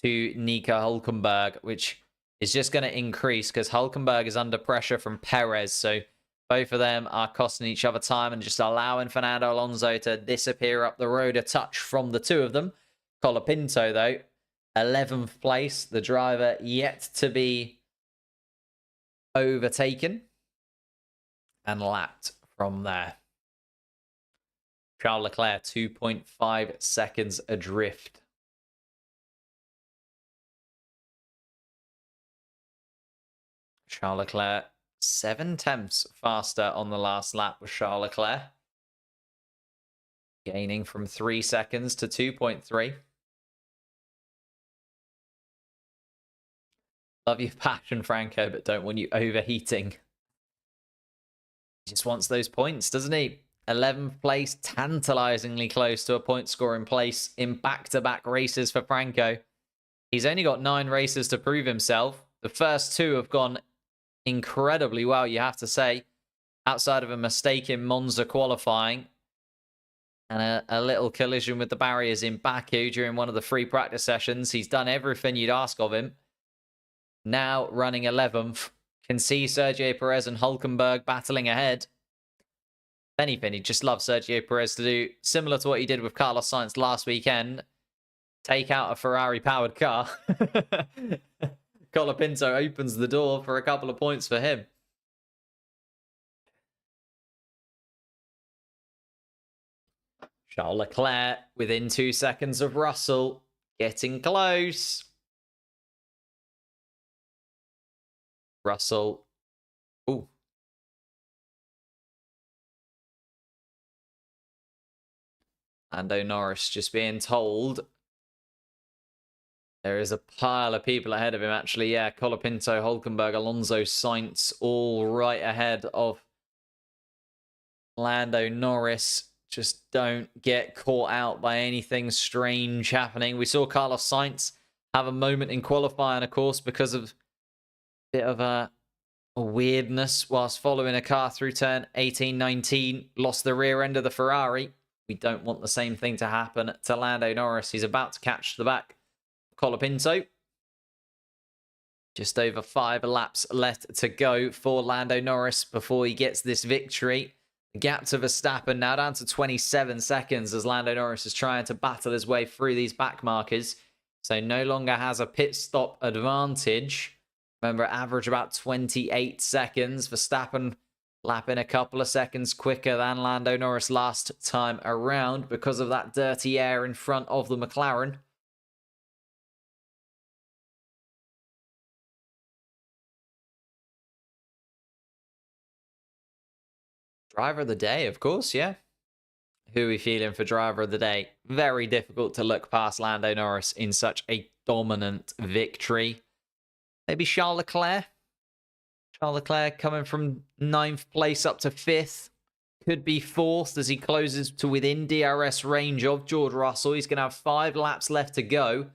to Nico Hulkenberg, which is just going to increase because Hulkenberg is under pressure from Perez. So both of them are costing each other time and just allowing Fernando Alonso to disappear up the road a touch from the two of them. Colapinto, though, 11th place. The driver yet to be overtaken and lapped from there. Charles Leclerc, 2.5 seconds adrift. Charles Leclerc, 7/10 faster on the last lap with Charles Leclerc. Gaining from 3 seconds to 2.3. Love your passion, Franco, but don't want you overheating. He just wants those points, doesn't he? 11th place, tantalizingly close to a point scoring place in back-to-back races for Franco. He's only got 9 races to prove himself. The first 2 have gone incredibly well, you have to say, outside of a mistake in Monza qualifying and a little collision with the barriers in Baku during one of the free practice sessions. He's done everything you'd ask of him. Now running 11th. Can see Sergio Perez and Hulkenberg battling ahead. If anything, he'd just love Sergio Perez to do similar to what he did with Carlos Sainz last weekend. Take out a Ferrari-powered car. Colapinto opens the door for a couple of points for him. Charles Leclerc within 2 seconds of Russell. Getting close. Russell. Ooh. Lando Norris just being told there is a pile of people ahead of him, actually. Yeah, Colapinto, Hulkenberg, Alonso, Sainz, all right ahead of Lando Norris. Just don't get caught out by anything strange happening. We saw Carlos Sainz have a moment in qualifying, of course, because of a bit of a weirdness whilst following a car through turn 18, 19. Lost the rear end of the Ferrari. We don't want the same thing to happen to Lando Norris. He's about to catch the back. Colapinto. Just over 5 laps left to go for Lando Norris before he gets this victory. The gap to Verstappen now down to 27 seconds as Lando Norris is trying to battle his way through these back markers. So no longer has a pit stop advantage. Remember, average about 28 seconds. Verstappen lapping a couple of seconds quicker than Lando Norris last time around because of that dirty air in front of the McLaren. Driver of the day, of course, yeah. Who are we feeling for driver of the day? Very difficult to look past Lando Norris in such a dominant victory. Maybe Charles Leclerc. Charles Leclerc coming from 9th place up to 5th. Could be 4th as he closes to within DRS range of George Russell. He's going to have 5 laps left to go.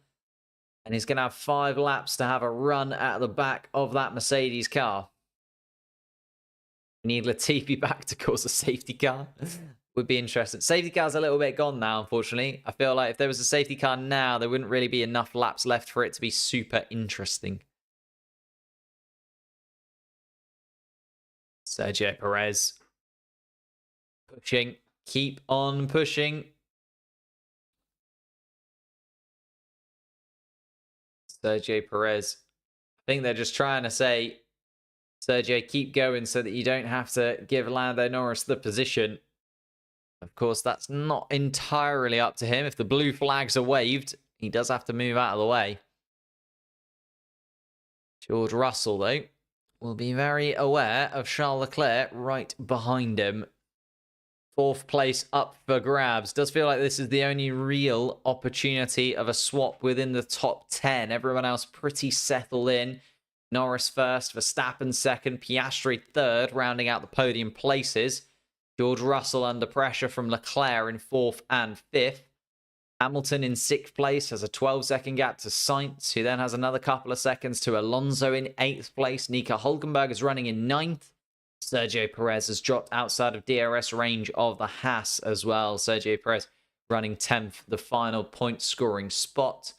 And he's going to have 5 laps to have a run at the back of that Mercedes car. Need Latifi back to cause a safety car. Would be interesting. Safety car's a little bit gone now, unfortunately. I feel like if there was a safety car now, there wouldn't really be enough laps left for it to be super interesting. Sergio Perez. Pushing. Keep on pushing. Sergio Perez. I think they're just trying to say, Sergio, keep going so that you don't have to give Lando Norris the position. Of course, that's not entirely up to him. If the blue flags are waved, he does have to move out of the way. George Russell, though, will be very aware of Charles Leclerc right behind him. 4th place up for grabs. Does feel like this is the only real opportunity of a swap within the top 10. Everyone else pretty settled in. Norris first, Verstappen second, Piastri third, rounding out the podium places. George Russell under pressure from Leclerc in 4th and 5th. Hamilton in 6th place has a 12-second gap to Sainz, who then has another couple of seconds to Alonso in 8th place. Nico Hulkenberg is running in 9th. Sergio Perez has dropped outside of DRS range of the Haas as well. Sergio Perez running 10th, the final point-scoring spot.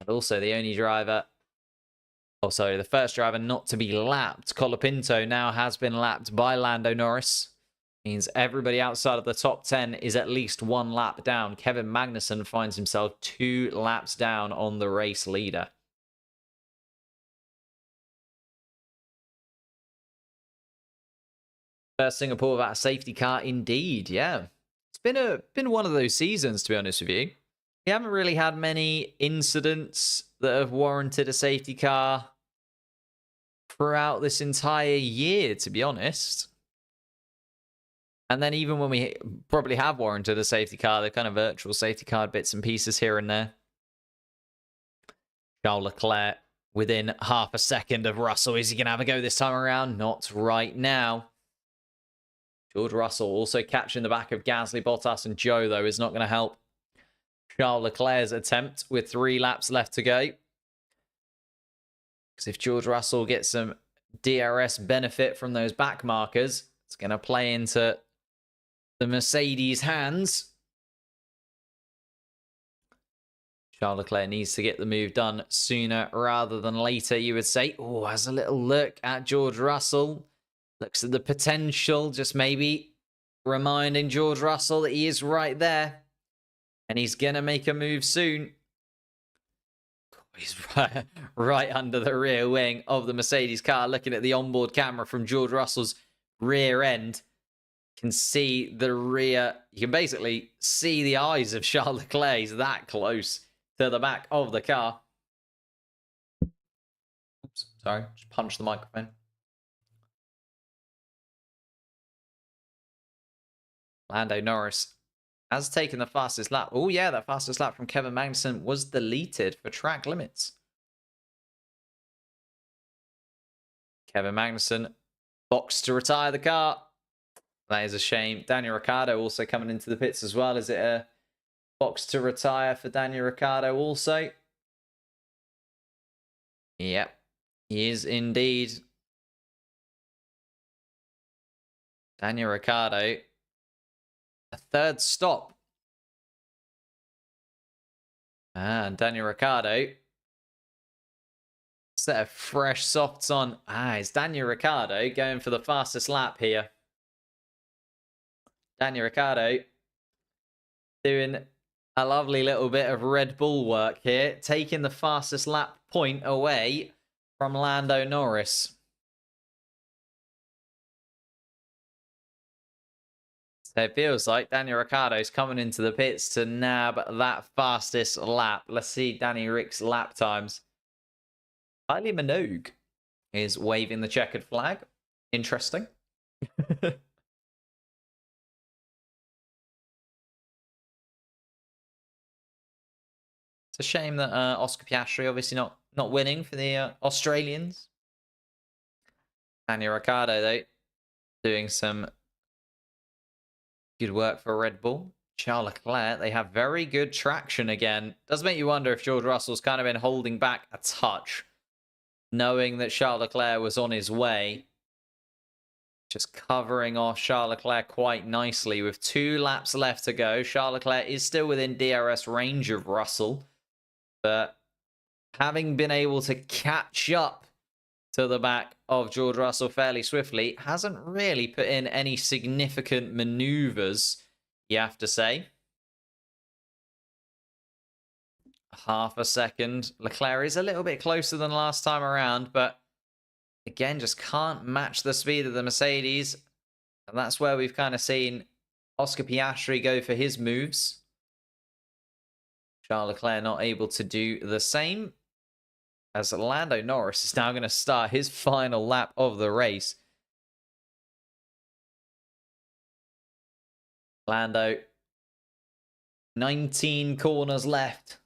And also the only driver... Oh, sorry, the first driver not to be lapped. Colapinto now has been lapped by Lando Norris. Means everybody outside of the top 10 is at least 1 lap down. Kevin Magnussen finds himself 2 laps down on the race leader. First Singapore without a safety car, indeed. Yeah, it's been one of those seasons, to be honest with you. We haven't really had many incidents that have warranted a safety car throughout this entire year, to be honest. And then even when we probably have warranted a safety car, they're kind of virtual safety car bits and pieces here and there. Charles Leclerc within half a second of Russell. Is he going to have a go this time around? Not right now. George Russell also catching the back of Gasly, Bottas, and Joe, though, is not going to help Charles Leclerc's attempt with 3 laps left to go. Because if George Russell gets some DRS benefit from those back markers, it's going to play into the Mercedes' hands. Charles Leclerc needs to get the move done sooner rather than later, you would say. Oh, has a little look at George Russell. Looks at the potential, just maybe reminding George Russell that he is right there. And he's going to make a move soon. He's right under the rear wing of the Mercedes car, looking at the onboard camera from George Russell's rear end. You can see the rear. You can basically see the eyes of Charles Leclerc. He's that close to the back of the car. Oops, sorry, just punched the microphone. Lando Norris has taken the fastest lap. Oh, yeah, that fastest lap from Kevin Magnussen was deleted for track limits. Kevin Magnussen boxed to retire the car. That is a shame. Daniel Ricciardo also coming into the pits as well. Is it a box to retire for Daniel Ricciardo also? Yep, he is indeed. Daniel Ricciardo. A 3rd stop. And Daniel Ricciardo. Set of fresh softs on. It's Daniel Ricciardo going for the fastest lap here. Daniel Ricciardo doing a lovely little bit of Red Bull work here. Taking the fastest lap point away from Lando Norris. So it feels like Daniel Ricciardo's coming into the pits to nab that fastest lap. Let's see Danny Rick's lap times. Kylie Minogue is waving the checkered flag. Interesting. It's a shame that Oscar Piastri obviously not winning for the Australians. Daniel Ricciardo, though, doing some good work for Red Bull. Charles Leclerc, they have very good traction again. Does make you wonder if George Russell's kind of been holding back a touch, knowing that Charles Leclerc was on his way. Just covering off Charles Leclerc quite nicely with 2 laps left to go. Charles Leclerc is still within DRS range of Russell, but having been able to catch up to the back of George Russell fairly swiftly, hasn't really put in any significant maneuvers, you have to say. Half a second. Leclerc is a little bit closer than last time around, but again, just can't match the speed of the Mercedes. And that's where we've kind of seen Oscar Piastri go for his moves. Charles Leclerc not able to do the same, as Lando Norris is now going to start his final lap of the race. Lando, 19 corners left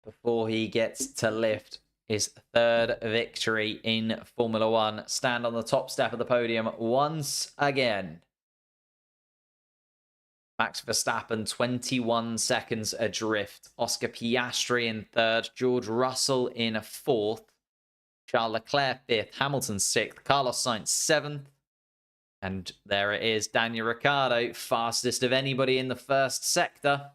before he gets to lift his 3rd victory in Formula One. Stand on the top step of the podium once again. Max Verstappen, 21 seconds adrift. Oscar Piastri in 3rd. George Russell in 4th. Charles Leclerc 5th. Hamilton 6th. Carlos Sainz 7th. And there it is. Daniel Ricciardo, fastest of anybody in the 1st sector.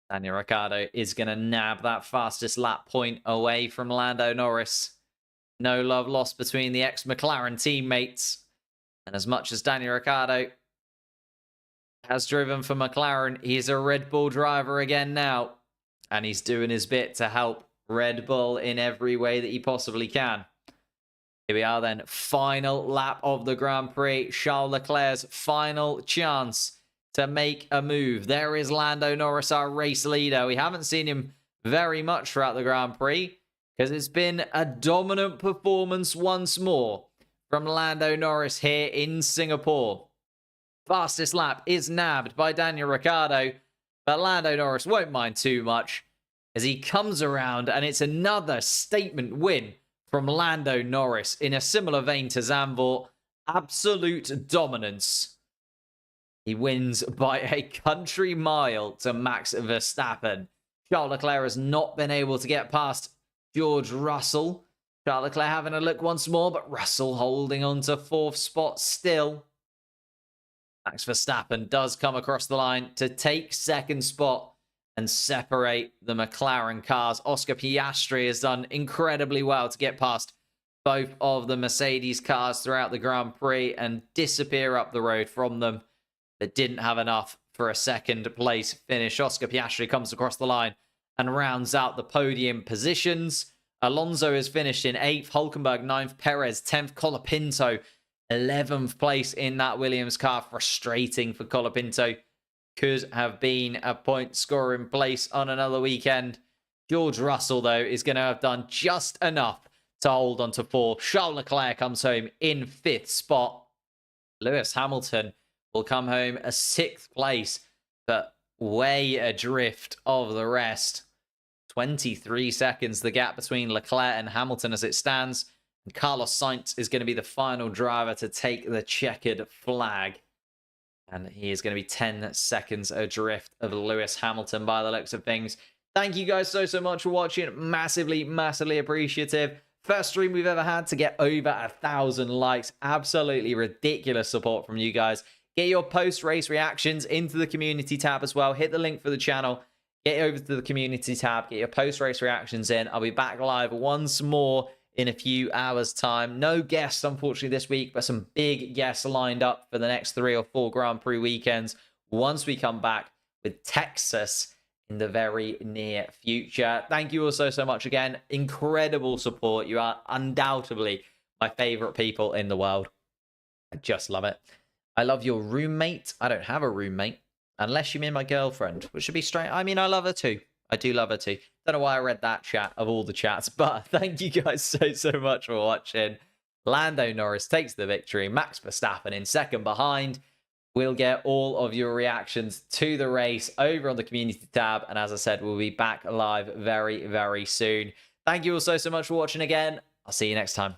Daniel Ricciardo is going to nab that fastest lap point away from Lando Norris. No love lost between the ex-McLaren teammates. And as much as Daniel Ricciardo has driven for McLaren, he's a Red Bull driver again now. And he's doing his bit to help Red Bull in every way that he possibly can. Here we are then. Final lap of the Grand Prix. Charles Leclerc's final chance to make a move. There is Lando Norris, our race leader. We haven't seen him very much throughout the Grand Prix because it's been a dominant performance once more from Lando Norris here in Singapore. Fastest lap is nabbed by Daniel Ricciardo, but Lando Norris won't mind too much as he comes around, and it's another statement win from Lando Norris in a similar vein to Zandvoort. Absolute dominance. He wins by a country mile to Max Verstappen. Charles Leclerc has not been able to get past George Russell. Charles Leclerc having a look once more, but Russell holding on to 4th spot still. Max Verstappen does come across the line to take 2nd spot and separate the McLaren cars. Oscar Piastri has done incredibly well to get past both of the Mercedes cars throughout the Grand Prix and disappear up the road from them, but didn't have enough for a 2nd place finish. Oscar Piastri comes across the line and rounds out the podium positions. Alonso is finished in 8th, Hülkenberg 9th, Perez 10th, Colapinto 11th place in that Williams car. Frustrating for Colapinto. Could have been a point scoring place on another weekend. George Russell, though, is going to have done just enough to hold on to 4th. Charles Leclerc comes home in 5th spot. Lewis Hamilton will come home a 6th place, but way adrift of the rest. 23 seconds, the gap between Leclerc and Hamilton as it stands. And Carlos Sainz is going to be the final driver to take the checkered flag. And he is going to be 10 seconds adrift of Lewis Hamilton by the looks of things. Thank you guys so much for watching. Massively, massively appreciative. First stream we've ever had to get over 1,000 likes. Absolutely ridiculous support from you guys. Get your post-race reactions into the community tab as well. Hit the link for the channel. Get over to the community tab. Get your post-race reactions in. I'll be back live once more in a few hours' time. No guests, unfortunately, this week, but some big guests lined up for the next 3 or 4 Grand Prix weekends once we come back with Texas in the very near future. Thank you all so much again. Incredible support. You are undoubtedly my favorite people in the world. I just love it. I love your roommate. I don't have a roommate unless you mean my girlfriend, which should be straight. I mean, I love her too. I do love her too. Don't know why I read that chat of all the chats, but thank you guys so much for watching. Lando Norris takes the victory. Max Verstappen in 2nd behind. We'll get all of your reactions to the race over on the community tab. And as I said, we'll be back live very soon. Thank you all so much for watching again. I'll see you next time.